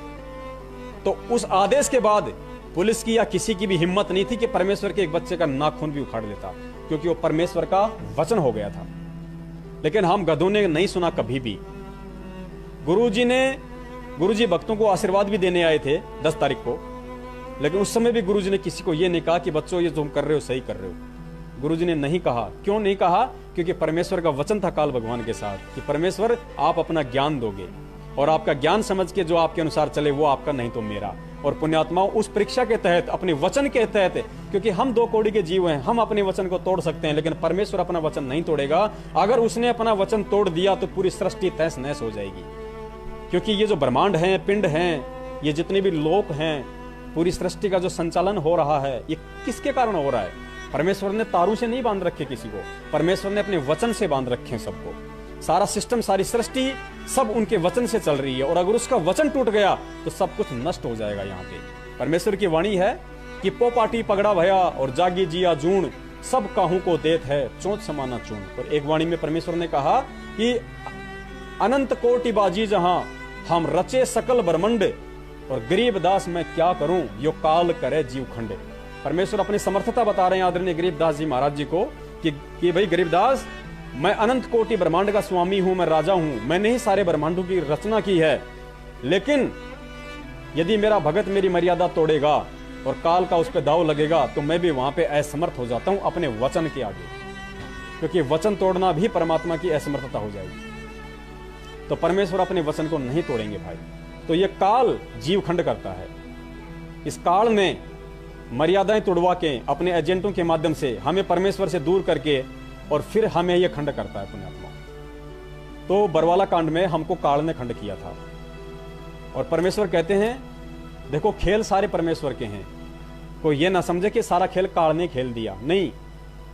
तो उस आदेश के बाद पुलिस की या किसी की भी हिम्मत नहीं थी कि परमेश्वर के एक बच्चे का नाखून भी उखाड़ लेता, क्योंकि वो परमेश्वर का वचन हो गया था। लेकिन हम गधों ने नहीं सुना कभी भी। गुरुजी भक्तों को आशीर्वाद भी देने आए थे 10 तारीख को, लेकिन उस समय भी गुरुजी ने किसी को यह नहीं कहा कि बच्चों ये जो तुम कर रहे हो सही कर रहे हो। गुरुजी ने नहीं कहा। क्यों नहीं कहा? क्योंकि परमेश्वर का वचन था काल भगवान के साथ कि परमेश्वर आप अपना ज्ञान दोगे और आपका ज्ञान समझ के जो आपके अनुसार चले वो आपका, नहीं तो मेरा। और पुण्यात्माओं, उस परीक्षा के तहत, अपने वचन के तहत, क्योंकि हम 2 कौड़ी के जीव हैं, हम अपने वचन को तोड़ सकते हैं लेकिन परमेश्वर अपना वचन नहीं तोड़ेगा। अगर उसने अपना वचन तोड़ दिया तो पूरी सृष्टि तहस नहस हो जाएगी। क्योंकि ये जो ब्रह्मांड हैं, पिंड हैं, ये जितने भी लोक हैं, पूरी सृष्टि का जो संचालन हो रहा है, ये किसके कारण हो रहा है? परमेश्वर ने तारों से नहीं बांध रखे किसी को, परमेश्वर ने अपने वचन से बांध रखे हैं सबको। सारा सिस्टम, सारी सृष्टि सब उनके वचन से चल रही है और अगर उसका वचन टूट गया तो सब कुछ नष्ट हो जाएगा। यहाँ पे परमेश्वर की वाणी है कि पोपाटी पगड़ा भया और जागी जिया जून, सब काहू को देत है चोंच समाना चून। और एक वाणी में परमेश्वर ने कहा कि अनंत कोटि बाजी जहां हम रचे सकल ब्रह्मंड और गरीब दास मैं क्या करूं, यो काल करे जीव खंड। परमेश्वर अपनी समर्थता बता रहे हैं आदरणीय गरीबदास जी महाराज जी को कि भाई गरीबदास, मैं अनंत कोटि ब्रह्मांड का स्वामी हूं, मैं राजा हूं, मैंने ही सारे ब्रह्मांडों की रचना की है। लेकिन यदि मेरा भगत मेरी मर्यादा तोड़ेगा और काल का उस पर दाव लगेगा तो मैं भी वहां पे असमर्थ हो जाता हूं अपने वचन के आगे, क्योंकि वचन तोड़ना भी परमात्मा की असमर्थता हो जाएगी। तो परमेश्वर अपने वचन को नहीं तोड़ेंगे भाई। तो ये काल जीव खंड करता है। इस काल ने मर्यादाएं तोड़वा के अपने एजेंटों के माध्यम से हमें परमेश्वर से दूर करके और फिर हमें यह खंड करता है पुण्यात्मा। तो बरवाला कांड में हमको काल ने खंड किया था और परमेश्वर कहते हैं देखो खेल सारे परमेश्वर के हैं, कोई ये ना समझे कि सारा खेल काल ने खेल दिया, नहीं,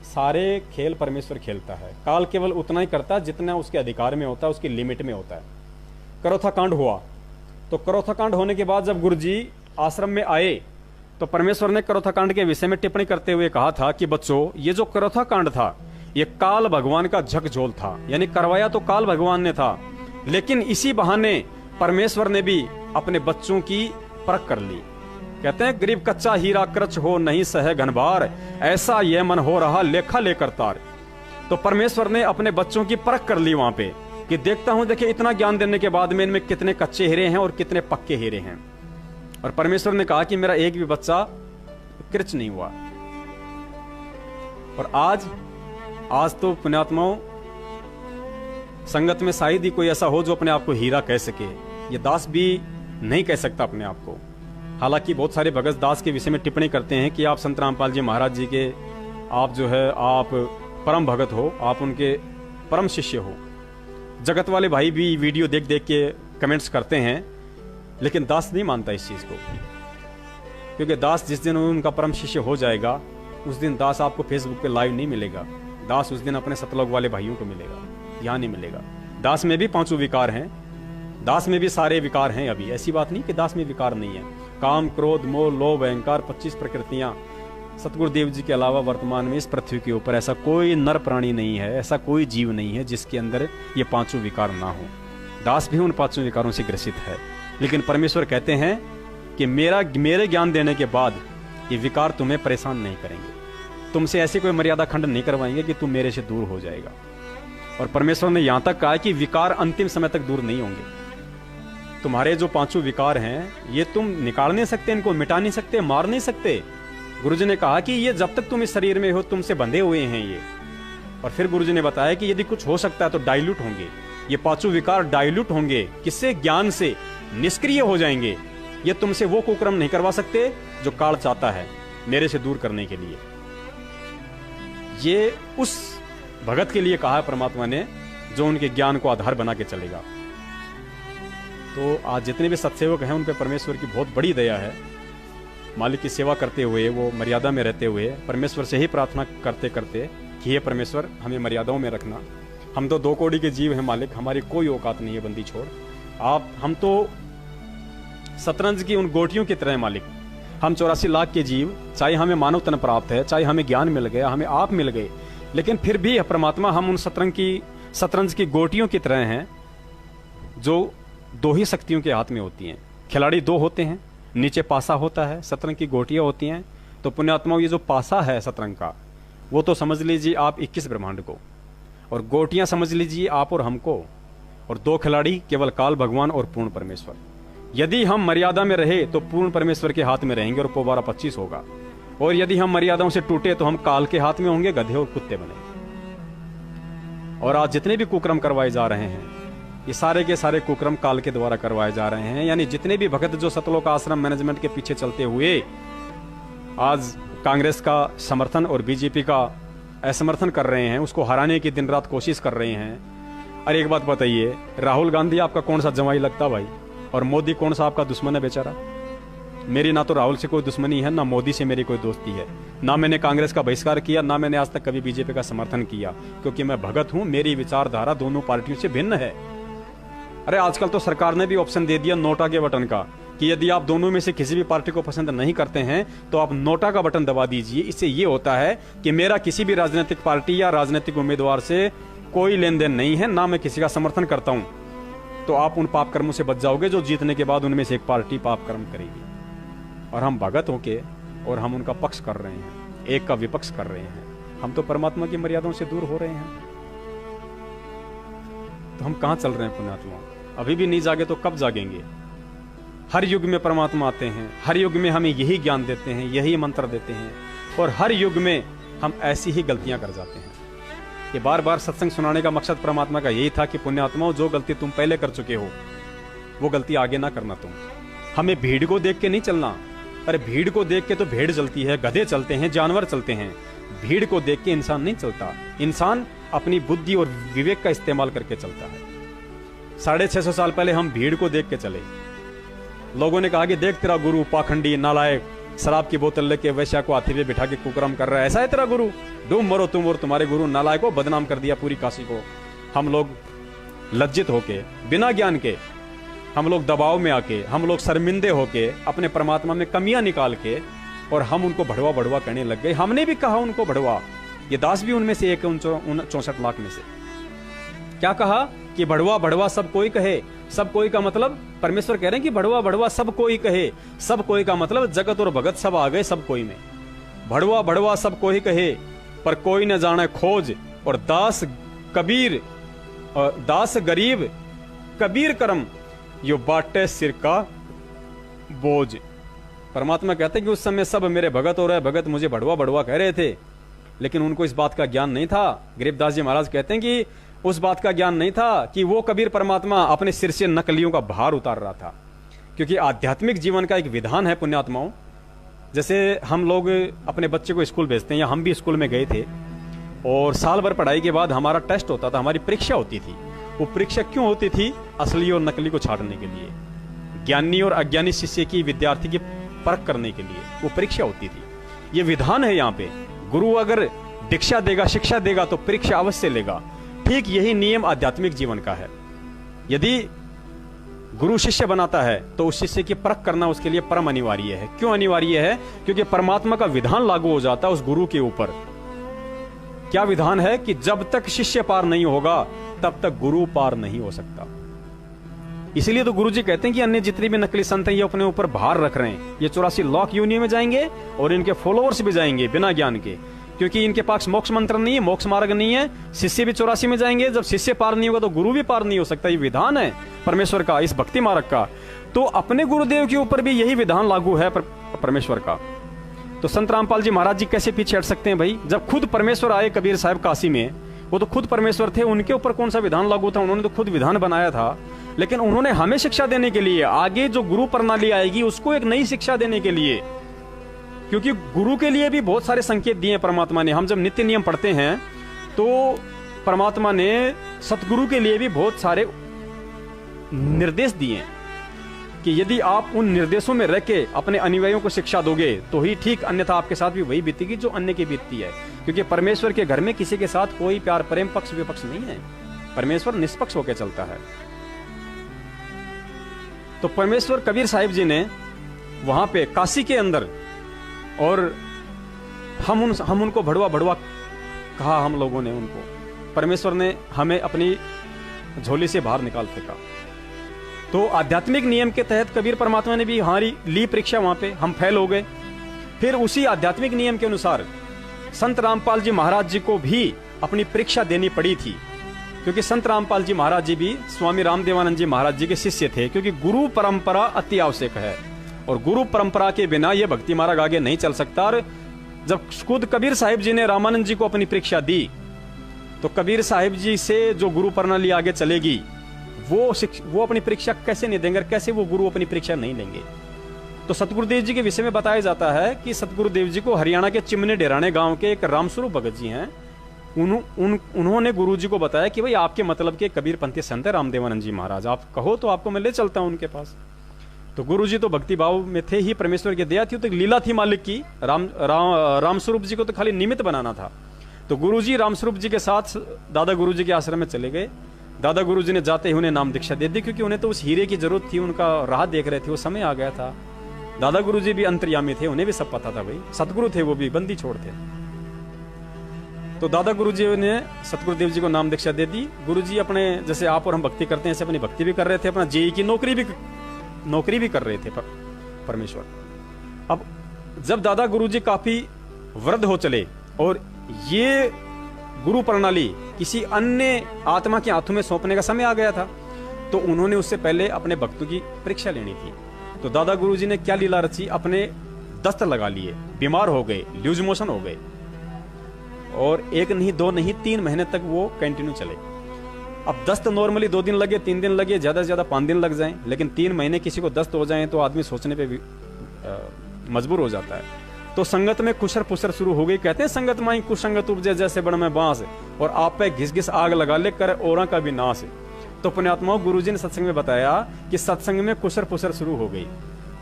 सारे खेल परमेश्वर खेलता है। काल केवल उतना ही करता है जितना उसके अधिकार में होता है, उसकी लिमिट में होता है। करोथा कांड हुआ, तो करोथा कांड होने के बाद जब गुरुजी आश्रम में आए तो परमेश्वर ने करोथा कांड के विषय में टिप्पणी करते हुए कहा था कि बच्चों, ये जो करोथा कांड था ये काल भगवान का झकझोल था, यानी करवाया तो काल भगवान ने था, लेकिन इसी बहाने परमेश्वर ने भी अपने बच्चों की परख कर ली। कहते हैं गरीब कच्चा हीरा कृच हो नहीं सहे घनबार, ऐसा ये मन हो रहा लेखा लेकर तार। तो परमेश्वर ने अपने बच्चों की परख कर ली वहां पे कि देखता हूं, देखिए इतना ज्ञान देने के बाद में इनमें कितने कच्चे हीरे हैं और कितने पक्के हीरे हैं। और परमेश्वर ने कहा कि मेरा एक भी बच्चा कृच नहीं हुआ। और आज तो पुण्यात्माओं, संगत में शायद ही कोई ऐसा हो जो अपने आप को हीरा कह सके। ये दास भी नहीं कह सकता अपने आप को। हालांकि बहुत सारे भगत दास के विषय में टिप्पणी करते हैं कि आप संत रामपाल जी महाराज जी के आप जो है आप परम भगत हो, आप उनके परम शिष्य हो। जगत वाले भाई भी वीडियो देख देख के कमेंट्स करते हैं, लेकिन दास नहीं मानता इस चीज को, क्योंकि दास जिस दिन उनका परम शिष्य हो जाएगा उस दिन दास आपको फेसबुक पे लाइव नहीं मिलेगा। दास उस दिन अपने सतलोक वाले भाइयों को मिलेगा, यहाँ नहीं मिलेगा। दास में भी 5 विकार हैं, दास में भी सारे विकार हैं। अभी ऐसी बात नहीं कि दास में विकार नहीं है। काम, क्रोध, मोह, लोभ, अहंकार, 25 प्रकृतियां। सतगुरुदेव जी के अलावा वर्तमान में इस पृथ्वी के ऊपर ऐसा कोई नर प्राणी नहीं है, ऐसा कोई जीव नहीं है जिसके अंदर ये 5 विकार ना हो। दास भी उन 5 विकारों से ग्रसित है, लेकिन परमेश्वर कहते हैं कि मेरे ज्ञान देने के बाद ये विकार तुम्हें परेशान नहीं करेंगे, तुमसे ऐसी कोई मर्यादा खंड नहीं करवाएंगे कि तुम मेरे से दूर हो जाएगा। और परमेश्वर ने यहां तक कहा कि विकार अंतिम समय तक दूर नहीं होंगे। तुम्हारे जो 5 विकार हैं ये तुम निकाल नहीं सकते, इनको मिटा नहीं सकते, मार नहीं सकते। गुरुजी ने कहा कि ये जब तक तुम इस शरीर में हो तुमसे बंधे हुए हैं ये। और फिर गुरुजी ने बताया कि यदि कुछ हो सकता है तो डाइल्यूट होंगे, ये 5 विकार डाइल्यूट होंगे। किससे? ज्ञान से निष्क्रिय हो जाएंगे। ये तुमसे वो कुकर्म नहीं करवा सकते जो काल चाहता है मेरे से दूर करने के लिए। ये उस भगत के लिए कहा है परमात्मा ने जो उनके ज्ञान को आधार बना के चलेगा। तो आज जितने भी सत्सेवक हैं उन पे परमेश्वर की बहुत बड़ी दया है। मालिक की सेवा करते हुए, वो मर्यादा में रहते हुए परमेश्वर से ही प्रार्थना करते करते कि हे परमेश्वर हमें मर्यादाओं में रखना। हम तो 2 कौड़ी के जीव हैं मालिक, हमारी कोई औकात नहीं है बंदी छोड़। हम तो शतरंज की उन गोटियों की तरह हैं मालिक। हम 84 लाख के जीव, चाहे हमें मानव तन प्राप्त है, चाहे हमें ज्ञान मिल गया, हमें आप मिल गए, लेकिन फिर भी परमात्मा हम उन शतरंज की गोटियों की तरह हैं जो 2 ही शक्तियों के हाथ में होती हैं। खिलाड़ी 2 होते हैं, नीचे पासा होता है, शतरंज की गोटियां होती हैं। तो पुण्यात्माओं, ये जो पासा है शतरंज का, वो तो समझ लीजिए आप 21 ब्रह्मांड को, और गोटियां समझ लीजिए आप और हमको, और 2 खिलाड़ी केवल काल भगवान और पूर्ण परमेश्वर। यदि हम मर्यादा में रहे तो पूर्ण परमेश्वर के हाथ में रहेंगे और पोबारा 25 होगा, और यदि हम मर्यादाओं से टूटे तो हम काल के हाथ में होंगे, गधे और कुत्ते बने। और आज जितने भी कुक्रम करवाए जा रहे हैं, ये सारे के सारे कुक्रम काल के द्वारा करवाए जा रहे हैं। यानी जितने भी भगत जो सतलोक आश्रम मैनेजमेंट के पीछे चलते हुए आज कांग्रेस का समर्थन और बीजेपी का असमर्थन कर रहे हैं, उसको हराने की दिन रात कोशिश कर रहे हैं। अरे एक बात बताइए, राहुल गांधी आपका कौन सा जमाई लगता भाई, और मोदी कौन सा आपका दुश्मन है बेचारा? मेरी ना तो राहुल से कोई दुश्मनी है, ना मोदी से मेरी कोई दोस्ती है, ना मैंने कांग्रेस का बहिष्कार किया, ना मैंने आज तक कभी बीजेपी का समर्थन किया, क्योंकि मैं भगत हूं। मेरी विचारधारा दोनों पार्टियों से भिन्न है। अरे आजकल तो सरकार ने भी ऑप्शन दे दिया नोटा के बटन का, कि यदि आप दोनों में से किसी भी पार्टी को पसंद नहीं करते हैं तो आप नोटा का बटन दबा दीजिए। इससे ये होता है कि मेरा किसी भी राजनीतिक पार्टी या राजनीतिक उम्मीदवार से कोई लेन देन नहीं है, ना मैं किसी का समर्थन करता हूं। तो आप उन पाप कर्मों से बच जाओगे जो जीतने के बाद उनमें से एक पार्टी पाप कर्म करेगी। और हम भगत होके और हम उनका पक्ष कर रहे हैं, एक का विपक्ष कर रहे हैं। हम तो परमात्मा की मर्यादाओं से दूर हो रहे हैं। तो हम कहां चल रहे हैं पुण्यात्मा? अभी भी नहीं जागे तो कब जागेंगे? हर युग में परमात्मा आते हैं, हर युग में हमें यही ज्ञान देते हैं, यही मंत्र देते हैं, और हर युग में हम ऐसी ही गलतियां कर जाते हैं। ये बार बार सत्संग सुनाने का मकसद परमात्मा का यही था कि पुण्यात्माओं, जो गलती तुम पहले कर चुके हो वो गलती आगे ना करना तुम। हमें भीड़ को देख के नहीं चलना। अरे भीड़ को देख के तो भेड़ चलती है, गधे चलते हैं, जानवर चलते हैं। भीड़ को देख के इंसान नहीं चलता। इंसान अपनी बुद्धि और विवेक का इस्तेमाल करके चलता है। 650 साल पहले हम भीड़ को देख के चले। लोगों ने कहा कि देख तेरा गुरु पाखंडी, नालायक, शराब की बोतल लेके वैश्या को हाथी पे बिठा के कुकर्म कर रहा है, ऐसा है तेरा गुरु? डूब मरो तुम और तुम्हारे गुरु। नालायक को बदनाम कर दिया पूरी काशी को। हम लोग लज्जित होके, बिना ज्ञान के, हम लोग दबाव में आके, हम लोग शर्मिंदे होके, अपने परमात्मा में कमियां निकाल के, और हम उनको भड़वा भड़वा करने लग गए। हमने भी कहा उनको भड़वा। ये दास भी उनमें से एक है, उन 64 लाख में से। क्या कहा कि भड़वा भड़वा सब कोई कहे। सब कोई का मतलब परमेश्वर कह रहे हैं कि भड़वा भड़वा सब कोई कहे। सब कोई का मतलब जगत और भगत सब आ गए सब कोई में। भड़वा भड़वा सब कोई कहे, पर कोई न जाने खोज। और दास कबीर, दास गरीब कबीर करम, यो बाटे सिर का बोझ। परमात्मा कहते हैं कि उस समय सब मेरे भगत हो रहे, भगत मुझे भड़वा भड़वा कह रहे थे, लेकिन उनको इस बात का ज्ञान नहीं था। गरीबदास जी महाराज कहते हैं कि उस बात का ज्ञान नहीं था कि वो कबीर परमात्मा अपने सिर से नकलियों का भार उतार रहा था। क्योंकि आध्यात्मिक जीवन का एक विधान है पुण्यात्माओं। जैसे हम लोग अपने बच्चे को स्कूल भेजते हैं, या हम भी स्कूल में गए थे, और साल भर पढ़ाई के बाद हमारा टेस्ट होता था, हमारी परीक्षा होती थी। वो परीक्षा क्यों होती थी? असली और नकली को छांटने के लिए, ज्ञानी और अज्ञानी शिष्य की, विद्यार्थी की परख करने के लिए वो परीक्षा होती थी। ये विधान है यहाँ पे। गुरु अगर दीक्षा देगा, शिक्षा देगा, तो परीक्षा अवश्य लेगा। ठीक यही नियम आध्यात्मिक जीवन का है। यदि गुरु शिष्य बनाता है तो उस शिष्य की परख करना उसके लिए परम अनिवार्य है। क्यों अनिवार्य है? क्योंकि परमात्मा का विधान लागू हो जाता है उस गुरु के ऊपर। क्या विधान है? कि जब तक शिष्य पार नहीं होगा तब तक गुरु पार नहीं हो सकता। इसलिए तो गुरुजी कहते हैं कि अन्य जितने भी नकली संत हैं ये अपने ऊपर भार रख रहे हैं। ये 84 लाख यूनियन में जाएंगे और इनके फॉलोअर्स भी जाएंगे बिना ज्ञान के, क्योंकि इनके पास मोक्ष मंत्र नहीं है, मोक्ष मार्ग नहीं है। शिष्य भी 84 में जाएंगे। जब शिष्य पार नहीं होगा तो गुरु भी पार नहीं हो सकता। ये विधान है परमेश्वर का, इस भक्ति मार्ग का। तो अपने गुरुदेव के ऊपर भी यही विधान लागू है परमेश्वर का। तो संत रामपाल जी महाराज जी कैसे पीछे हट सकते हैं भाई? जब खुद परमेश्वर आए कबीर साहब काशी में, वो तो खुद परमेश्वर थे, उनके ऊपर कौन सा विधान लागू था? उन्होंने तो खुद विधान बनाया था। लेकिन उन्होंने हमें शिक्षा देने के लिए, आगे जो गुरु प्रणाली आएगी उसको एक नई शिक्षा देने के लिए क्योंकि गुरु के लिए भी बहुत सारे संकेत दिए परमात्मा ने। हम जब नित्य नियम पढ़ते हैं तो परमात्मा ने सतगुरु के लिए भी बहुत सारे निर्देश दिए कि यदि आप उन निर्देशों में रह के अपने अनुयायियों को शिक्षा दोगे तो ही ठीक, अन्यथा आपके साथ भी वही बीतेगी जो अन्य की बीतती है। क्योंकि परमेश्वर के घर में किसी के साथ कोई प्यार प्रेम पक्ष विपक्ष नहीं है, परमेश्वर निष्पक्ष होकर चलता है। तो परमेश्वर कबीर साहिब जी ने वहां पे काशी के अंदर, और हम उनको भड़वा भड़वा कहा, हम लोगों ने उनको, परमेश्वर ने हमें अपनी झोली से बाहर निकाल फेंका। तो आध्यात्मिक नियम के तहत कबीर परमात्मा ने भी हमारी ली परीक्षा, वहां पे हम फेल हो गए। फिर उसी आध्यात्मिक नियम के अनुसार संत रामपाल जी महाराज जी को भी अपनी परीक्षा देनी पड़ी थी, क्योंकि संत रामपाल जी महाराज जी भी स्वामी रामदेवानंद जी महाराज जी के शिष्य थे। क्योंकि गुरु परंपरा अति आवश्यक है, और गुरु परंपरा के बिना यह भक्ति मार्ग आगे नहीं चल सकता। और जब खुद कबीर साहिब जी ने रामानंद जी को अपनी परीक्षा दी, तो कबीर साहिब जी से जो गुरु प्रणाली आगे चलेगी, वो अपनी परीक्षा कैसे नहीं देंगे, कैसे वो गुरु अपनी परीक्षा नहीं लेंगे। तो सतगुरुदेव जी के विषय में बताया जाता है कि सतगुरुदेव जी को हरियाणा के चिमने डेराने गांव के एक रामस्वरूप भगत जी हैं, उन्होंने गुरु जी को बताया कि भाई आपके मतलब के कबीर पंथी संत है रामदेवानंद जी महाराज, आप कहो तो आपको मैं ले चलता हूं उनके पास। तो गुरु जी तो भक्ति भाव में थे ही, परमेश्वर की दया थी, तो लीला थी मालिक की। रामस्वरूप जी को तो खाली निमित्त बनाना था। तो गुरु जी रामस्वरूप जी के साथ दादा गुरु जी के आश्रम में चले गए। दादा गुरु जी ने जाते ही उन्हें नाम दीक्षा दे दी, क्योंकि उन्हें तो उस हीरे की जरूरत थी, उनका राह देख रहे थे, वो समय आ गया था। दादा गुरु जी भी अंतर्यामी थे, उन्हें भी सब पता था, भाई सतगुरु थे, वो भी बंदी छोड़ थे। तो दादा गुरु जी ने सतगुरुदेव जी को नाम दीक्षा दे दी। गुरु जी अपने, जैसे आप और हम भक्ति करते हैं, ऐसे अपनी भक्ति भी कर रहे थे, अपना जेई की नौकरी भी कर रहे थे परमेश्वर। अब जब दादा गुरु जी काफी वृद्ध हो चले और ये गुरु प्रणाली किसी अन्य आत्मा के हाथों में सौंपने का समय आ गया था, तो उन्होंने उससे पहले अपने भक्तों की परीक्षा लेनी थी। तो दादा गुरु जी ने क्या लीला रची, अपने दस्त लगा लिए, बीमार हो गए, लूज मोशन हो गए, और 1 नहीं 2 नहीं 3 महीने तक वो कंटिन्यू चले। अब दस्त नॉर्मली 2 दिन लगे, 3 दिन लगे, ज्यादा से ज्यादा 5 दिन लग जाएं, लेकिन 3 महीने किसी को दस्त हो जाए तो आदमी सोचने पे भी मजबूर हो जाता है। तो संगत में कुशर पुसर शुरू हो गई। कहते हैं संगत माई कुसंगत उपजे जैसे बड़ में बांस, और आप पे घिस घिस आग लगा ले कर औरा का भी नाश। तो पुण्यात्माओं, गुरुजी ने सत्संग में बताया कि सत्संग में कुशर पुसर शुरू हो गई।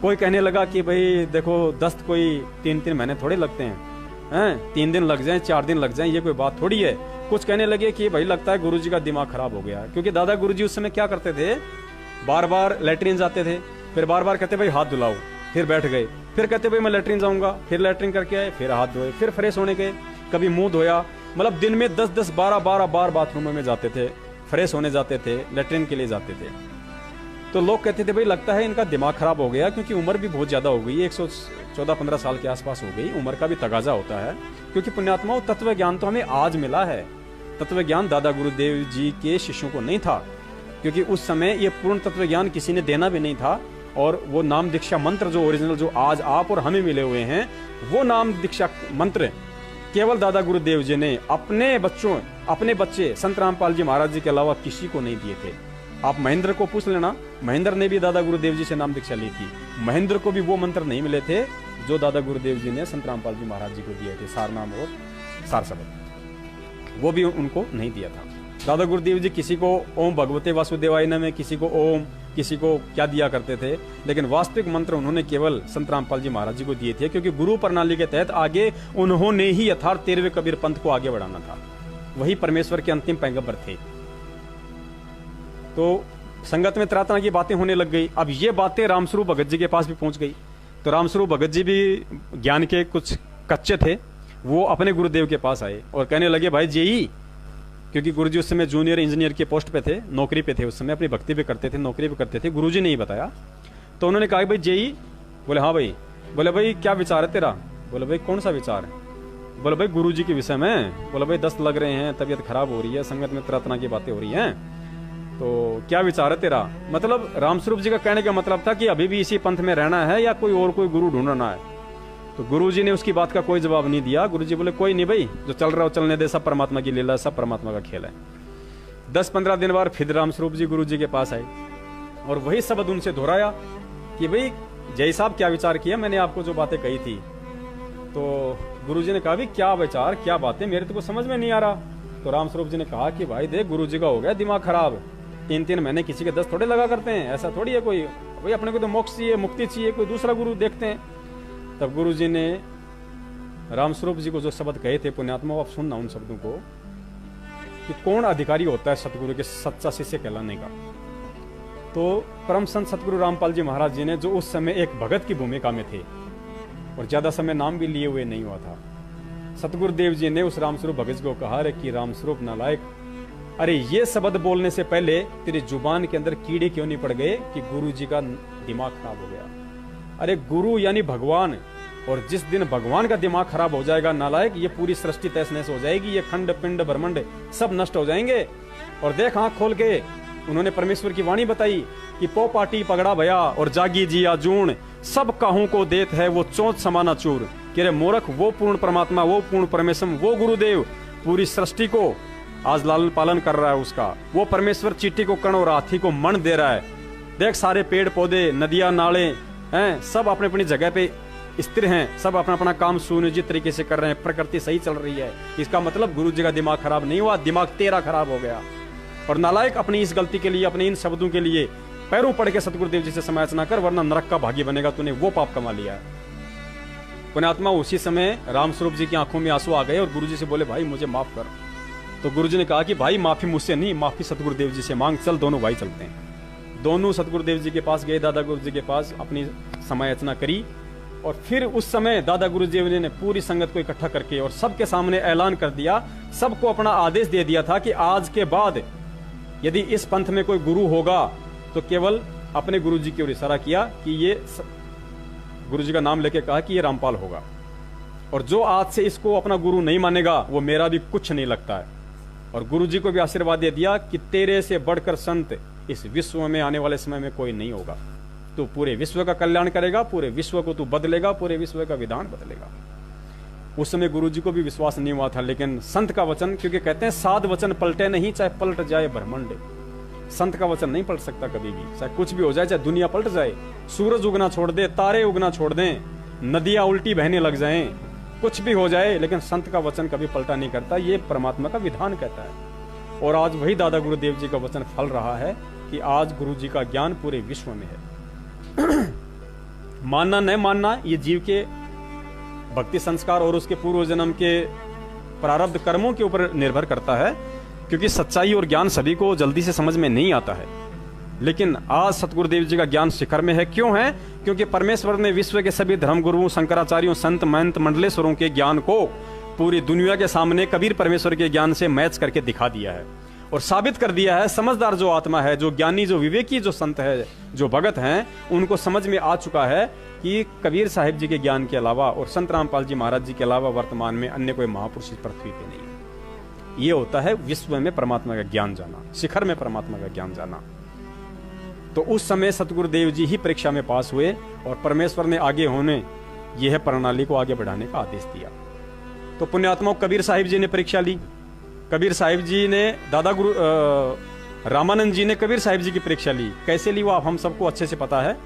कोई कहने लगा कि भाई देखो दस्त कोई 3-3 महीने थोड़े लगते हैं, 3 दिन लग जाएं, 4 दिन लग जाएं, ये कोई बात थोड़ी है। कुछ कहने लगे कि भाई लगता है गुरुजी का दिमाग खराब हो गया, क्योंकि दादा गुरुजी उस समय क्या करते थे, बार बार लेटरिन जाते थे, फिर बार बार कहते भाई हाथ धुलाओ, फिर बैठ गए, फिर कहते भाई मैं लेटरिन जाऊंगा, फिर लेटरिन करके आए, फिर हाथ धोए, फिर फ्रेश होने गए, कभी मुंह धोया। मतलब दिन में 10-10 12-12 बार बाथरूम में जाते थे, फ्रेश होने जाते थे, लेटरिन के लिए जाते थे। तो लोग कहते थे भाई लगता है इनका दिमाग खराब हो गया, क्योंकि उम्र भी बहुत ज्यादा हो गई, 114-15 साल के आसपास हो गई, उम्र का भी तगाजा होता है। क्योंकि पुण्यात्माओं, तत्व ज्ञान तो हमें आज मिला है, तत्व ज्ञान दादा गुरुदेव जी के शिष्यों को नहीं था, क्योंकि उस समय ये पूर्ण तत्व ज्ञान किसी ने देना भी नहीं था। और वो नाम दीक्षा मंत्र जो ओरिजिनल, जो आज आप और हमें मिले हुए हैं, वो नाम दीक्षा मंत्र केवल दादा गुरुदेव जी ने अपने बच्चे संत रामपाल जी महाराज जी के अलावा किसी को नहीं दिए थे। आप महेंद्र को पूछ लेना, महेंद्र ने भी दादा गुरुदेव जी से नाम दीक्षा ली थी, महेंद्र को भी वो मंत्र नहीं मिले थे जो दादा गुरुदेव जी ने संत रामपाल जी महाराज जी को दिए थे, सारनाम और सार शब्द, वो भी उनको नहीं दिया था। दादा गुरुदेव जी किसी को ओम भगवते वासुदेवाय नमः, किसी को ओम, किसी को क्या दिया करते थे, लेकिन वास्तविक मंत्र उन्होंने केवल संत रामपाल जी महाराज जी को दिए थे, क्योंकि गुरु प्रणाली के तहत आगे उन्होंने ही यथार्थ 13वें कबीर पंथ को आगे बढ़ाना था, वही परमेश्वर के अंतिम पैगंबर थे। तो संगत में तरह तरह की बातें होने लग गई। अब ये बातें रामस्वरूप भगत जी के पास भी पहुंच गई। तो रामस्वरूप भगत जी भी ज्ञान के कुछ कच्चे थे, वो अपने गुरुदेव के पास आए और कहने लगे भाई जेई, क्योंकि गुरुजी उस समय जूनियर इंजीनियर के पोस्ट पे थे, नौकरी पे थे उस समय, अपनी भक्ति भी करते थे, नौकरी भी करते थे, गुरुजी ने ही बताया। तो उन्होंने कहा भाई जेई, बोले हाँ भाई, बोले भाई क्या विचार है तेरा, बोले भाई कौन सा विचार है, बोले भाई गुरुजी के विषय में, बोले भाई दस्त लग रहे हैं, तबीयत खराब हो रही है, संगत में तरह तरह की बातें हो रही हैं, तो क्या विचार है तेरा। मतलब रामस्वरूप जी का कहने का मतलब था कि अभी भी इसी पंथ में रहना है या कोई गुरु ढूंढना है। तो गुरुजी ने उसकी बात का कोई जवाब नहीं दिया। गुरुजी बोले कोई नहीं भाई, जो चल रहा हो चलने दे, सब परमात्मा की लीला, सब परमात्मा का खेल है। 10-15 दिन बाद फिर रामस्वरूप जी गुरुजी के पास आए और वही शब्द उनसे दोहराया कि भाई जय साहब क्या विचार किया, मैंने आपको जो बातें कही थी। तो गुरुजी ने कहा भी क्या विचार, क्या बातें, मेरे तो कुछ समझ में नहीं आ रहा। तो रामस्वरूप जी ने कहा कि भाई देख, गुरुजी का हो गया दिमाग खराब, 3-3 महीने किसी के 10 थोड़े लगा करते हैं, ऐसा थोड़ी है कोई, भाई अपने को तो मोक्ष चाहिए, मुक्ति चाहिए, कोई दूसरा गुरु देखते हैं। तब गुरुजी ने रामस्वरूप जी को जो शब्द कहे थे, पुण्यात्मा आप सुनना उन शब्दों को, कि कौन अधिकारी होता है सतगुरु के सच्चा शिष्य कहलाने का। तो परम संत सतगुरु रामपाल जी महाराज जी ने, जो उस समय एक भगत की भूमिका में थे और ज्यादा समय नाम भी लिए हुए नहीं हुआ था, सतगुरुदेव जी ने उस रामस्वरूप भगत को कहा, रे कि रामस्वरूप नालायक, अरे ये शब्द बोलने से पहले तेरी जुबान के अंदर कीड़े क्यों नहीं पड़ गए कि गुरु जी का दिमाग खराब हो गया। अरे गुरु यानी भगवान, और जिस दिन भगवान का दिमाग खराब हो जाएगा नालायक, ये पूरी सृष्टि तहस नहस हो जाएगी, ये खंड पिंड ब्रह्मांड सब नष्ट हो जाएंगे। और देख आंख खोल के उन्होंने परमेश्वर की वाणी बताई कि पो पाटी पगड़ा भया और जागी जी आजून, सब काहू को देत है वो चोंच समाना चूर। कि रे मूर्ख, वो पूर्ण परमात्मा, वो पूर्ण परमेश्वर, वो गुरुदेव पूरी सृष्टि को आज लालन पालन कर रहा है उसका। वो परमेश्वर चींटी को कण और हाथी को मन दे रहा है। देख सारे पेड़ पौधे, नदियां, नाले हैं, सब अपने अपनी जगह पे स्थिर हैं, सब अपना अपना काम सुनियोजित तरीके से कर रहे हैं, प्रकृति सही चल रही है। इसका मतलब गुरु जी का दिमाग खराब नहीं हुआ, दिमाग तेरा खराब हो गया। और नालायक, अपनी इस गलती के लिए, अपने इन शब्दों के लिए पैरों पड़ के सतगुरुदेव जी से समायाचना कर, वरना नरक का भागी बनेगा, तूने वो पाप कमा लिया है। पुण्यात्मा, उसी समय रामस्वरूप जी की आंखों में आंसू आ गए और गुरु जी से बोले, भाई मुझे माफ कर। तो गुरु जी ने कहा कि भाई माफी मुझसे नहीं, माफी सतगुरुदेव जी से मांग, चल दोनों भाई चलते हैं। दोनों सतगुरुदेव जी के पास गए, दादा गुरु जी के पास अपनी समायाचना करी। और फिर उस समय दादा गुरु जी ने पूरी संगत को इकट्ठा करके और सबके सामने ऐलान कर दिया, सबको अपना आदेश दे दिया था कि आज के बाद यदि इस पंथ में कोई गुरु होगा तो केवल अपने गुरु जी की ओर इशारा किया कि ये, गुरु जी का नाम लेके कहा कि ये रामपाल होगा। और जो आज से इसको अपना गुरु नहीं मानेगा वो मेरा भी कुछ नहीं लगता है। और गुरु जी को भी आशीर्वाद दे दिया कि तेरे से बढ़कर संत इस विश्व में आने वाले समय में कोई नहीं होगा। तू पूरे विश्व का कल्याण करेगा, पूरे विश्व को तू बदलेगा, पूरे विश्व का विधान बदलेगा। उस समय गुरु जी को भी विश्वास नहीं हुआ था, लेकिन संत का वचन, क्योंकि कहते हैं साध वचन पलटे नहीं, चाहे पलट जाए ब्रह्मांड। संत का वचन नहीं पलट सकता कभी भी, चाहे कुछ भी हो जाए, चाहे दुनिया पलट जाए, सूरज उगना छोड़ दे, तारे उगना छोड़ दें, नदियां उल्टी बहने लग जाएं, कुछ भी हो जाए, लेकिन संत का वचन कभी पलटा नहीं करता। ये परमात्मा का विधान कहता है। और आज वही दादा गुरुदेव जी का वचन फल रहा है कि आज गुरु जी का ज्ञान पूरे विश्व में है। मानना न मानना ये जीव के भक्ति संस्कार और उसके पूर्व जन्म के प्रारब्ध कर्मों के ऊपर निर्भर करता है, क्योंकि सच्चाई और ज्ञान सभी को जल्दी से समझ में नहीं आता है। लेकिन आज सतगुरुदेव जी का ज्ञान शिखर में है। क्यों है? क्योंकि परमेश्वर ने विश्व के सभी धर्मगुरुओं, शंकराचार्यों, संत महंत मंडलेश्वरों के ज्ञान को पूरी दुनिया के सामने कबीर परमेश्वर के ज्ञान से मैच करके दिखा दिया है और साबित कर दिया है। समझदार जो आत्मा है, जो ज्ञानी, जो विवेकी, जो संत है, जो भगत हैं, उनको समझ में आ चुका है कि कबीर साहिब जी के ज्ञान के अलावा और संत रामपाल जी महाराज जी के अलावा वर्तमान में अन्य कोई महापुरुष पृथ्वी पे नहीं है। ये होता है विश्व में परमात्मा का ज्ञान जाना, शिखर में परमात्मा का ज्ञान जाना। तो उस समय सतगुरुदेव जी ही परीक्षा में पास हुए और परमेश्वर ने आगे होने यह प्रणाली को आगे बढ़ाने का आदेश दिया। तो पुण्यात्माओं, कबीर साहिब जी ने परीक्षा ली। कबीर साहिब जी ने दादा गुरु रामानंद जी ने कबीर साहिब जी की परीक्षा ली। कैसे ली वो आप हम सबको अच्छे से पता है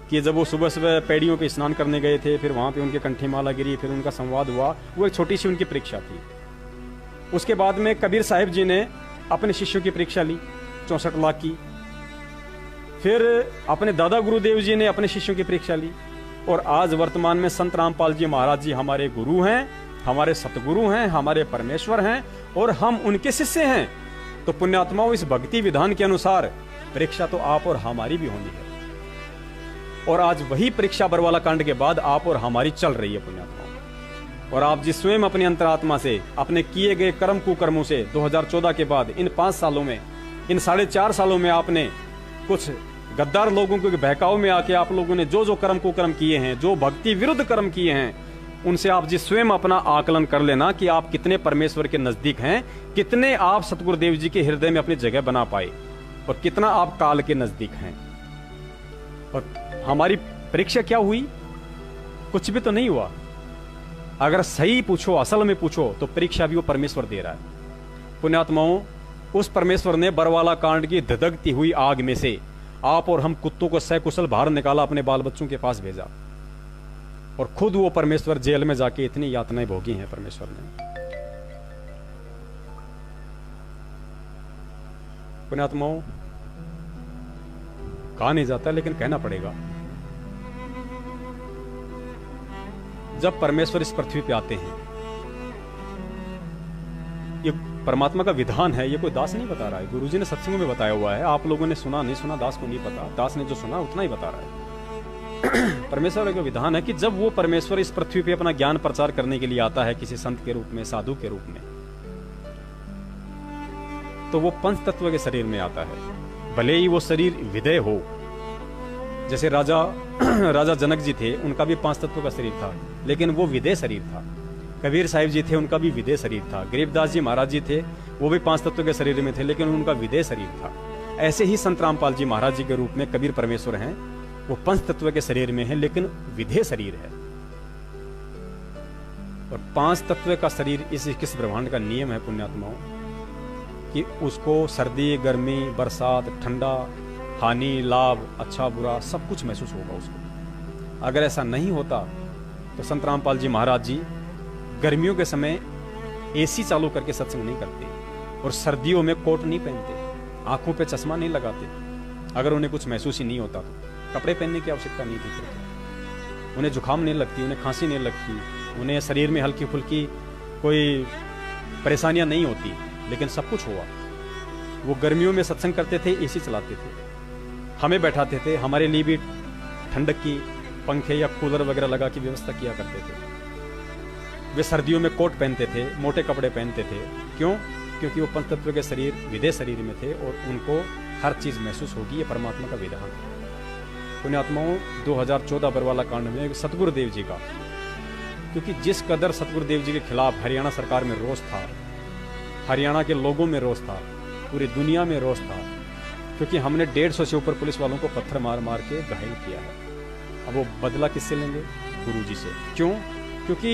कि जब वो सुबह सुबह पैड़ियों पे स्नान करने गए थे, फिर वहां पे उनके कंठी माला गिरी, फिर उनका संवाद हुआ, वो एक छोटी सी उनकी परीक्षा थी। उसके बाद में कबीर साहिब जी ने अपने शिष्यों की परीक्षा ली 64 लाख की। फिर अपने दादा गुरुदेव जी ने अपने शिष्यों की परीक्षा ली। और आज वर्तमान में संत रामपाल जी महाराज जी हमारे गुरु हैं, हमारे सतगुरु हैं, हमारे परमेश्वर हैं और हम उनके शिष्य हैं। तो पुण्यात्माओं, इस भक्ति विधान के अनुसार परीक्षा तो आप और हमारी भी होनी है। और आज वही परीक्षा बरवाला कांड के बाद आप और हमारी चल रही है पुण्यात्माओं। और आप जिस स्वयं अपनी अंतरात्मा से, अपने किए गए कर्म कुकर्मों से 2014 के बाद इन 5 सालों में, इन 4.5 सालों में आपने कुछ गद्दार लोगों के बहकाव में आके आप लोगों ने जो जो कर्म कुकर्म किए हैं, जो भक्ति विरुद्ध कर्म किए हैं, उनसे आप जिस स्वयं अपना आकलन कर लेना कि आप कितने परमेश्वर के नजदीक हैं, कितने आप सतगुरुदेव जी के हृदय में अपनी जगह बना पाए और कितना आप काल के नजदीक हैं। और हमारी परीक्षा क्या हुई? कुछ भी तो नहीं हुआ। अगर सही पूछो, असल में पूछो, तो परीक्षा भी वो परमेश्वर दे रहा है। पुण्यात्माओं, उस परमेश्वर ने बरवाला कांड की धधकती हुई आग में से आप और हम कुत्तों को सकुशल बाहर निकाला, अपने बाल बच्चों के पास भेजा। और खुद वो परमेश्वर जेल में जाके इतनी यातनाएं भोगी हैं परमेश्वर ने। पुण्यात्माओं, कहा नहीं जाता लेकिन कहना पड़ेगा, जब परमेश्वर इस पृथ्वी पे आते हैं, ये परमात्मा का विधान है, ये कोई दास नहीं बता रहा है, गुरुजी ने सत्संग में बताया हुआ है। आप लोगों ने सुना नहीं सुना दास को नहीं पता, दास ने जो सुना उतना ही बता रहा है। परमेश्वर का विधान है कि जब वो परमेश्वर इस पृथ्वी पे अपना ज्ञान प्रचार करने के लिए आता है किसी संत के रूप में, साधु के रूप में, तो वो पंच तत्व के शरीर में आता है। भले ही वो शरीर विदेह हो, जैसे राजा जनक जी थे, उनका भी पांच तत्व का शरीर था, लेकिन वो विदेह शरीर था। कबीर साहिब जी थे, उनका भी विदेह शरीर था। गरीबदास जी महाराज जी थे, वो भी पांच तत्व के शरीर में थे, लेकिन उनका विदेह शरीर था। ऐसे ही संत रामपाल जी महाराज जी के रूप में कबीर परमेश्वर हैं, वो पंच तत्व के शरीर में है, लेकिन विदेह शरीर है। और पांच तत्व का शरीर इस 21 ब्रह्मांड का नियम है पुण्यात्माओं, कि उसको सर्दी, गर्मी, बरसात, ठंडा, हानि, लाभ, अच्छा बुरा सब कुछ महसूस होगा उसको। अगर ऐसा नहीं होता तो संत रामपाल जी महाराज जी गर्मियों के समय एसी चालू करके सत्संग नहीं करते, और सर्दियों में कोट नहीं पहनते, आंखों पे चश्मा नहीं लगाते। अगर उन्हें कुछ महसूस ही नहीं होता तो कपड़े पहनने की आवश्यकता नहीं थी। उन्हें जुकाम नहीं लगती, उन्हें खांसी नहीं लगती, उन्हें शरीर में हल्की फुल्की कोई परेशानियां नहीं होती, लेकिन सब कुछ हुआ। वो गर्मियों में सत्संग करते थे, एसी चलाते थे, हमें बैठाते थे, हमारे लिए भी ठंडक की पंखे या कूलर वगैरह लगा की व्यवस्था किया करते थे। वे सर्दियों में कोट पहनते थे, मोटे कपड़े पहनते थे। क्यों? क्योंकि वो पंचतत्व के शरीर विदेह शरीर में थे और उनको हर चीज महसूस होगी। ये परमात्मा का विधान है। पुण्यात्माओं, 2014 बरवाला कांड में सतगुरुदेव जी का, क्योंकि जिस कदर सतगुरुदेव जी के खिलाफ हरियाणा सरकार में रोष था, हरियाणा के लोगों में रोष था, पूरी दुनिया में रोष था, क्योंकि हमने 150 से ऊपर पुलिस वालों को पत्थर मार मार के घायल किया है। अब वो बदला किससे लेंगे? गुरुजी से। क्यों? क्योंकि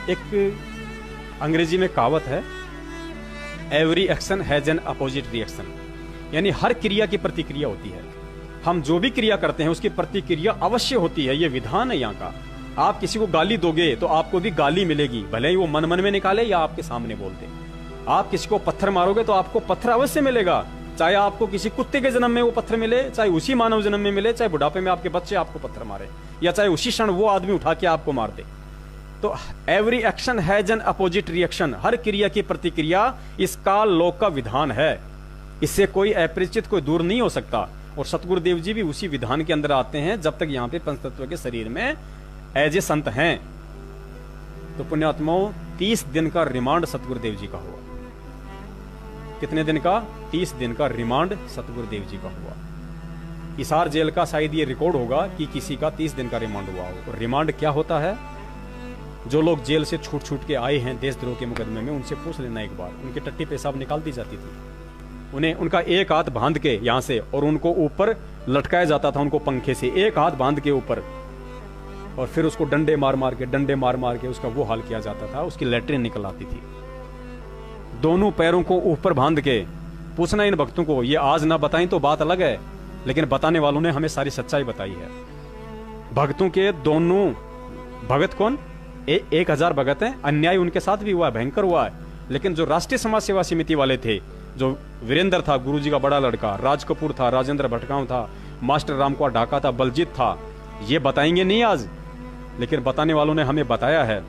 एक अंग्रेजी में कहावत है, every action has an opposite reaction, यानी हर क्रिया की प्रतिक्रिया होती है। हम जो भी क्रिया करते हैं उसकी प्रतिक्रिया अवश्य होती है, ये विधान है यहाँ का। आप किसी को गाली दोगे तो आपको भी गाली मिलेगी, भले ही वो मन मन में निकाले या आपके सामने बोल दे। आप किसी को पत्थर मारोगे तो आपको पत्थर अवश्य मिलेगा, चाहे आपको किसी कुत्ते के जन्म में वो पत्थर मिले, चाहे उसी मानव जन्म में मिले, चाहे बुढ़ापे में आपके बच्चे आपको पत्थर मारे, या चाहे उसी क्षण वो आदमी उठा के आपको मार दे। तो every action has an opposite reaction, हर क्रिया की प्रतिक्रिया इस काल लोक का विधान है। इससे कोई अपरिचित, कोई दूर नहीं हो सकता। और सतगुरुदेव जी भी उसी विधान के अंदर आते हैं जब तक यहाँ पे पंचतत्व के शरीर में एज ए संत हैं। तो पुण्यात्माओं, 30 दिन का रिमांड सतगुरुदेव जी का हुआ। कितने दिन का? 30 दिन का रिमांड सतगुरुदेव जी का हुआ। हिसार जेल का शायद ये रिकॉर्ड होगा कि किसी का 30 दिन का रिमांड हुआ हो। और रिमांड क्या होता है? जो लोग जेल से छूट छूट के आए हैं देशद्रोह के मुकदमे में, उनसे पूछ लेना एक बार। उनकी टट्टी पेशाब निकाल दी जाती थी, उन्हें उनका एक हाथ बांध के यहां से, और उनको ऊपर लटकाया जाता था, उनको पंखे से एक हाथ बांध के ऊपर, और फिर उसको डंडे मार मार के उसका वो हाल किया जाता था। उसकी लैट्रिन निकल आती थी। दोनों पैरों को ऊपर बांध के पूछना इन भक्तों को, ये आज ना बताएं तो बात अलग है, लेकिन बताने वालों ने हमें सारी सच्चाई बताई है। भक्तों के दोनों, भगत कौन? 1000 भगत हैं। अन्याय उनके साथ भी हुआ है, भयंकर हुआ है। लेकिन जो राष्ट्रीय समाज सेवा समिति वाले थे, जो वीरेंद्र था गुरुजी का बड़ा लड़का, राज कपूर था, राजेंद्र भटगांव था, मास्टर रामकुमार ढाका था, बलजीत था, ये बताएंगे नहीं आज, लेकिन बताने वालों ने हमें बताया है।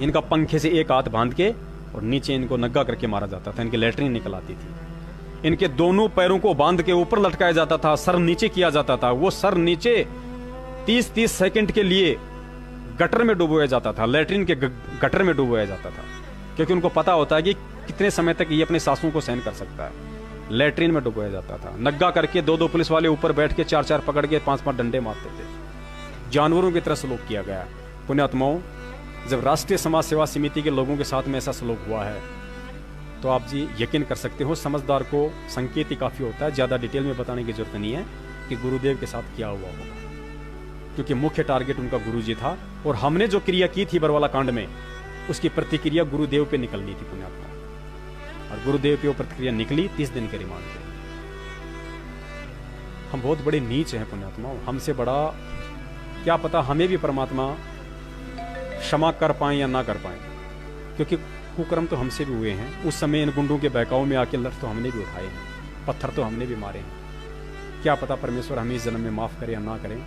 इनका पंखे से एक हाथ बांध के और नीचे इनको नग्गा करके मारा जाता था, इनकी लैट्रिन निकल आती थी। इनके दोनों पैरों को बांध के ऊपर लटकाया जाता था, सर नीचे किया जाता था। वो सर नीचे 30-30 सेकंड के लिए गटर में डुबोया जाता था, लैट्रिन के गटर में डुबोया जाता था, क्योंकि उनको पता होता है कि कितने समय तक ये अपने सांसों को सहन कर सकता है। लैट्रिन में डुबोया जाता था, नग्गा करके 2-2 पुलिस वाले ऊपर बैठ के 4-4 पकड़ के 5-5 डंडे मारते थे। जानवरों की तरह सलूक किया गया। पुण्यात्माओं, जब राष्ट्रीय समाज सेवा समिति के लोगों के साथ में ऐसा सलूक हुआ है तो आप जी यकीन कर सकते हो, समझदार को संकेत ही काफी होता है, ज्यादा डिटेल में बताने की जरूरत नहीं है कि गुरुदेव के साथ क्या हुआ होगा, क्योंकि मुख्य टारगेट उनका गुरुजी था। और हमने जो क्रिया की थी बरवाला कांड में, उसकी प्रतिक्रिया गुरुदेव पे निकलनी थी पुण्यात्मा, और गुरुदेव पे वो प्रतिक्रिया निकली 30 दिन के रिमांड पे। हम बहुत बड़े नीच हैं पुण्यात्मा, हमसे बड़ा क्या पता हमें भी परमात्मा क्षमा कर पाए या ना कर पाए, क्योंकि कुकर्म तो हमसे भी हुए हैं। उस समय इन गुंडों के बहकाव में आके लठ तो हमने भी उठाए हैं, पत्थर तो हमने भी मारे हैं। क्या पता परमेश्वर हमें इस जन्म में माफ करे या ना करें,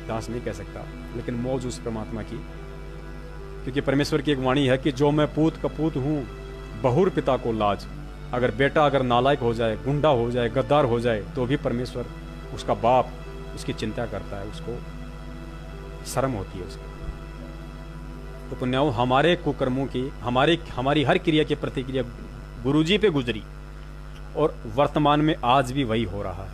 दास नहीं कह सकता, लेकिन मौज उस परमात्मा की, क्योंकि परमेश्वर की एक वाणी है कि जो मैं पूत कपूत हूं बहुर पिता को लाज। अगर बेटा अगर नालायक हो जाए, गुंडा हो जाए, गद्दार हो जाए, तो भी परमेश्वर उसका बाप उसकी चिंता करता है, उसको शर्म होती है उसको। तो पुण्याओं, हमारे कुकर्मों की हमारी हर क्रिया की प्रतिक्रिया गुरुजी पे गुजरी, और वर्तमान में आज भी वही हो रहा है।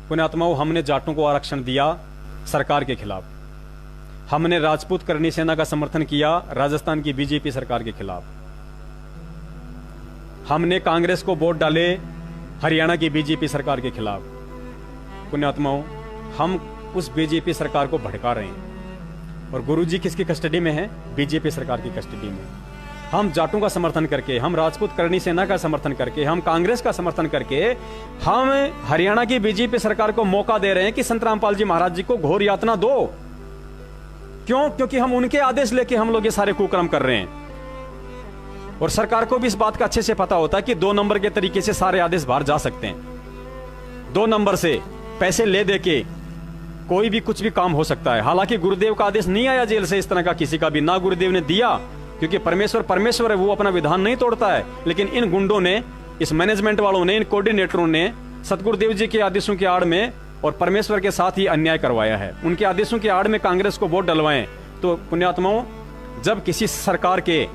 पुण्यात्माओं, हमने जाटों को आरक्षण दिया सरकार के खिलाफ, हमने राजपूत करणी सेना का समर्थन किया राजस्थान की बीजेपी सरकार के खिलाफ, हमने कांग्रेस को वोट डाले हरियाणा की बीजेपी सरकार के खिलाफ। पुण्यात्माओं, हम उस बीजेपी सरकार को भड़का रहे हैं, और गुरुजी किसकी कस्टडी में है? बीजेपी सरकार की कस्टडी में। हम जाटों का समर्थन करके, हम राजपूत करणी सेना का समर्थन करके, हम कांग्रेस का समर्थन करके, हम हरियाणा की बीजेपी सरकार को मौका दे रहे हैं कि संत रामपाल जी महाराज जी को घोर यातना दो। क्यों? क्योंकि हम उनके आदेश लेके हम लोग ये सारे कुकर्म कर रहे हैं, और सरकार को भी इस बात का अच्छे से पता होता है कि 2 नंबर के तरीके से सारे आदेश बाहर जा सकते हैं। 2 नंबर से पैसे ले दे के कोई भी कुछ भी काम हो सकता है। हालांकि गुरुदेव का आदेश नहीं आया जेल से इस तरह का किसी का भी, ना गुरुदेव ने दिया, क्योंकि परमेश्वर है, वो अपना विधान नहीं तोड़ता है। लेकिन इन गुंडों ने, इस मैनेजमेंट वालों ने, इन कोऑर्डिनेटरों ने सतगुरुदेव जी के आदेशों की आड़ में और परमेश्वर के साथ ही अन्याय करवाया है। उनके आदेशों की आड़ में कांग्रेस को वोट डलवाएं। तो पुण्यात्माओं, जब किसी सरकार के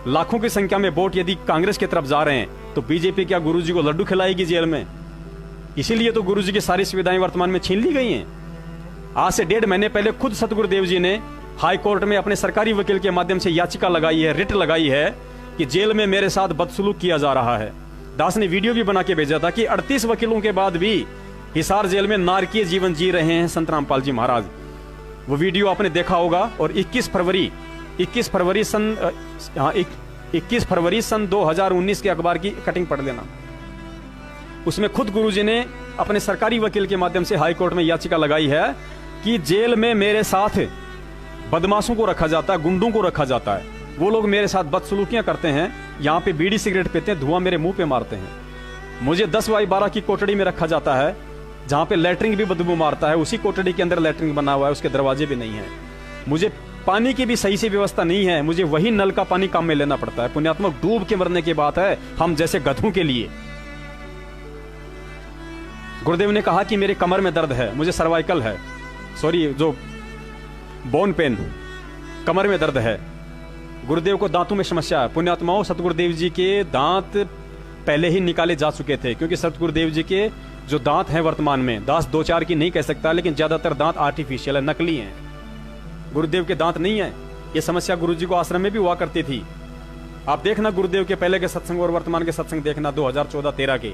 लाखों की संख्या में वोट यदि कांग्रेस की तरफ जा रहे हैं, तो बीजेपी क्या गुरुजी को लड्डू खिलाएगी जेल में? इसीलिए तो गुरुजी की सारी सुविधाएं वर्तमान में छीन ली गई हैं। आज से 1.5 महीने पहले खुद सतगुरुदेव जी ने हाई कोर्ट में अपने सरकारी वकील के माध्यम से याचिका लगाई है, रिट लगाई है कि जेल में मेरे साथ बदसलूक किया जा रहा है। दास ने वीडियो भी बना के भेजा था कि 38 वकीलों के बाद भी हिसार जेल में नारकीय जीवन जी रहे हैं संत रामपाल जी महाराज। वो वीडियो आपने देखा होगा। और 21 फरवरी सन 2019 के अखबार की कटिंग पढ़ लेना। उसमें खुद गुरुजी ने अपने सरकारी वकील के माध्यम से हाई कोर्ट में याचिका लगाई है कि जेल में मेरे साथ बदमाशों को रखा जाता है, गुंडों को रखा जाता है, वो लोग मेरे साथ बदसलूकियां करते हैं, यहाँ पे बीड़ी सिगरेट पीते हैं, धुआं मेरे मुंह पे मारते हैं। मुझे 10x12 की कोठड़ी में रखा जाता है, जहां पे लैट्रिन भी बदबू मारता है। उसी कोठड़ी के अंदर लैट्रिन बना हुआ है, उसके दरवाजे भी नहीं है। मुझे पानी की भी सही से व्यवस्था नहीं है, मुझे वही नल का पानी काम में लेना पड़ता है। पुण्यात्मक, डूब के मरने की बात है हम जैसे गधों के लिए। गुरुदेव ने कहा कि मेरे कमर में दर्द है, मुझे सर्वाइकल है, जो बोन पेन, कमर में दर्द है। गुरुदेव को दांतों में समस्या है। पुण्यात्माओं, सतगुरुदेव जी के दांत पहले ही निकाले जा चुके थे, क्योंकि सतगुरुदेव जी के जो दांत हैं वर्तमान में, दास 2-4 की नहीं कह सकता, लेकिन ज्यादातर दांत आर्टिफिशियल है, नकली हैं। गुरुदेव के दांत नहीं है। ये समस्या गुरुजी को आश्रम में भी हुआ करती थी। आप देखना गुरुदेव के पहले के सत्संग और वर्तमान के सत्संग देखना 2014-13 के।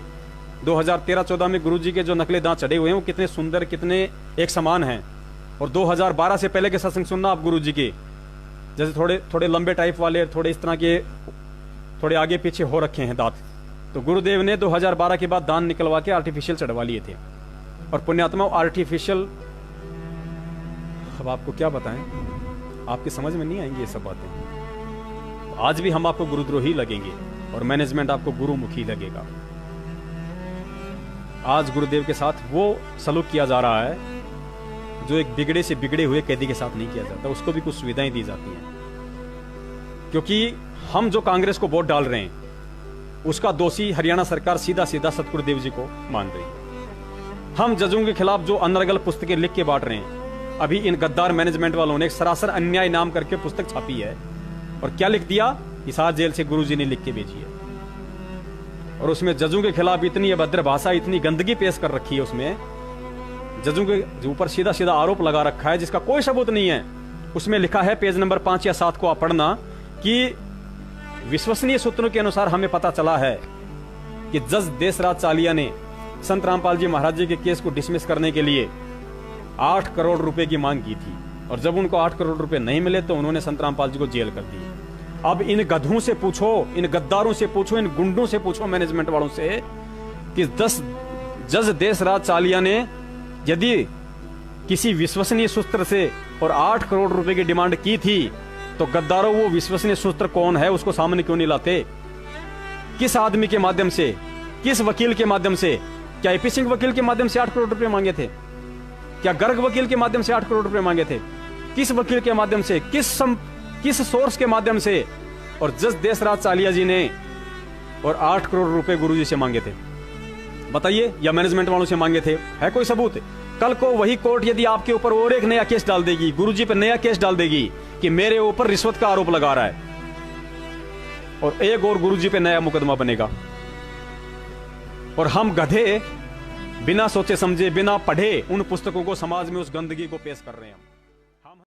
2013-14 में गुरुजी के जो नकली दांत चढ़े हुए हैं वो कितने सुंदर, कितने एक समान हैं। और 2012 से पहले के सत्संग सुनना आप गुरुजी के, जैसे थोड़े लंबे टाइप वाले, थोड़े इस तरह के, थोड़े आगे पीछे हो रखे हैं दांत। तो गुरुदेव ने 2012 के बाद दांत निकलवा के आर्टिफिशियल चढ़वा लिए थे। और पुण्यात्मा, आर्टिफिशियल, अब आपको क्या बताएं, आपकी समझ में नहीं आएंगी ये सब बातें। आज भी हम आपको गुरुद्रोही लगेंगे और मैनेजमेंट आपको गुरुमुखी लगेगा। आज गुरुदेव के साथ वो सलूक किया जा रहा है जो एक बिगड़े से बिगड़े हुए कैदी के साथ नहीं किया जाता। उसको भी कुछ सुविधाएं दी जाती हैं, क्योंकि हम जो कांग्रेस को वोट डाल रहे हैं उसका दोषी हरियाणा सरकार सीधा सीधा सतगुरुदेव जी को मान रही है। हम जजों के खिलाफ जो अनर्गल पुस्तकें लिख के बांट रहे हैं, अभी इन गद्दार मैनेजमेंट वालों ने एक सरासर अन्याय नाम करके पुस्तक छापी है। और क्या लिख दिया? हिसार जेल से गुरुजी ने लिख के भेजी है। और उसमें जजों के खिलाफ इतनी अभद्र भाषा, इतनी गंदगी पेश कर रखी है। उसमें जजों के ऊपर सीधा सीधा आरोप लगा रखा है जिसका कोई सबूत नहीं है। उसमें लिखा है, पेज नंबर 5 या 7 को आप पढ़ना, कि विश्वसनीय सूत्रों के अनुसार हमें पता चला है कि जज देशराज चालिया ने संत रामपाल जी महाराज जी के केस को डिसमिस करने के लिए 8 करोड़ रुपए की मांग की थी। और जब उनको 8 करोड़ रुपए नहीं मिले तो उन्होंने संत रामपाल जी को जेल कर दी। अब इन गधों से पूछो, इन गद्दारों से पूछो, इन गुंडों से पूछो, मैनेजमेंट वालों से, कि 10 जज देशराज चालिया ने यदि किसी विश्वसनीय सूत्र से और 8 करोड़ रुपए की डिमांड की थी, तो गद्दारों वो विश्वसनीय सूत्र कौन है उसको सामने क्यों नहीं लाते? किस आदमी के माध्यम से, किस वकील के माध्यम से? क्या एपी सिंह वकील के माध्यम से 8 करोड़ रुपए मांगे थे? क्या गर्ग वकील के माध्यम से 8 करोड़ रुपए मांगे थे? किस वकील के माध्यम से, किस सोर्स के माध्यम से? और जज देशराज चालिया जी ने और 8 करोड़ रुपए गुरुजी से मांगे थे, बताइए, या मैनेजमेंट वालों से मांगे थे? है कोई सबूत? कल को वही कोर्ट यदि आपके ऊपर और एक नया केस डाल देगी, गुरुजी पर नया केस डाल देगी कि मेरे ऊपर रिश्वत का आरोप लगा रहा है, और एक और गुरुजी पे नया मुकदमा बनेगा, और हम गधे बिना सोचे समझे, बिना पढ़े उन पुस्तकों को समाज में उस गंदगी को पेश कर रहे हैं हम।